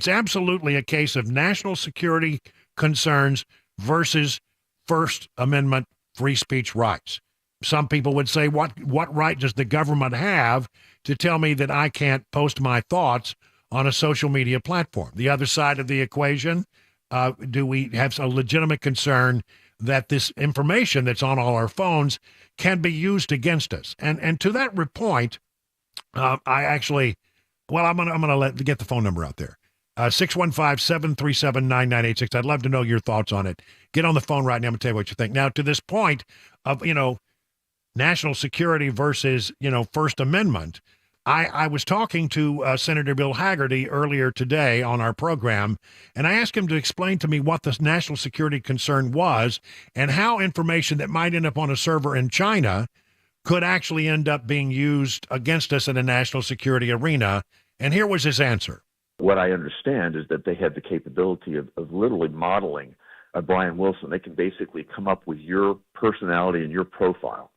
absolutely a case of national security concerns versus First Amendment free speech rights. Some people would say, what right does the government have to tell me that I can't post my thoughts on a social media platform? The other side of the equation, do we have a legitimate concern that this information that's on all our phones can be used against us? And to that point, I'm going to get the phone number out there. 615-737-9986. I'd love to know your thoughts on it. Get on the phone right now. I'm going to tell you what you think. Now, to this point of, national security versus, First Amendment, I was talking to Senator Bill Hagerty earlier today on our program, and I asked him to explain to me what the national security concern was and how information that might end up on a server in China could actually end up being used against us in a national security arena. And here was his answer. What I understand is that they had the capability of literally modeling Brian Wilson. They can basically come up with your personality and your profile.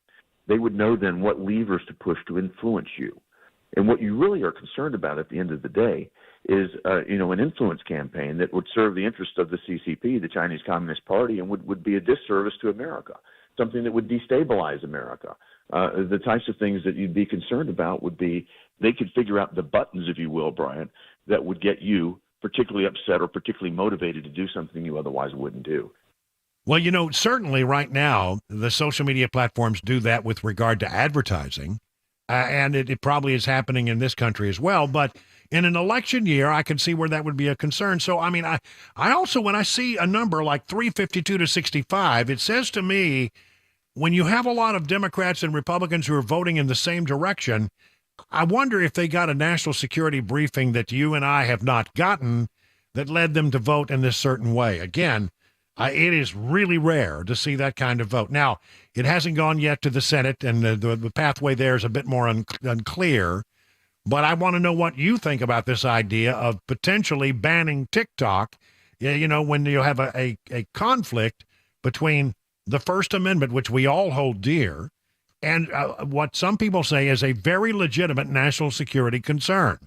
They would know then what levers to push to influence you. And what you really are concerned about at the end of the day is, an influence campaign that would serve the interest of the CCP, the Chinese Communist Party, and would be a disservice to America, something that would destabilize America. The types of things that you'd be concerned about would be they could figure out the buttons, if you will, Brian, that would get you particularly upset or particularly motivated to do something you otherwise wouldn't do. Well, certainly right now, the social media platforms do that with regard to advertising, and it probably is happening in this country as well. But in an election year, I can see where that would be a concern. So, I also, when I see a number like 352 to 65, it says to me, when you have a lot of Democrats and Republicans who are voting in the same direction, I wonder if they got a national security briefing that you and I have not gotten that led them to vote in this certain way. Again, it is really rare to see that kind of vote. Now, it hasn't gone yet to the Senate, and the pathway there is a bit more unclear. But I want to know what you think about this idea of potentially banning TikTok, when you have a conflict between the First Amendment, which we all hold dear, and what some people say is a very legitimate national security concern.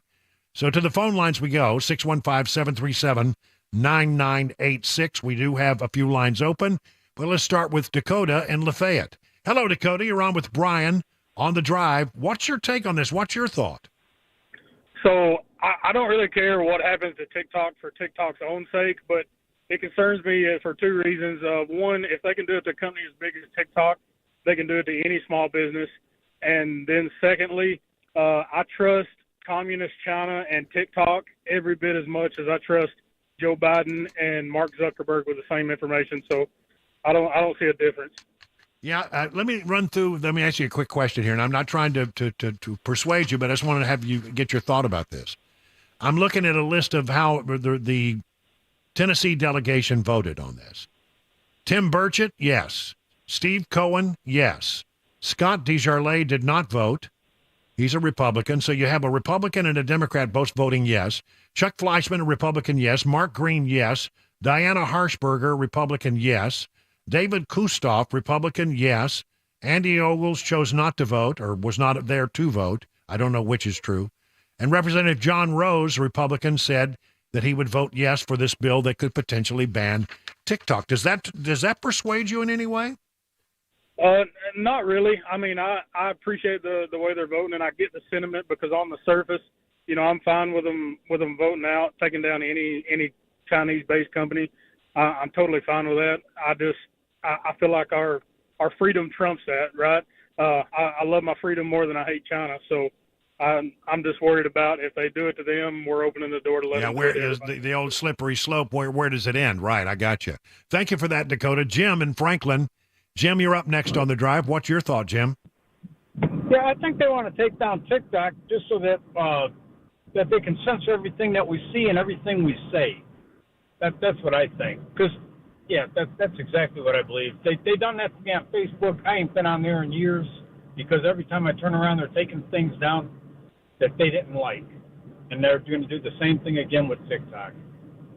So to the phone lines we go, 615-737-9986. We do have a few lines open, but let's start with Dakota in Lafayette. Hello, Dakota. You're on with Brian on The Drive. What's your take on this? What's your thought? So I don't really care what happens to TikTok for TikTok's own sake, but it concerns me for two reasons. One, if they can do it to a company as big as TikTok, they can do it to any small business. And then secondly, I trust communist China and TikTok every bit as much as I trust Joe Biden and Mark Zuckerberg with the same information. So I don't see a difference. Yeah, let me ask you a quick question here, and I'm not trying to persuade you, but I just want to have you get your thought about this. I'm looking at a list of how the Tennessee delegation voted on this. Tim Burchett, yes. Steve Cohen, yes. Scott DeJarlais did not vote. He's a Republican, so you have a Republican and a Democrat both voting yes. Chuck Fleischman, a Republican, yes. Mark Green, yes. Diana Harshberger, Republican, yes. David Kustoff, Republican, yes. Andy Ogles chose not to vote or was not there to vote. I don't know which is true. And Representative John Rose, Republican, said that he would vote yes for this bill that could potentially ban TikTok. Does that persuade you in any way? Not really. I mean, I appreciate the way they're voting, and I get the sentiment because on the surface, I'm fine with them voting out, taking down any Chinese-based company. I'm totally fine with that. I feel like our freedom trumps that, right? I love my freedom more than I hate China. So I'm just worried about if they do it to them, we're opening the door to let them. Where is the old slippery slope? Where does it end? Right, I got you. Thank you for that, Dakota. Jim in Franklin. Jim, you're up next on the drive. What's your thought, Jim? Yeah, I think they want to take down TikTok just so that that they can censor everything that we see and everything we say. That's what I think. Because, yeah, that's exactly what I believe. They done that to me on Facebook. I ain't been on there in years because every time I turn around, they're taking things down that they didn't like. And they're going to do the same thing again with TikTok.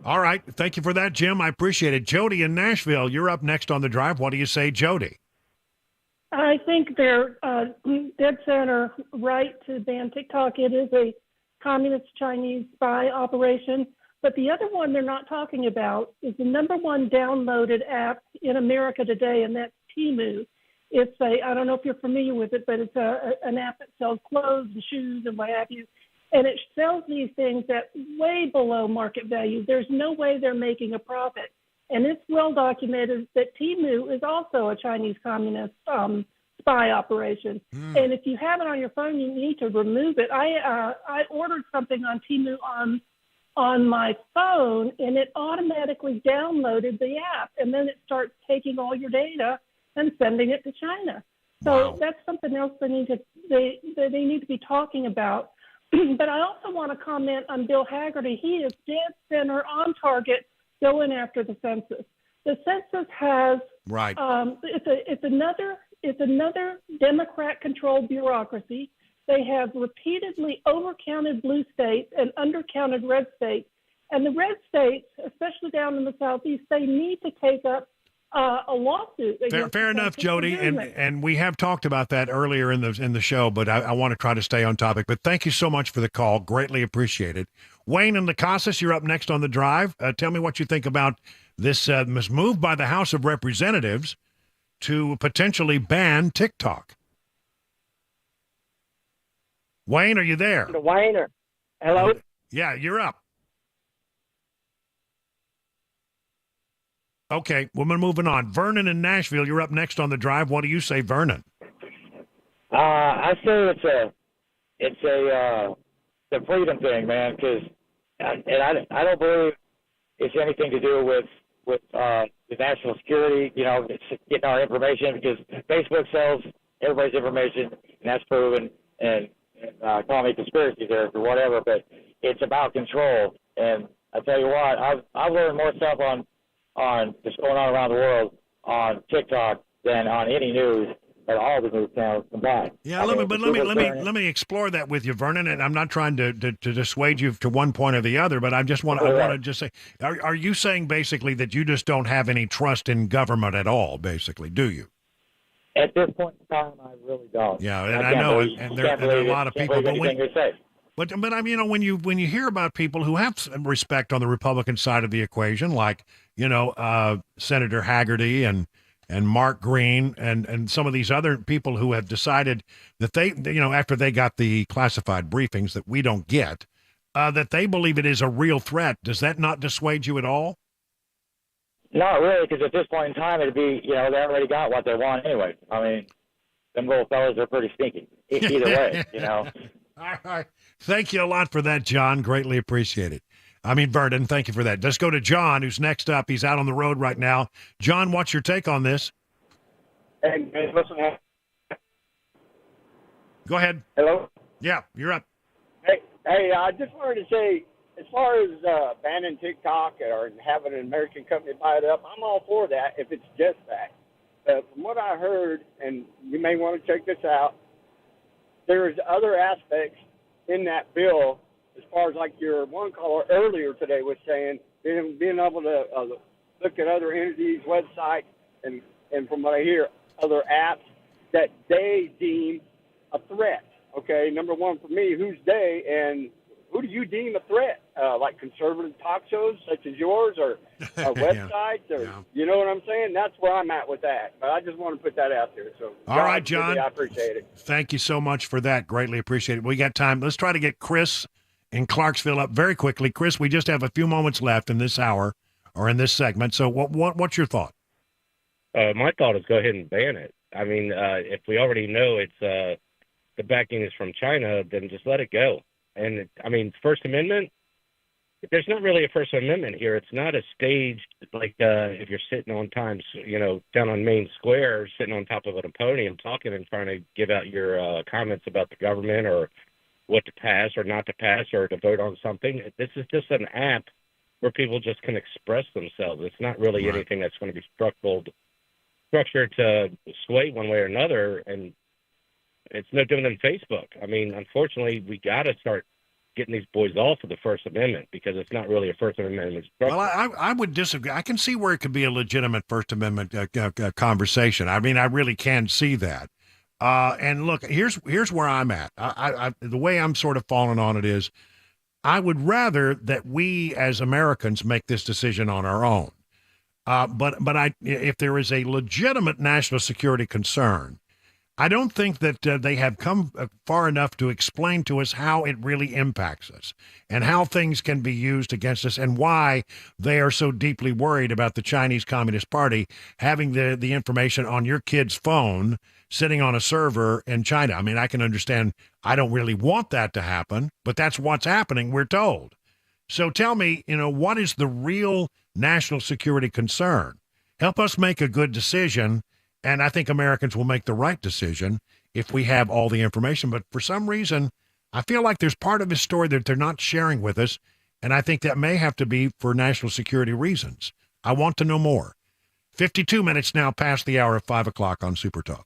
All right. Thank you for that, Jim. I appreciate it. Jody in Nashville, you're up next on the drive. What do you say, Jody? I think they're dead center right to ban TikTok. It is a communist Chinese spy operation. But the other one they're not talking about is the number one downloaded app in America today, and that's Temu. It's I don't know if you're familiar with it, but it's an app that sells clothes and shoes and what have you. And it sells these things at way below market value. There's no way they're making a profit. And it's well documented that Temu is also a Chinese communist spy operation. And if you have it on your phone, you need to remove it. I ordered something on Temu on my phone, and it automatically downloaded the app, and then it starts taking all your data and sending it to China. So that's something else they need to be talking about. But I also want to comment on Bill Haggerty. He is dead center on target going after the census. The census has it's another Democrat-controlled bureaucracy. They have repeatedly overcounted blue states and undercounted red states. And the red states, especially down in the Southeast, they need to take up a lawsuit. Fair enough, Jody, and we have talked about that earlier in the show, but I want to try to stay on topic. But thank you so much for the call. Greatly appreciated. Wayne and Lacasis, you're up next on the drive. Tell me what you think about this move by the House of Representatives to potentially ban TikTok. Wayne, are you there? Wayne, hello? Yeah, you're up. Okay, well, we're moving on. Vernon in Nashville, you're up next on the drive. What do you say, Vernon? I say it's a freedom thing, man. Because I don't believe it's anything to do with the national security. You know, it's getting our information because Facebook sells everybody's information, and that's proven. And call me conspiracy theorist or whatever, but it's about control. And I tell you what, I've learned more stuff on what's going on around the world on TikTok than on any news at all the news channels combined. Yeah, let me explore that with you, Vernon. And I'm not trying to dissuade you to one point or the other, but I want to just say, are you saying basically that you just don't have any trust in government at all? Basically, do you? At this point in time, I really don't. Yeah, and I know, and there are a lot of people. But I mean, when you hear about people who have some respect on the Republican side of the equation, like Senator Haggerty and Mark Green and some of these other people who have decided that they after they got the classified briefings that we don't get, that they believe it is a real threat. Does that not dissuade you at all? Not really, because at this point in time, it'd be, they already got what they want anyway. I mean, them little fellas are pretty sneaky. Either way, All right. Thank you a lot for that, John. Greatly appreciate it. I mean, Vernon, thank you for that. Let's go to John, who's next up. He's out on the road right now. John, what's your take on this? Hey, listen. Go ahead. Hello? Yeah, you're up. Hey, I just wanted to say, as far as banning TikTok or having an American company buy it up, I'm all for that if it's just that. But from what I heard, and you may want to check this out, there's other aspects in that bill as far as like your one caller earlier today was saying, being able to look at other entities' websites and from what I hear, other apps that they deem a threat. Okay, number one for me, who's they and who do you deem a threat? Like conservative talk shows such as yours or websites or you know what I'm saying? That's where I'm at with that. But I just want to put that out there. So all right, John. I appreciate it. Thank you so much for that. Greatly appreciate it. We got time. Let's try to get Chris in Clarksville up very quickly. Chris, we just have a few moments left in this hour or in this segment. So what's your thought? My thought is go ahead and ban it. I mean, if we already know it's the backing is from China, then just let it go. And I mean, First Amendment, there's not really a First Amendment here. It's not a staged, like if you're sitting on Times, down on Main Square, sitting on top of a podium talking and trying to give out your comments about the government or what to pass or not to pass or to vote on something. This is just an app where people just can express themselves. It's not really anything that's going to be structured to sway one way or another. And it's no different than Facebook. I mean, unfortunately, we got to start getting these boys off of the First Amendment because it's not really a First Amendment structure. Well, I would disagree. I can see where it could be a legitimate First Amendment conversation. I mean, I really can see that. And look, here's where I'm at. The way I'm sort of falling on it is, I would rather that we as Americans make this decision on our own. But if there is a legitimate national security concern, I don't think that they have come far enough to explain to us how it really impacts us and how things can be used against us and why they are so deeply worried about the Chinese Communist Party having the information on your kid's phone sitting on a server in China. I mean, I can understand. I don't really want that to happen, but that's what's happening, we're told. So tell me, what is the real national security concern? Help us make a good decision. And I think Americans will make the right decision if we have all the information. But for some reason, I feel like there's part of this story that they're not sharing with us. And I think that may have to be for national security reasons. I want to know more. 52 minutes now past the hour of 5 o'clock on Super Talk.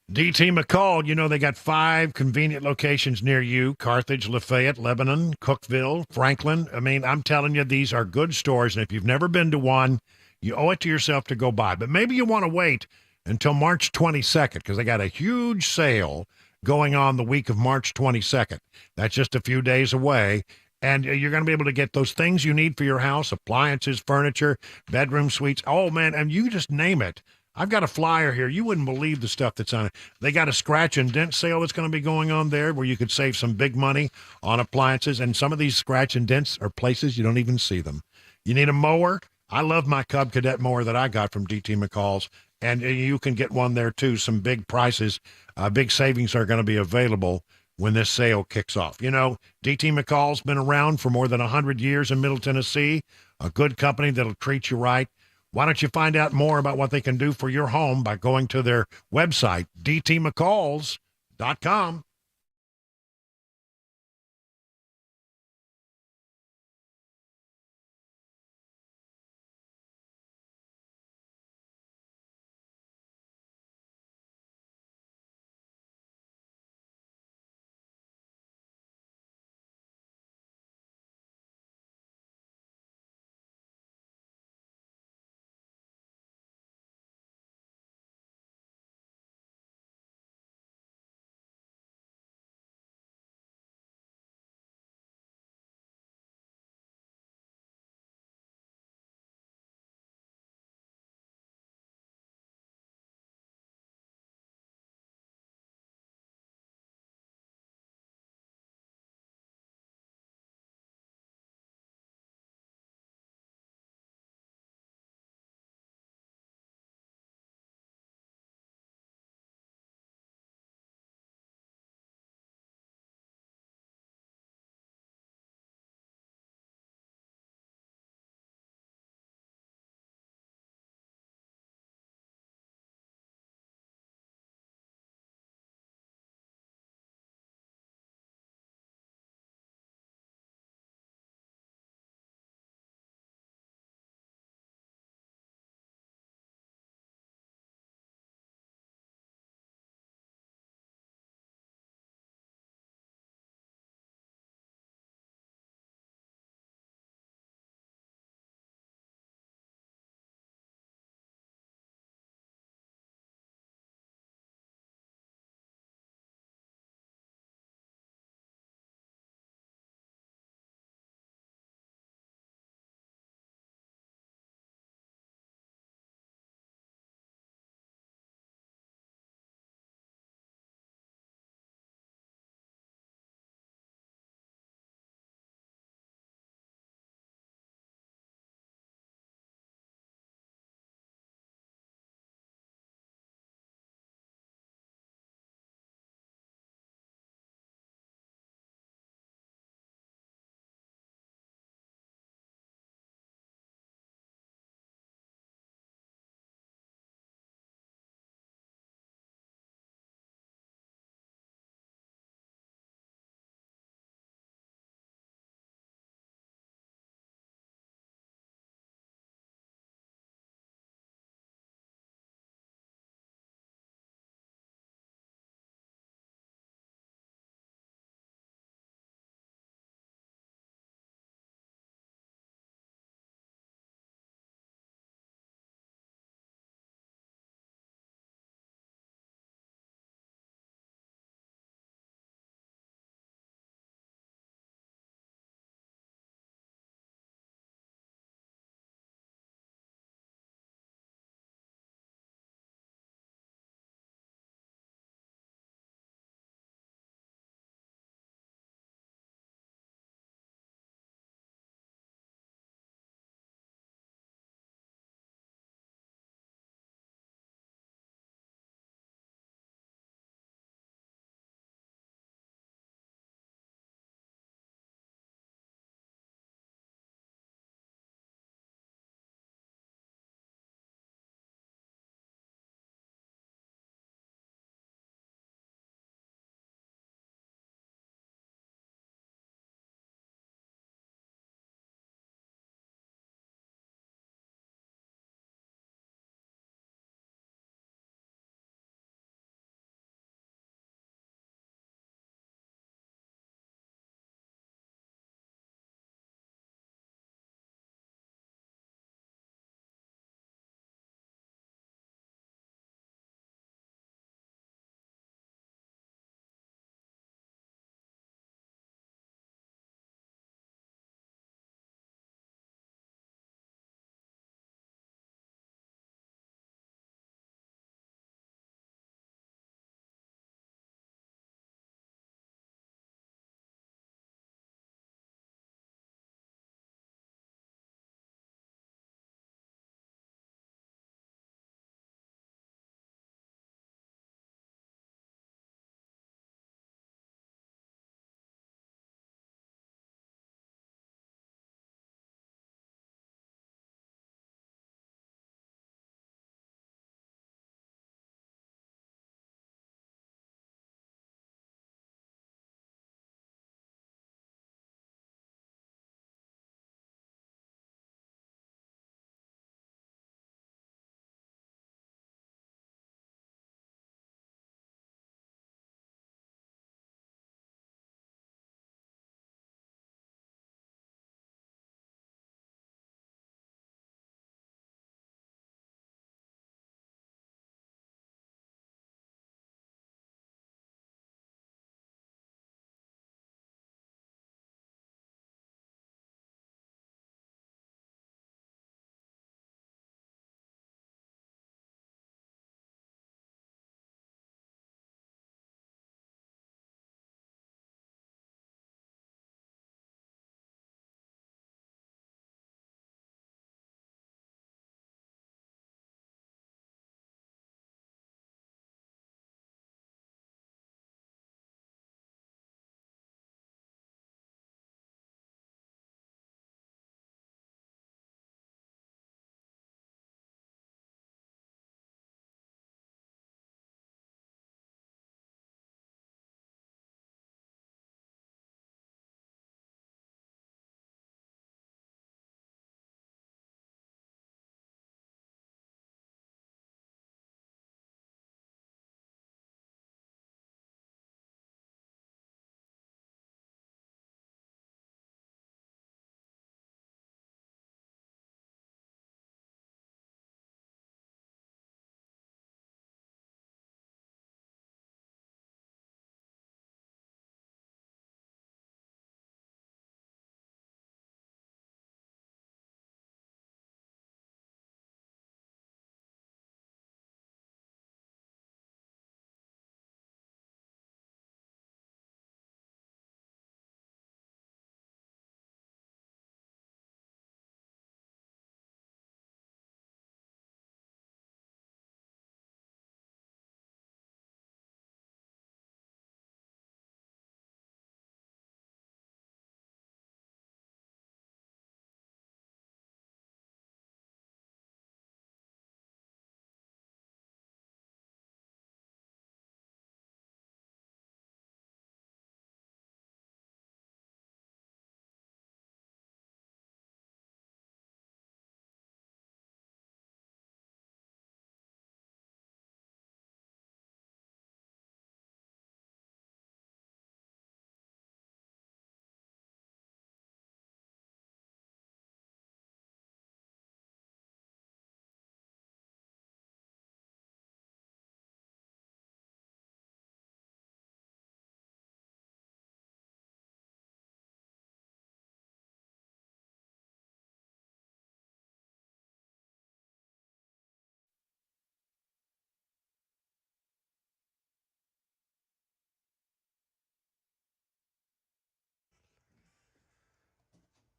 DT McCall, they got 5 convenient locations near you: Carthage, Lafayette, Lebanon, Cookeville, Franklin. I mean, I'm telling you, these are good stores. And if you've never been to one, you owe it to yourself to go by. But maybe you want to wait until March 22nd because they got a huge sale going on the week of March 22nd. That's just a few days away. And you're going to be able to get those things you need for your house: appliances, furniture, bedroom suites. Oh, man, and you just name it. I've got a flyer here. You wouldn't believe the stuff that's on it. They got a scratch and dent sale that's going to be going on there where you could save some big money on appliances. And some of these scratch and dents are places you don't even see them. You need a mower? I love my Cub Cadet mower that I got from DT McCall's. And you can get one there, too. Some big prices, big savings are going to be available when this sale kicks off. DT McCall's been around for more than 100 years in Middle Tennessee, a good company that'll treat you right. Why don't you find out more about what they can do for your home by going to their website, dtmccalls.com.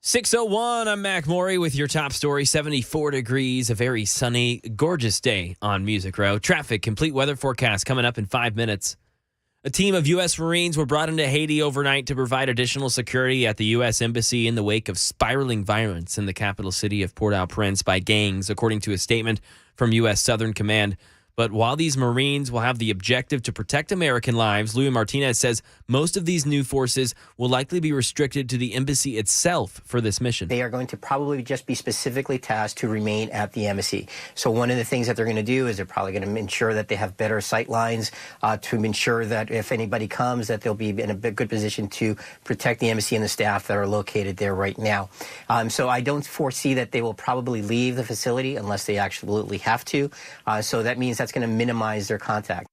6:01, I'm Mac Maury with your top story. 74 degrees, a very sunny, gorgeous day on Music Row. Traffic, complete weather forecast coming up in 5 minutes. A team of U.S. Marines were brought into Haiti overnight to provide additional security at the U.S. Embassy in the wake of spiraling violence in the capital city of Port-au-Prince by gangs, according to a statement from U.S. Southern Command. But while these Marines will have the objective to protect American lives, Louis Martinez says most of these new forces will likely be restricted to the embassy itself for this mission. They are going to probably just be specifically tasked to remain at the embassy. So one of the things that they're going to do is they're probably going to ensure that they have better sight lines to ensure that if anybody comes, that they'll be in a good position to protect the embassy and the staff that are located there right now. So I don't foresee that they will probably leave the facility unless they absolutely have to. So that means that's going to minimize their contact.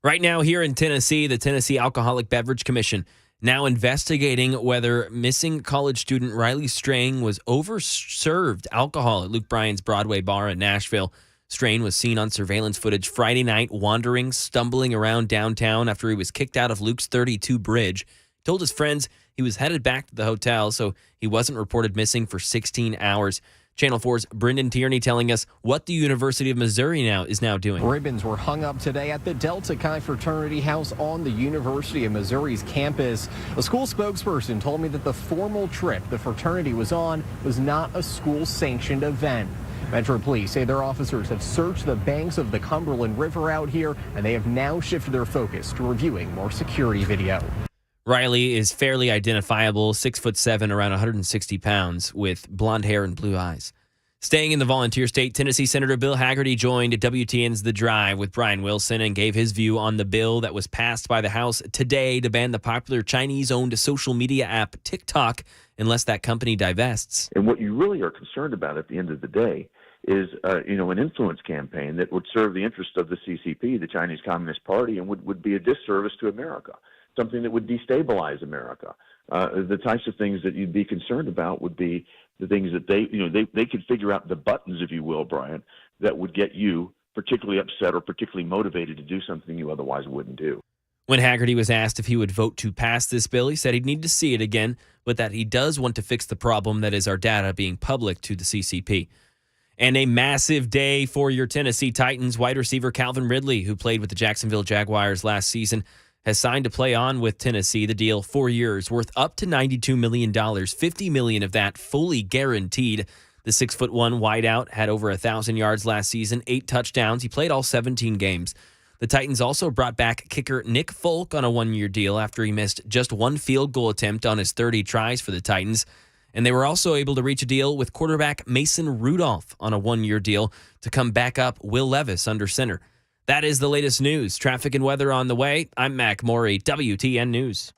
Right now here in Tennessee, the Tennessee Alcoholic Beverage Commission now investigating whether missing college student Riley Strain was overserved alcohol at Luke Bryan's Broadway bar in Nashville. Strain was seen on surveillance footage Friday night wandering, stumbling around downtown after he was kicked out of Luke's 32 bridge. He told his friends he was headed back to the hotel, so he wasn't reported missing for 16 hours. Channel 4's Brendan Tierney telling us what the University of Missouri is now doing. Ribbons were hung up today at the Delta Chi Fraternity House on the University of Missouri's campus. A school spokesperson told me that the formal trip the fraternity was on was not a school-sanctioned event. Metro Police say their officers have searched the banks of the Cumberland River out here, and they have now shifted their focus to reviewing more security video. Riley is fairly identifiable, 6'7", around 160 pounds, with blonde hair and blue eyes. Staying in the volunteer state, Tennessee Senator Bill Hagerty joined WTN's The Drive with Brian Wilson and gave his view on the bill that was passed by the House today to ban the popular Chinese-owned social media app TikTok unless that company divests. And what you really are concerned about at the end of the day is, an influence campaign that would serve the interest of the CCP, the Chinese Communist Party, and would be a disservice to America. Something that would destabilize America. The types of things that you'd be concerned about would be the things that they could figure out the buttons, if you will, Brian, that would get you particularly upset or particularly motivated to do something you otherwise wouldn't do. When Hagerty was asked if he would vote to pass this bill, he said he'd need to see it again, but that he does want to fix the problem that is our data being public to the CCP. And a massive day for your Tennessee Titans. Wide receiver Calvin Ridley, who played with the Jacksonville Jaguars last season, has signed to play on with Tennessee. The deal, 4 years, worth up to $92 million, $50 million of that fully guaranteed. The 6'1" wideout had over 1,000 yards last season, 8 touchdowns. He played all 17 games. The Titans also brought back kicker Nick Folk on a 1-year deal after he missed just 1 field goal attempt on his 30 tries for the Titans. And they were also able to reach a deal with quarterback Mason Rudolph on a 1-year deal to come back up Will Levis under center. That is the latest news. Traffic and weather on the way. I'm Mac Maury, WTN News.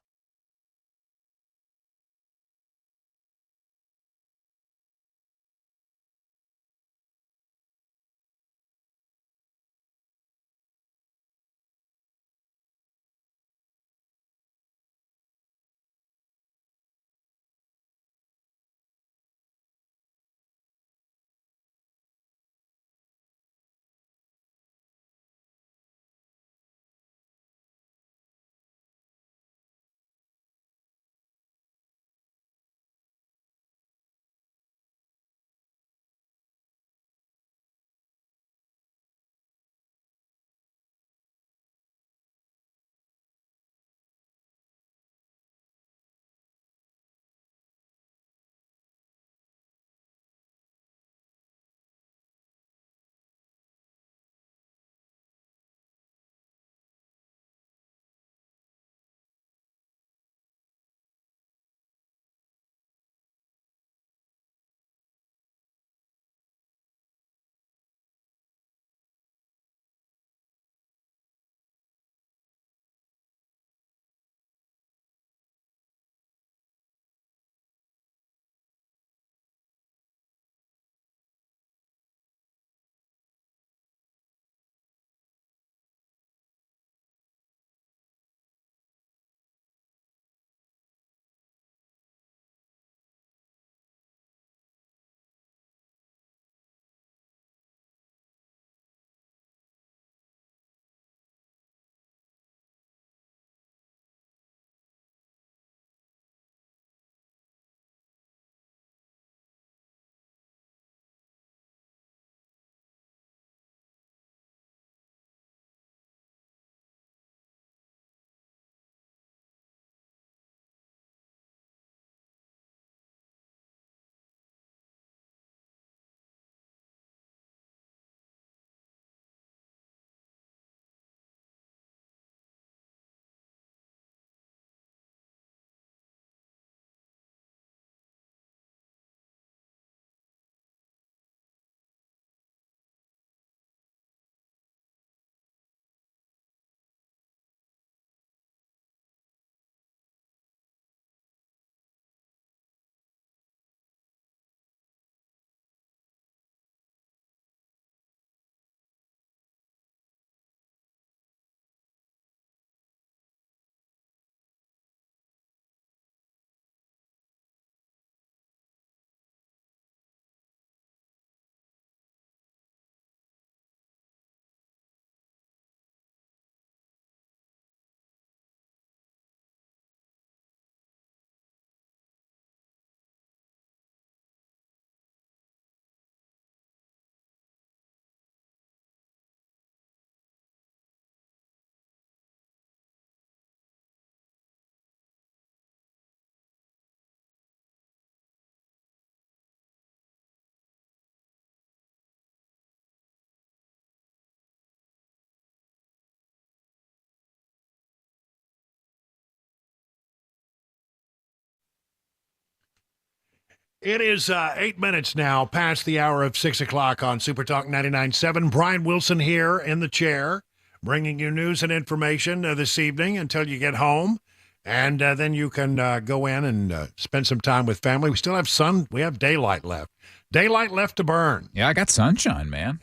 It is 8 minutes now past the hour of 6 o'clock on Super Talk 99.7. Brian Wilson here in the chair, bringing you news and information this evening until you get home. And then you can go in and spend some time with family. We still have sun. We have daylight left. Daylight left to burn. Yeah, I got sunshine, man.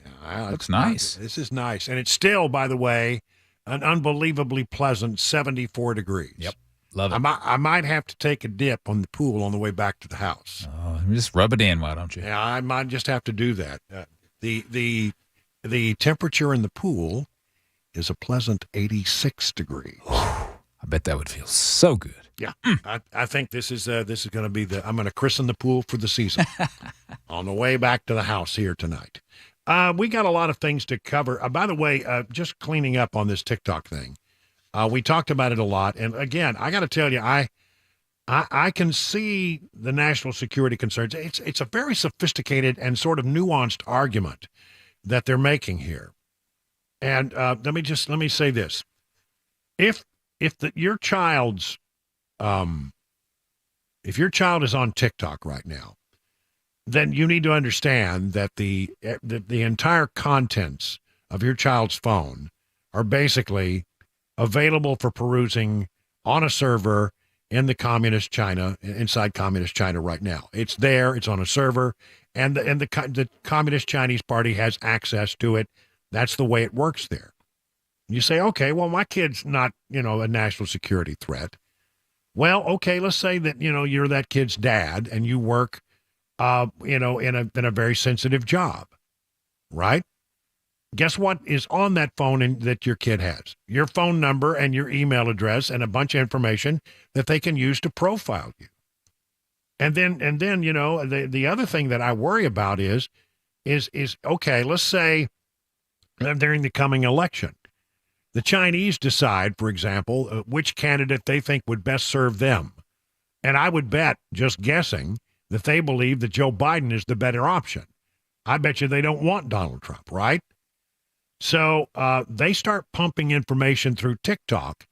Looks nice. This is nice. And it's still, by the way, an unbelievably pleasant 74 degrees. Yep. Love it. I might have to take a dip on the pool on the way back to the house. Oh, just rub it in, why don't you? Yeah, I might just have to do that. The temperature in the pool is a pleasant 86 degrees. I bet that would feel so good. Yeah, I think this is going to be I'm going to christen the pool for the season on the way back to the house here tonight. We got a lot of things to cover. By the way, just cleaning up on this TikTok thing. We talked about it a lot, and again, I got to tell you, I can see the national security concerns. It's a very sophisticated and sort of nuanced argument that they're making here. And let me say this: if your child is on TikTok right now, then you need to understand that the entire contents of your child's phone are basically available for perusing on a server in the inside communist China right now. It's there, it's on a server, and the Communist Chinese Party has access to it. That's the way it works there. You say, okay, well, my kid's not, a national security threat. Well, okay, let's say that, you're that kid's dad and you work, in a very sensitive job, right? Guess what is on that phone that your kid has? Your phone number and your email address and a bunch of information that they can use to profile you. And then the other thing that I worry about is okay, let's say during the coming election, the Chinese decide, for example, which candidate they think would best serve them. And I would bet, just guessing, that they believe that Joe Biden is the better option. I bet you they don't want Donald Trump, right? So they start pumping information through TikTok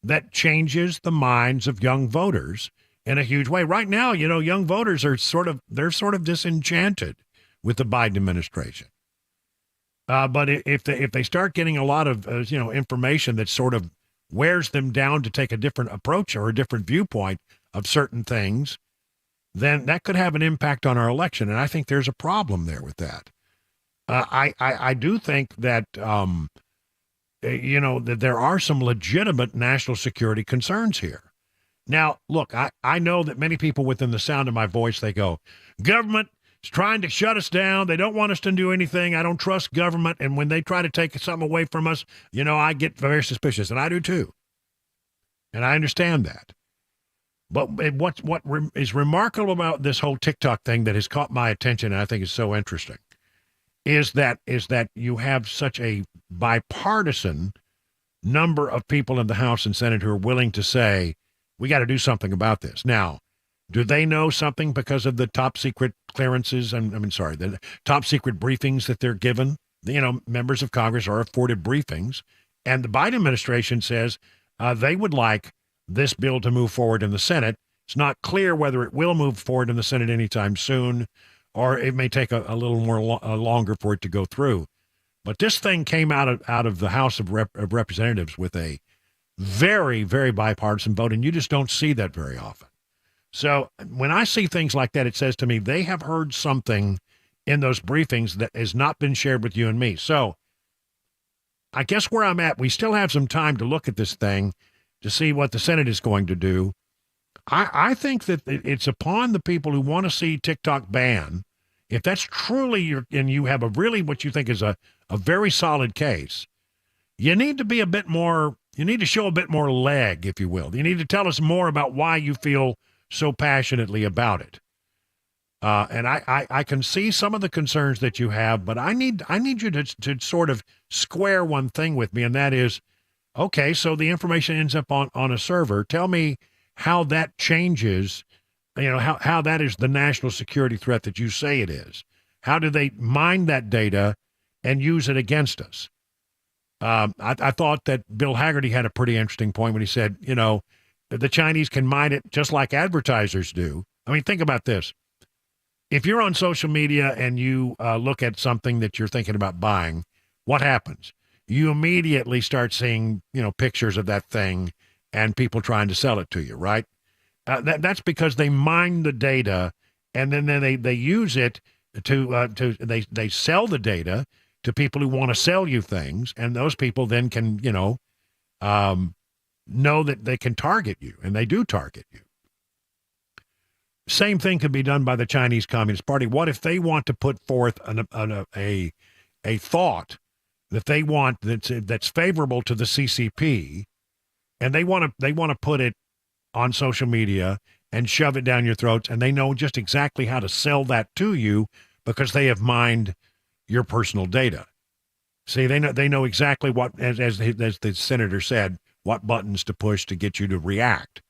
that changes the minds of young voters in a huge way. Right now, young voters are sort of disenchanted with the Biden administration. But if they start getting a lot of information that sort of wears them down to take a different approach or a different viewpoint of certain things, then that could have an impact on our election. And I think there's a problem there with that. I do think that, that there are some legitimate national security concerns here. Now, look, I know that many people within the sound of my voice, they go, government is trying to shut us down. They don't want us to do anything. I don't trust government. And when they try to take something away from us, I get very suspicious. And I do too. And I understand that. But what is remarkable about this whole TikTok thing that has caught my attention, and I think is so interesting, is that you have such a bipartisan number of people in the House and Senate who are willing to say, we got to do something about this. Now, do they know something because of the top secret clearances? The top secret briefings that they're given? Members of Congress are afforded briefings, and the Biden administration says they would like this bill to move forward in the Senate. It's not clear whether it will move forward in the Senate anytime soon, or it may take a little more longer for it to go through. But this thing came out of the House of Representatives with a very, very bipartisan vote, and you just don't see that very often. So when I see things like that, it says to me they have heard something in those briefings that has not been shared with you and me. So I guess where I'm at, we still have some time to look at this thing to see what the Senate is going to do. I think that it's upon the people who want to see TikTok ban, if that's truly and you have what you think is a very solid case, you need to be a bit more, you need to show a bit more leg, if you will. You need to tell us more about why you feel so passionately about it. And I can see some of the concerns that you have, but I need you to sort of square one thing with me, and that is, okay, so the information ends up on a server. Tell me how that changes, how that is the national security threat that you say it is. How do they mine that data and use it against us? I thought that Bill Hagerty had a pretty interesting point when he said, the Chinese can mine it just like advertisers do. I mean, think about this. if you're on social media and you look at something that you're thinking about buying, what happens? You immediately start seeing, pictures of that thing and people trying to sell it to you, right? That's because they mine the data, and then they use it they sell the data to people who want to sell you things, and those people then can know that they can target you, and they do target you. Same thing could be done by the Chinese Communist Party. What if they want to put forth a thought that they want that's favorable to the CCP, and they want to put it on social media and shove it down your throats, and they know just exactly how to sell that to you because they have mined your personal data. See, they know exactly what, as the senator said, what buttons to push to get you to react.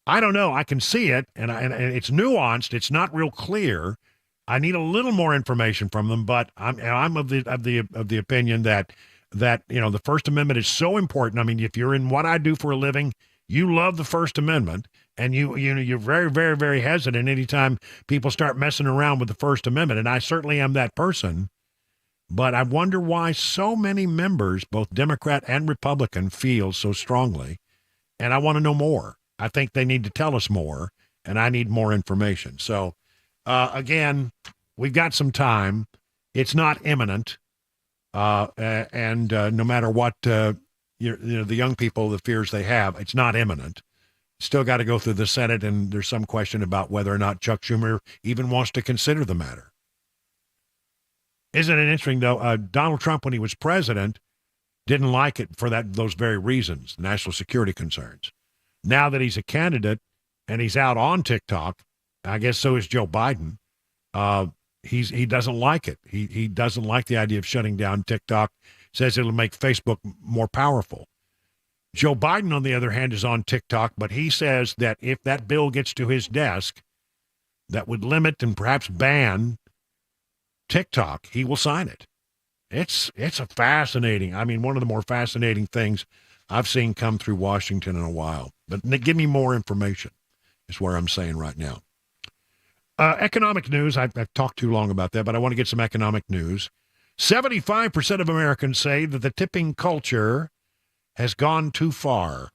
I don't know. I can see it, and it's nuanced. It's not real clear. I need a little more information from them, but I'm of the opinion that the First Amendment is so important. I mean, if you're in what I do for a living, you love the First Amendment, and you're very, very, very hesitant anytime people start messing around with the First Amendment, and I certainly am that person. But I wonder why so many members, both Democrat and Republican, feel so strongly, and I want to know more. I think they need to tell us more, and I need more information. So, again, we've got some time. It's not imminent, and no matter what the young people, the fears they have, it's not imminent. Still got to go through the Senate, and there's some question about whether or not Chuck Schumer even wants to consider the matter. Isn't it interesting, though? Donald Trump, when he was president, didn't like it for those very reasons, national security concerns. Now that he's a candidate and he's out on TikTok, I guess so is Joe Biden. He doesn't like it. He doesn't like the idea of shutting down TikTok. Says it'll make Facebook more powerful. Joe Biden, on the other hand, is on TikTok, but he says that if that bill gets to his desk that would limit and perhaps ban TikTok, he will sign it. It's a fascinating, one of the more fascinating things I've seen come through Washington in a while. But give me more information is where I'm saying right now. Economic news, I've talked too long about that, but I want to get some economic news. 75% of Americans say that the tipping culture has gone too far.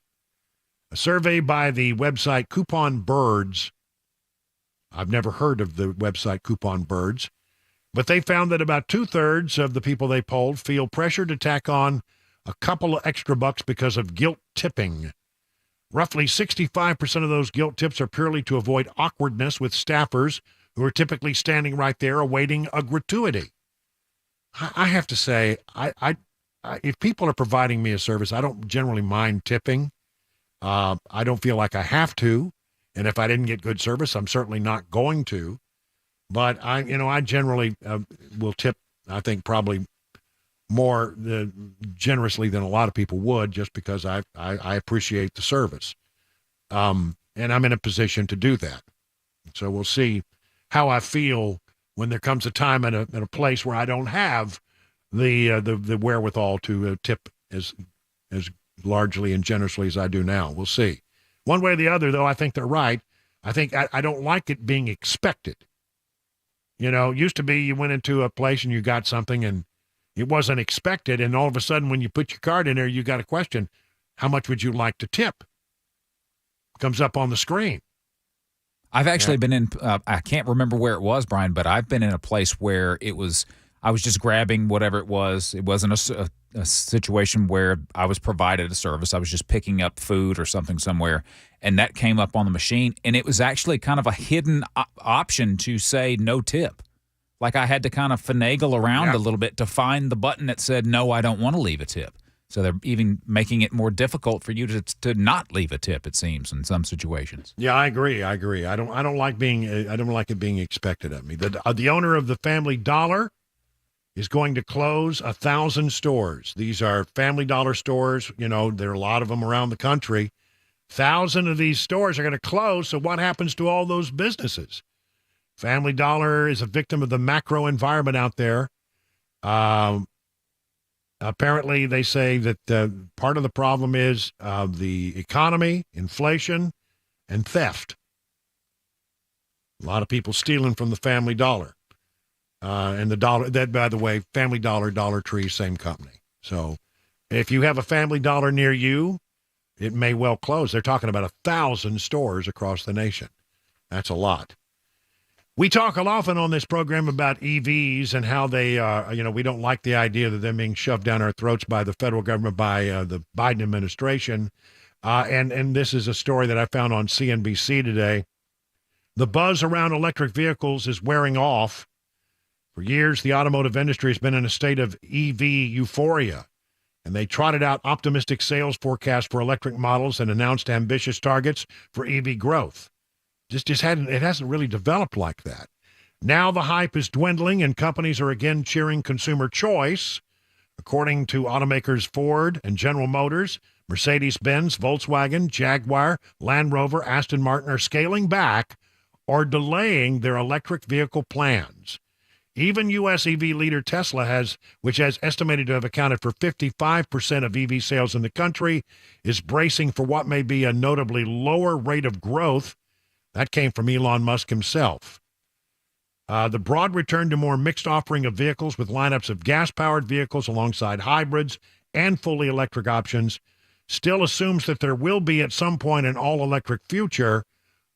A survey by the website Coupon Birds. I've never heard of the website Coupon Birds, but they found that about 2/3 of the people they polled feel pressure to tack on a couple of extra bucks because of guilt tipping. Roughly 65% of those guilt tips are purely to avoid awkwardness with staffers who are typically standing right there awaiting a gratuity. I have to say, if people are providing me a service, I don't generally mind tipping. I don't feel like I have to, and if I didn't get good service, I'm certainly not going to. But I generally will tip. I think probably more generously than a lot of people would, just because I appreciate the service, and I'm in a position to do that. So we'll see how I feel when there comes a time at a place where I don't have the wherewithal to tip as largely and generously as I do now. We'll see. One way or the other, though, I think they're right. I think I don't like it being expected. Used to be you went into a place and you got something and it wasn't expected, and all of a sudden when you put your card in there, you got a question, how much would you like to tip? Comes up on the screen. I've actually been in, I can't remember where it was, Brian, but I've been in a place where I was just grabbing whatever it was. It wasn't a situation where I was provided a service. I was just picking up food or something somewhere, and that came up on the machine, and it was actually kind of a hidden option to say no tip. Like I had to kind of finagle around a little bit to find the button that said, no, I don't want to leave a tip. So they're even making it more difficult for you to not leave a tip, it seems, in some situations. Yeah, I agree. I don't like it being expected of me. The owner of the Family Dollar is going to close 1,000 stores. These are Family Dollar stores. There are a lot of them around the country. 1,000 of these stores are going to close. So what happens to all those businesses? Family Dollar is a victim of the macro environment out there. Apparently, they say that part of the problem is the economy, inflation, and theft. A lot of people stealing from the Family Dollar. And the dollar, that, by the way, Family Dollar, Dollar Tree, same company. So if you have a Family Dollar near you, it may well close. They're talking about 1,000 stores across the nation. That's a lot. We talk often on this program about EVs and how they, we don't like the idea that they're being shoved down our throats by the federal government, by the Biden administration. And this is a story that I found on CNBC today. The buzz around electric vehicles is wearing off. For years, the automotive industry has been in a state of EV euphoria, and they trotted out optimistic sales forecasts for electric models and announced ambitious targets for EV growth. It hasn't really developed like that. Now the hype is dwindling, and companies are again cheering consumer choice. According to automakers Ford and General Motors, Mercedes-Benz, Volkswagen, Jaguar, Land Rover, Aston Martin are scaling back or delaying their electric vehicle plans. Even U.S. EV leader Tesla, which has estimated to have accounted for 55% of EV sales in the country, is bracing for what may be a notably lower rate of growth. That came from Elon Musk himself. The broad return to more mixed offering of vehicles with lineups of gas-powered vehicles alongside hybrids and fully electric options still assumes that there will be at some point an all-electric future,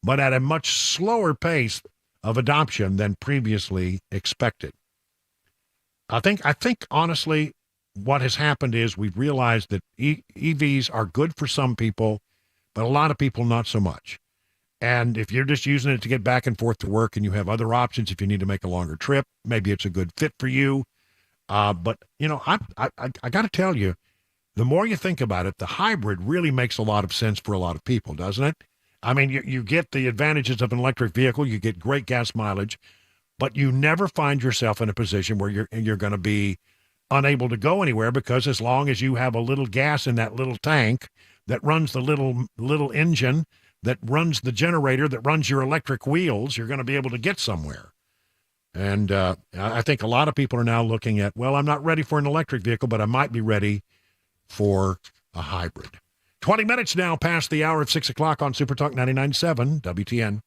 but at a much slower pace of adoption than previously expected. I think honestly, what has happened is we've realized that EVs are good for some people, but a lot of people not so much. And if you're just using it to get back and forth to work and you have other options, if you need to make a longer trip, maybe it's a good fit for you. But, I got to tell you, the more you think about it, the hybrid really makes a lot of sense for a lot of people, doesn't it? I mean, you get the advantages of an electric vehicle, you get great gas mileage, but you never find yourself in a position where you're going to be unable to go anywhere, because as long as you have a little gas in that little tank that runs the little engine, that runs the generator, that runs your electric wheels, you're going to be able to get somewhere. And I think a lot of people are now looking at, well, I'm not ready for an electric vehicle, but I might be ready for a hybrid. 20 minutes now past the hour of 6 o'clock on Super Talk 99.7 WTN.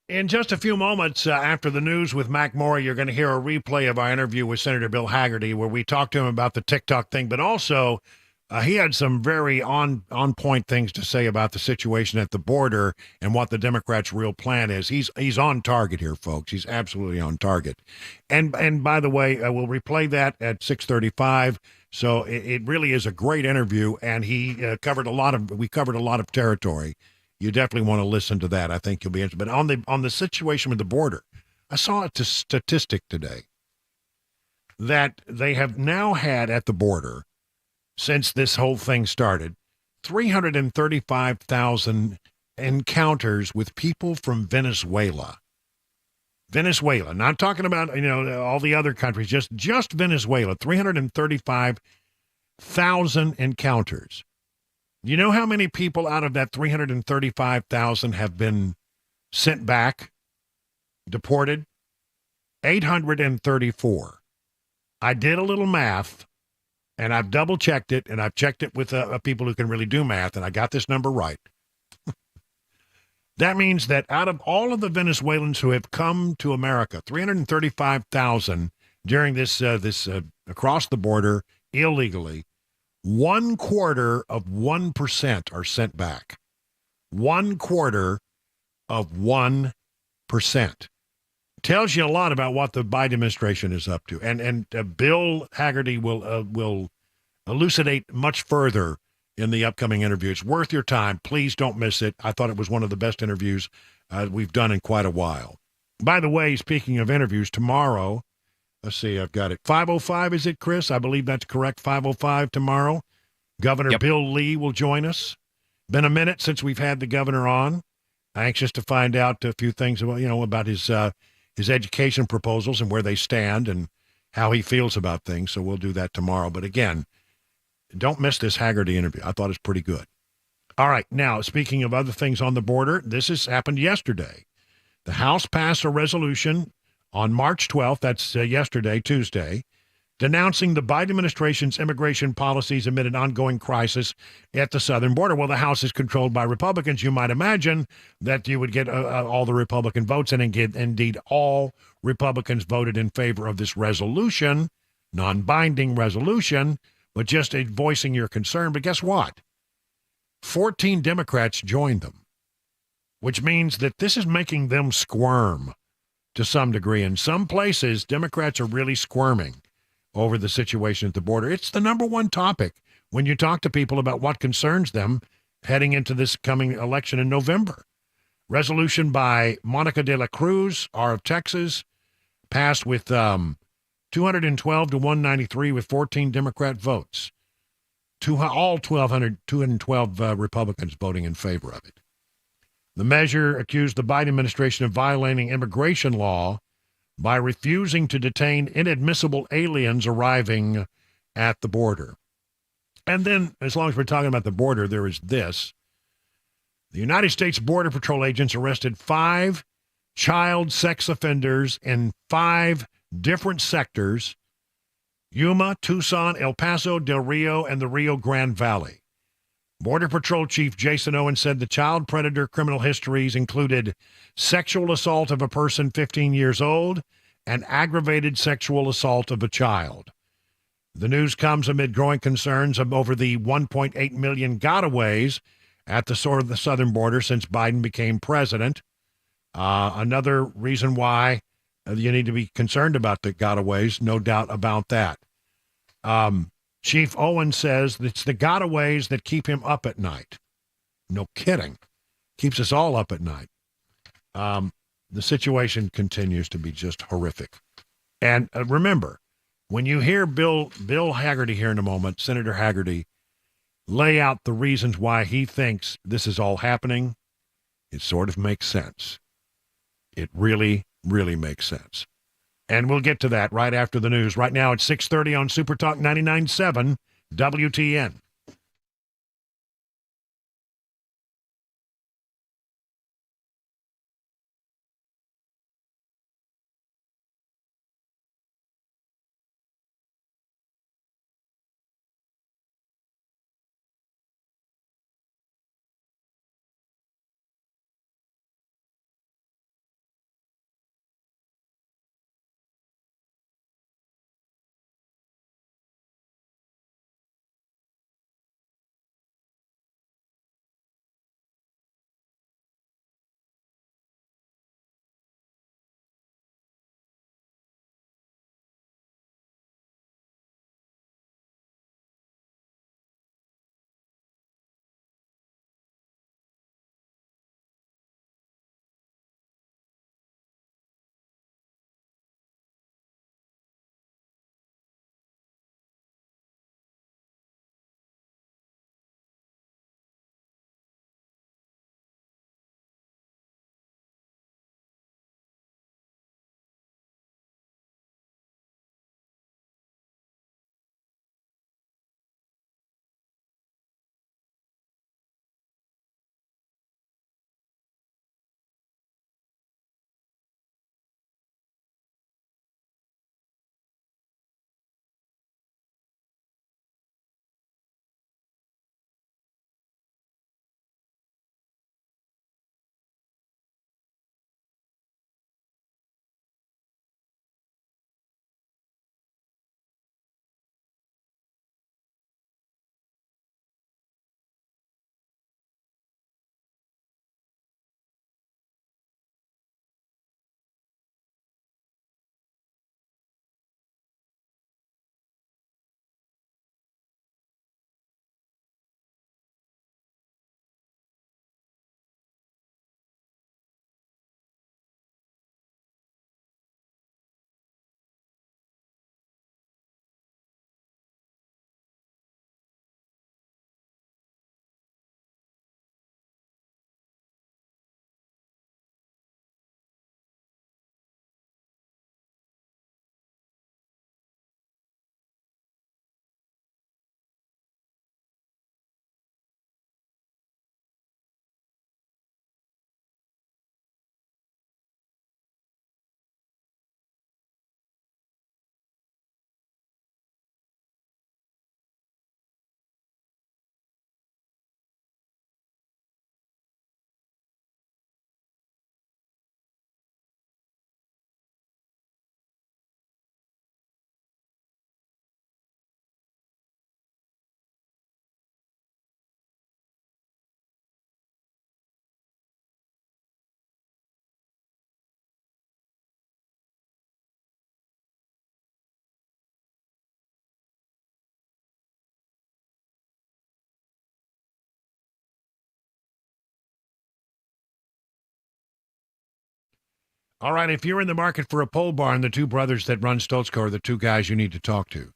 In just a few moments after the news with Mac Maury, you're going to hear a replay of our interview with Senator Bill Hagerty, where we talked to him about the TikTok thing, but also he had some very on point things to say about the situation at the border and what the Democrats' real plan is. He's on target here, folks. He's absolutely on target. And by the way, we'll replay that at 6:35. So it really is a great interview, and he covered a lot of territory. You definitely want to listen to that. I think you'll be interested. But on the situation with the border, I saw a statistic today that they have now had at the border, since this whole thing started, 335,000 encounters with people from Venezuela. Venezuela, not talking about all the other countries, just Venezuela. 335,000 encounters. You know how many people out of that 335,000 have been sent back, deported? 834. I did a little math, and I've double-checked it, and I've checked it with people who can really do math, and I got this number right. That means that out of all of the Venezuelans who have come to America, 335,000 during this across the border illegally, 1/4% are sent back. 1/4%. Tells you a lot about what the Biden administration is up to. And Bill Hagerty will elucidate much further in the upcoming interview. It's worth your time. Please don't miss it. I thought it was one of the best interviews we've done in quite a while. By the way, speaking of interviews, tomorrow, let's see, I've got it. 5:05, is it, Chris? I believe that's correct. 5:05 tomorrow. Governor Bill Lee will join us. Been a minute since we've had the governor on. Anxious to find out a few things about his education proposals and where they stand and how he feels about things. So we'll do that tomorrow. But again, don't miss this Hagerty interview. I thought it was pretty good. All right. Now, speaking of other things on the border, this has happened yesterday. The House passed a resolution on March 12th, that's yesterday, Tuesday, denouncing the Biden administration's immigration policies amid an ongoing crisis at the southern border. Well, the House is controlled by Republicans. You might imagine that you would get all the Republican votes, and indeed all Republicans voted in favor of this resolution, non-binding resolution, but just voicing your concern. But guess what? 14 Democrats joined them, which means that this is making them squirm to some degree. In some places, Democrats are really squirming over the situation at the border. It's the number one topic when you talk to people about what concerns them heading into this coming election in November. Resolution by Monica de la Cruz, R of Texas, passed with 212 to 193 with 14 Democrat votes. All 212 Republicans voting in favor of it. The measure accused the Biden administration of violating immigration law by refusing to detain inadmissible aliens arriving at the border. And then, as long as we're talking about the border, there is this. The United States Border Patrol agents arrested 5 child sex offenders in 5 different sectors: Yuma, Tucson, El Paso, Del Rio, and the Rio Grande Valley. Border Patrol Chief Jason Owen said the child predator criminal histories included sexual assault of a person 15 years old and aggravated sexual assault of a child. The news comes amid growing concerns over the 1.8 million gotaways at the southern border since Biden became president. Another reason why you need to be concerned about the gotaways, no doubt about that. Chief Owen says it's the gotaways that keep him up at night. No kidding. Keeps us all up at night. The situation continues to be just horrific. And remember, when you hear Bill Hagerty here in a moment, Senator Hagerty, lay out the reasons why he thinks this is all happening, it sort of makes sense. It really, really makes sense. And we'll get to that right after the news. Right now, it's 6:30 on Super Talk 99.7 WTN. All right, if you're in the market for a pole barn, the two brothers that run Stoltzko are the two guys you need to talk to.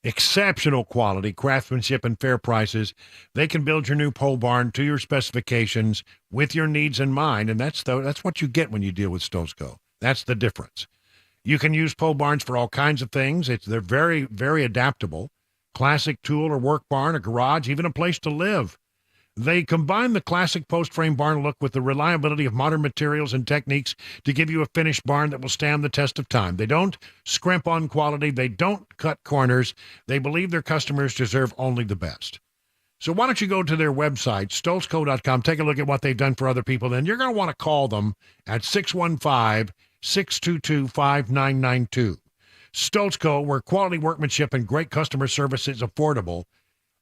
Exceptional quality, craftsmanship, and fair prices. They can build your new pole barn to your specifications with your needs in mind, and that's what you get when you deal with Stoltzko. That's the difference. You can use pole barns for all kinds of things. They're very, very adaptable. Classic tool or work barn, a garage, even a place to live. They combine the classic post-frame barn look with the reliability of modern materials and techniques to give you a finished barn that will stand the test of time. They don't scrimp on quality. They don't cut corners. They believe their customers deserve only the best. So why don't you go to their website, stoltzco.com, take a look at what they've done for other people. Then you're going to want to call them at 615-622-5992. Stoltzco, where quality workmanship and great customer service is affordable.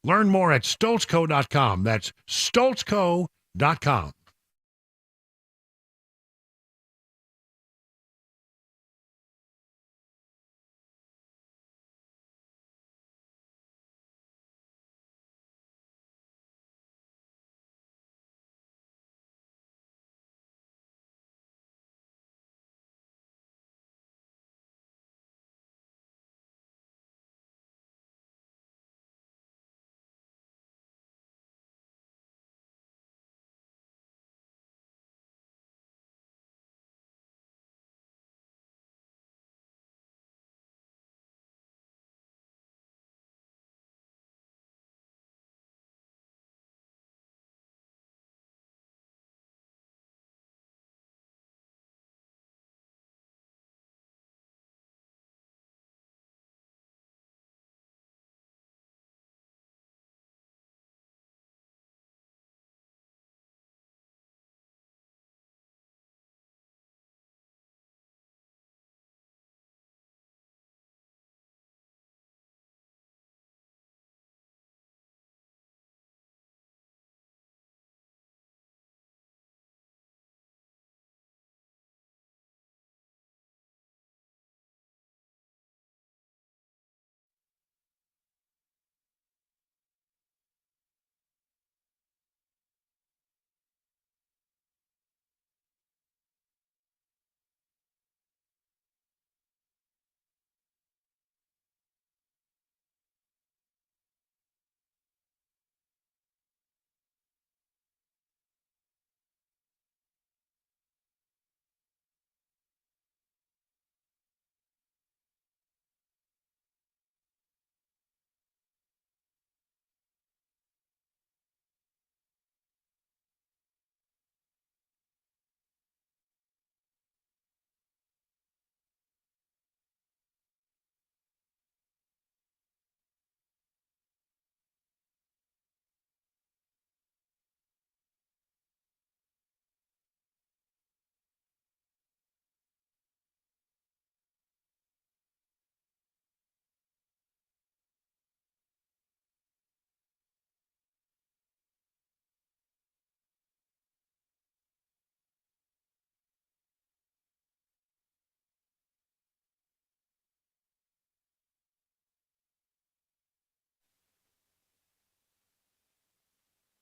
Learn more at stoltzco.com. That's stoltzco.com.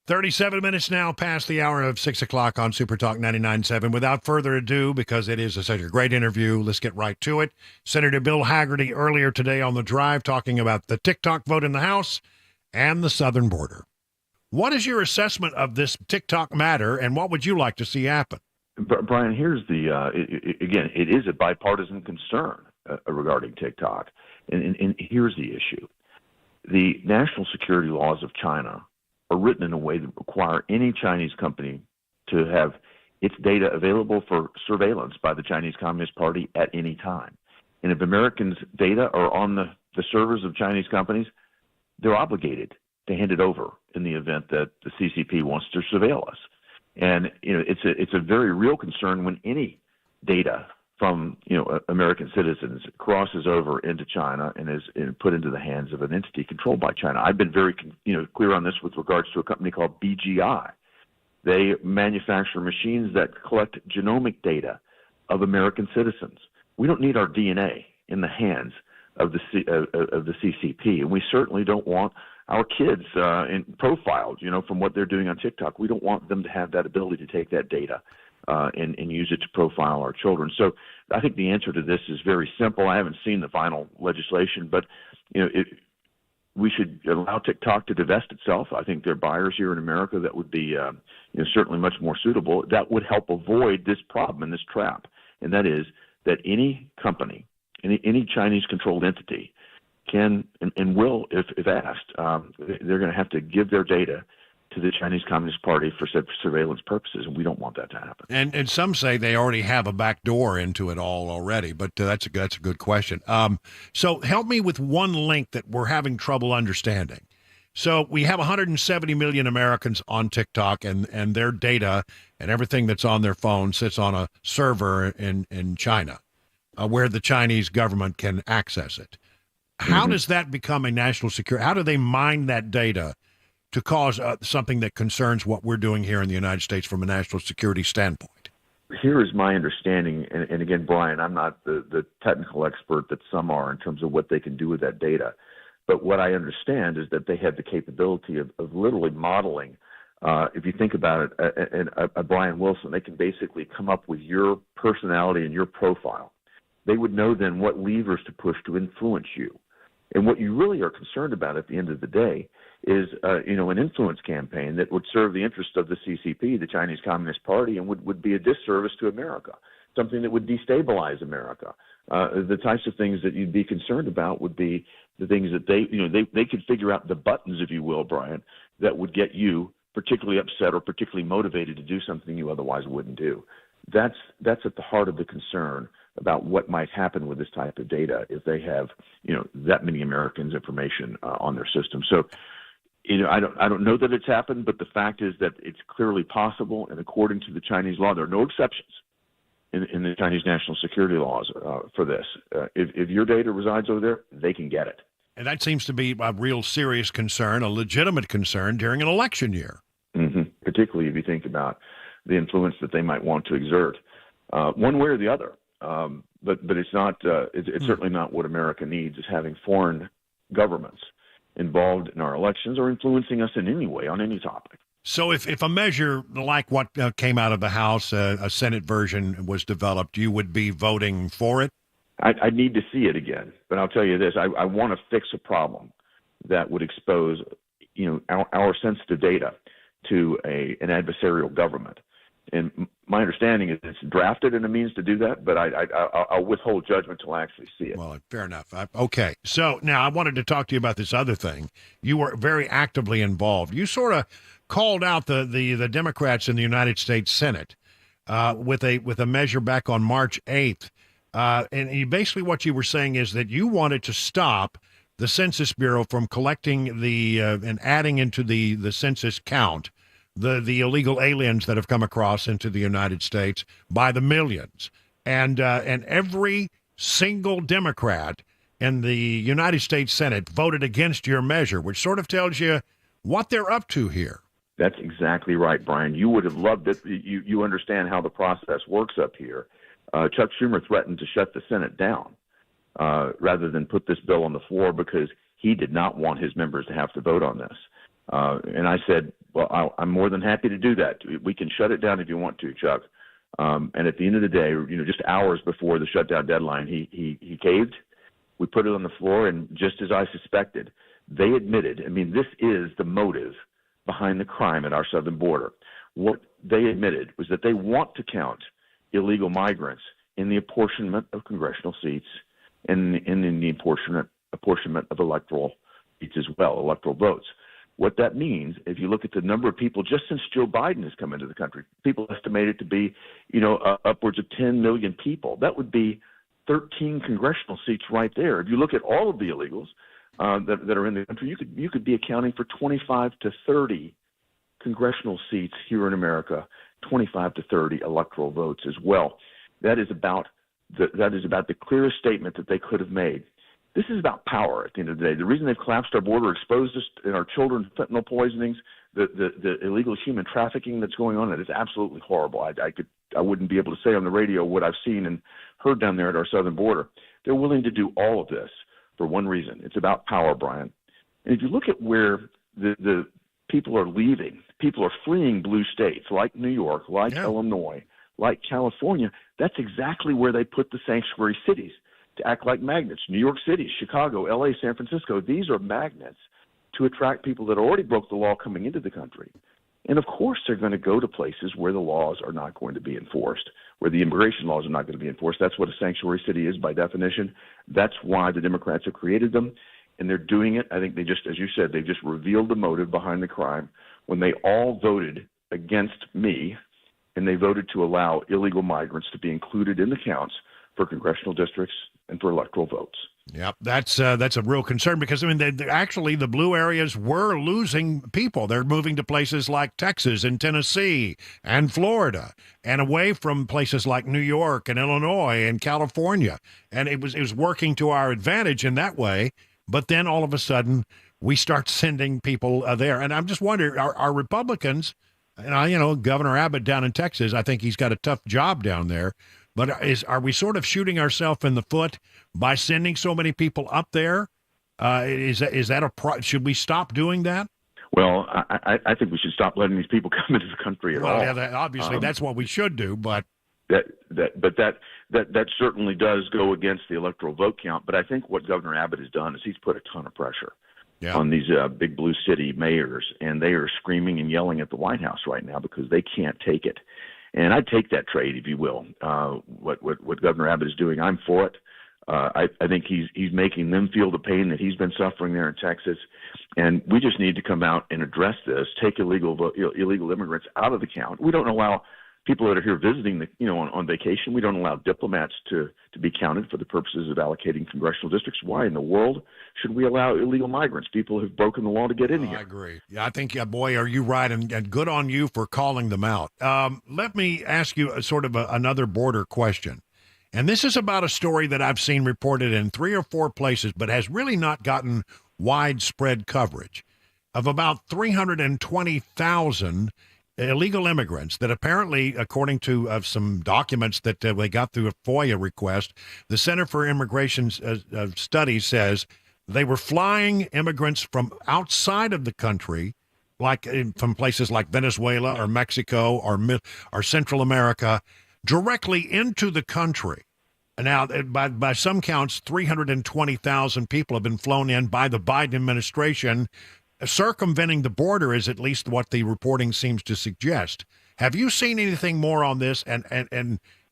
"37 minutes now past the hour of 6 o'clock on Super Talk 99.7. Without further ado, because it is such a great interview, let's get right to it. Senator Bill Hagerty earlier today on The Drive talking about the TikTok vote in the House and the southern border. What is your assessment of this TikTok matter, and what would you like to see happen? Brian, here's the, again, it is a bipartisan concern regarding TikTok. And here's the issue. The national security laws of China are written in a way that require any Chinese company to have its data available for surveillance by the Chinese Communist Party at any time. And if Americans' data are on the servers of Chinese companies, they're obligated to hand it over in the event that the CCP wants to surveil us. And it's a very real concern when any data from American citizens crosses over into China and is put into the hands of an entity controlled by China. I've been very clear on this with regards to a company called BGI. They manufacture machines that collect genomic data of American citizens. We don't need our DNA in the hands of the CCP, and we certainly don't want our kids profiled, from what they're doing on TikTok. We don't want them to have that ability to take that data and use it to profile our children. So I think the answer to this is very simple. I haven't seen the final legislation, but we should allow TikTok to divest itself. I think there are buyers here in America that would be certainly much more suitable. That would help avoid this problem and this trap, and that is that any company, any Chinese-controlled entity can and will, if asked, they're going to have to give their data to the Chinese Communist Party for surveillance purposes, and we don't want that to happen. And some say they already have a back door into it all already, but that's a good question. So help me with one link that we're having trouble understanding. So we have 170 million Americans on TikTok, and their data and everything that's on their phone sits on a server in China, where the Chinese government can access it. How does that become a national security? How do they mine that data to cause something that concerns what we're doing here in the United States from a national security standpoint? Here is my understanding, and again, Brian, I'm not the technical expert that some are in terms of what they can do with that data. But what I understand is that they have the capability of literally modeling. If you think about it, and Brian Wilson, they can basically come up with your personality and your profile. They would know then what levers to push to influence you. And what you really are concerned about at the end of the day is, an influence campaign that would serve the interest of the CCP, the Chinese Communist Party, and would be a disservice to America, something that would destabilize America. The types of things that you'd be concerned about would be the things that they could figure out the buttons, if you will, Brian, that would get you particularly upset or particularly motivated to do something you otherwise wouldn't do. That's at the heart of the concern about what might happen with this type of data if they have, that many Americans' information on their system. So, I don't know that it's happened, but the fact is that it's clearly possible, and according to the Chinese law, there are no exceptions in the Chinese national security laws for this. If your data resides over there, they can get it. And that seems to be a real serious concern, a legitimate concern during an election year. Mm-hmm. Particularly if you think about the influence that they might want to exert, one way or the other. But it's not. It's certainly not what America needs. Is having foreign governments involved in our elections or influencing us in any way on any topic. So if a measure like what came out of the House, a Senate version, was developed, you would be voting for it? I need to see it again, but I'll tell you this: I want to fix a problem that would expose, our sensitive data to an adversarial government. And my understanding is it's drafted in a means to do that, but I'll withhold judgment until I actually see it. Well, fair enough. Okay. So now I wanted to talk to you about this other thing. You were very actively involved. You sort of called out the Democrats in the United States Senate with a measure back on March 8th. And basically what you were saying is that you wanted to stop the Census Bureau from collecting and adding into the census count the illegal aliens that have come across into the United States by the millions. And every single Democrat in the United States Senate voted against your measure, which sort of tells you what they're up to here. That's exactly right, Brian. You would have loved it. You understand how the process works up here. Chuck Schumer threatened to shut the Senate down rather than put this bill on the floor because he did not want his members to have to vote on this. And I said, well, I'm more than happy to do that. We can shut it down if you want to, Chuck. And at the end of the day, just hours before the shutdown deadline, he caved. We put it on the floor, and just as I suspected, they admitted, this is the motive behind the crime at our southern border. What they admitted was that they want to count illegal migrants in the apportionment of congressional seats and in the apportionment of electoral seats as well, electoral votes. What that means, if you look at the number of people just since Joe Biden has come into the country, people estimate it to be, upwards of 10 million people. That would be 13 congressional seats right there. If you look at all of the illegals that are in the country, you could be accounting for 25 to 30 congressional seats here in America, 25 to 30 electoral votes as well. That is about the clearest statement that they could have made. This is about power at the end of the day. The reason they've collapsed our border, exposed us in our children to fentanyl poisonings, the illegal human trafficking that's going on, that is absolutely horrible. I wouldn't be able to say on the radio what I've seen and heard down there at our southern border. They're willing to do all of this for one reason. It's about power, Brian. And if you look at where the people are leaving, people are fleeing blue states like New York, like Illinois, like California, that's exactly where they put the sanctuary cities to act like magnets. New York City, Chicago, LA, San Francisco, these are magnets to attract people that already broke the law coming into the country. And of course, they're going to go to places where the laws are not going to be enforced, where the immigration laws are not going to be enforced. That's what a sanctuary city is by definition. That's why the Democrats have created them. And they're doing it. I think they just, as you said, they just revealed the motive behind the crime when they all voted against me, and they voted to allow illegal migrants to be included in the counts for congressional districts and for electoral votes. Yep, that's a real concern because, I mean, actually the blue areas were losing people. They're moving to places like Texas and Tennessee and Florida and away from places like New York and Illinois and California. And it was working to our advantage in that way. But then all of a sudden we start sending people there. And I'm just wondering, are Republicans, and Governor Abbott down in Texas, I think he's got a tough job down there. But are we sort of shooting ourselves in the foot by sending so many people up there? Is that should we stop doing that? Well, I think we should stop letting these people come into the country at all. Yeah, obviously that's what we should do. But that certainly does go against the electoral vote count. But I think what Governor Abbott has done is he's put a ton of pressure on these big blue city mayors, and they are screaming and yelling at the White House right now because they can't take it. And I take that trade, if you will. What Governor Abbott is doing, I'm for it. I think he's making them feel the pain that he's been suffering there in Texas, and we just need to come out and address this. Take illegal immigrants out of the count. We don't allow people that are here visiting, on vacation. We don't allow diplomats to be counted for the purposes of allocating congressional districts. Why in the world should we allow illegal migrants, people who've broken the law, to get in here? I agree. Yeah, I think, boy, are you right, and good on you for calling them out. Let me ask you another border question. And this is about a story that I've seen reported in 3 or 4 places, but has really not gotten widespread coverage, of about 320,000 illegal immigrants that apparently, according to some documents that they got through a FOIA request, the Center for Immigration Studies says they were flying immigrants from outside of the country, like from places like Venezuela or Mexico or Central America, directly into the country. Now, by some counts, 320,000 people have been flown in by the Biden administration. Circumventing the border is at least what the reporting seems to suggest. Have you seen anything more on this? And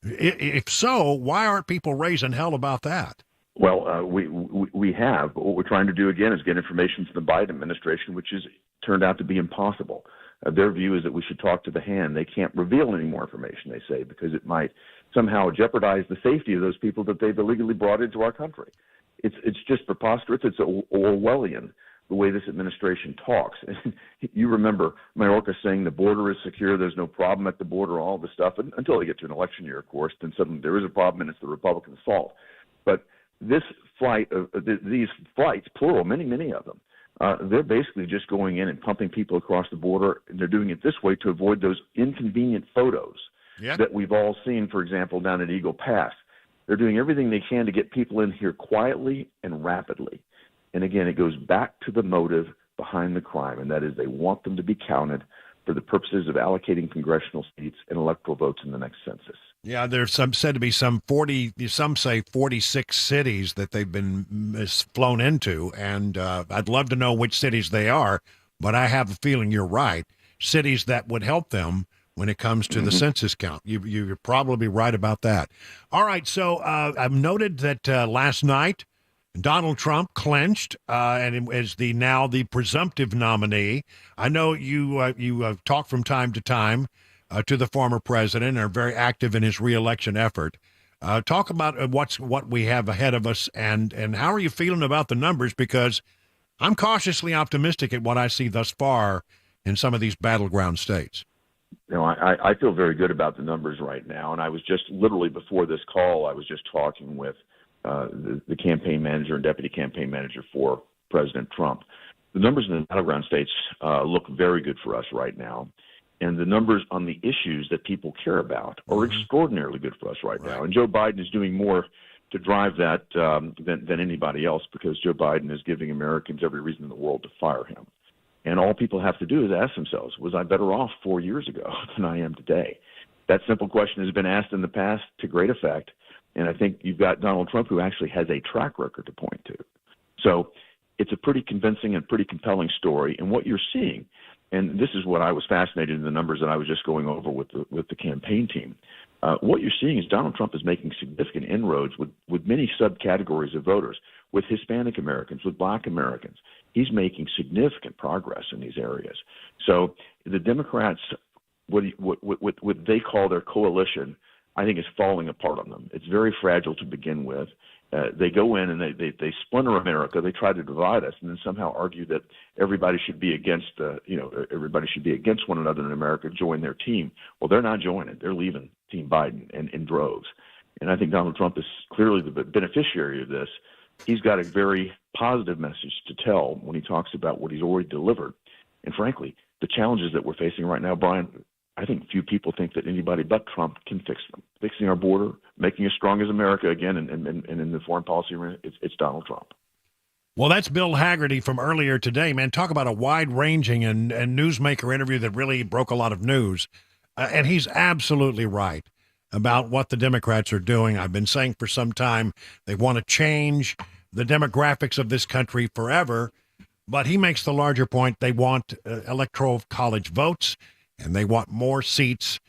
if so, why aren't people raising hell about that? Well, we have. But what we're trying to do, again, is get information from the Biden administration, which has turned out to be impossible. Their view is that we should talk to the hand. They can't reveal any more information, they say, because it might somehow jeopardize the safety of those people that they've illegally brought into our country. It's just preposterous. It's Orwellian, the way this administration talks. And you remember Mayorkas saying the border is secure, there's no problem at the border, all this stuff, until they get to an election year, of course, then suddenly there is a problem and it's the Republicans' fault. But these flights, plural, many of them, they're basically just going in and pumping people across the border, and they're doing it this way to avoid those inconvenient photos that we've all seen, for example, down at Eagle Pass. They're doing everything they can to get people in here quietly and rapidly. And again, it goes back to the motive behind the crime, and that is they want them to be counted for the purposes of allocating congressional seats and electoral votes in the next census. Yeah, there's said to be some 46 cities that they've been flown into, and I'd love to know which cities they are, but I have a feeling you're right. Cities that would help them when it comes to the census count. You're probably right about that. All right, so I've noted that last night, Donald Trump clinched and is now the presumptive nominee. I know you talk from time to time to the former president and are very active in his reelection effort. Talk about what we have ahead of us and how are you feeling about the numbers? Because I'm cautiously optimistic at what I see thus far in some of these battleground states. I feel very good about the numbers right now. And I was just literally before this call, I was just talking with the campaign manager and deputy campaign manager for President Trump. The numbers in the battleground states look very good for us right now. And the numbers on the issues that people care about are extraordinarily good for us right now. And Joe Biden is doing more to drive that than anybody else, because Joe Biden is giving Americans every reason in the world to fire him. And all people have to do is ask themselves, was I better off 4 years ago than I am today? That simple question has been asked in the past to great effect, and I think you've got Donald Trump, who actually has a track record to point to. So it's a pretty convincing and pretty compelling story. And what you're seeing, and this is what I was fascinated in the numbers that I was just going over with the campaign team. What you're seeing is Donald Trump is making significant inroads with many subcategories of voters, with Hispanic Americans, with Black Americans. He's making significant progress in these areas. So the Democrats, what they call their coalition, I think is falling apart on them. It's very fragile to begin with. They go in and they splinter America. They try to divide us, and then somehow argue that everybody should be against, everybody should be against one another in America. Join their team. Well, they're not joining. They're leaving Team Biden in droves. And I think Donald Trump is clearly the beneficiary of this. He's got a very positive message to tell when he talks about what he's already delivered. And frankly, the challenges that we're facing right now, Brian, I think few people think that anybody but Trump can fix them. Fixing our border, making us strong as America again, and in the foreign policy arena, it's Donald Trump. Well, that's Bill Haggerty from earlier today, man. Talk about a wide-ranging and newsmaker interview that really broke a lot of news. And he's absolutely right about what the Democrats are doing. I've been saying for some time they want to change the demographics of this country forever. But he makes the larger point. They want electoral college votes, and they want more seats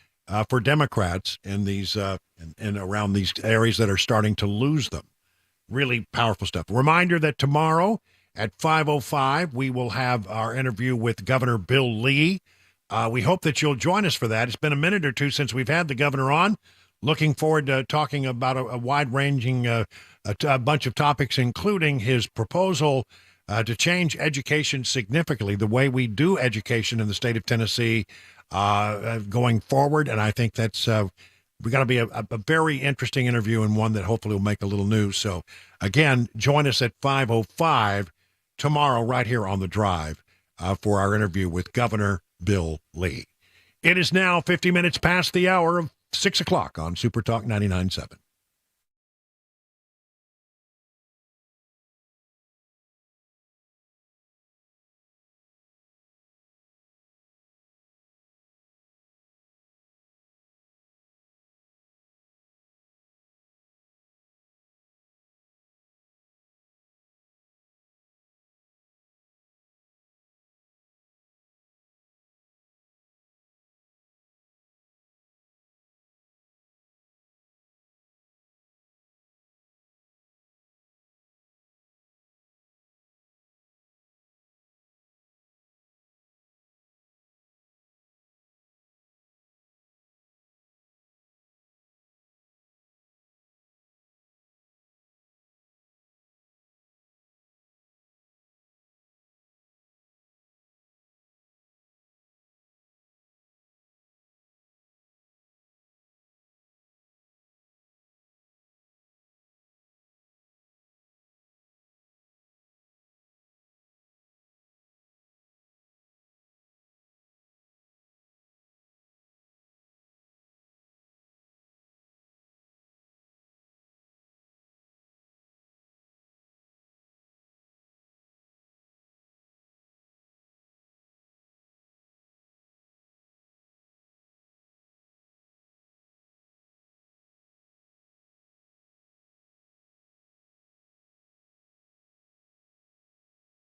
for Democrats in these and around these areas that are starting to lose them. Really powerful stuff. Reminder that tomorrow at 5:05 we will have our interview with Governor Bill Lee. We hope that you'll join us for that. It's been a minute or two since we've had the governor on. Looking forward to talking about a wide-ranging a bunch of topics, including his proposal to change education significantly, the way we do education in the state of Tennessee going forward. And I think that's we got to be a very interesting interview, and one that hopefully will make a little news. So, again, join us at 5:05 tomorrow right here on The Drive for our interview with Governor Bill Lee. It is now 50 minutes past the hour of 6 o'clock on Super Talk 99.7.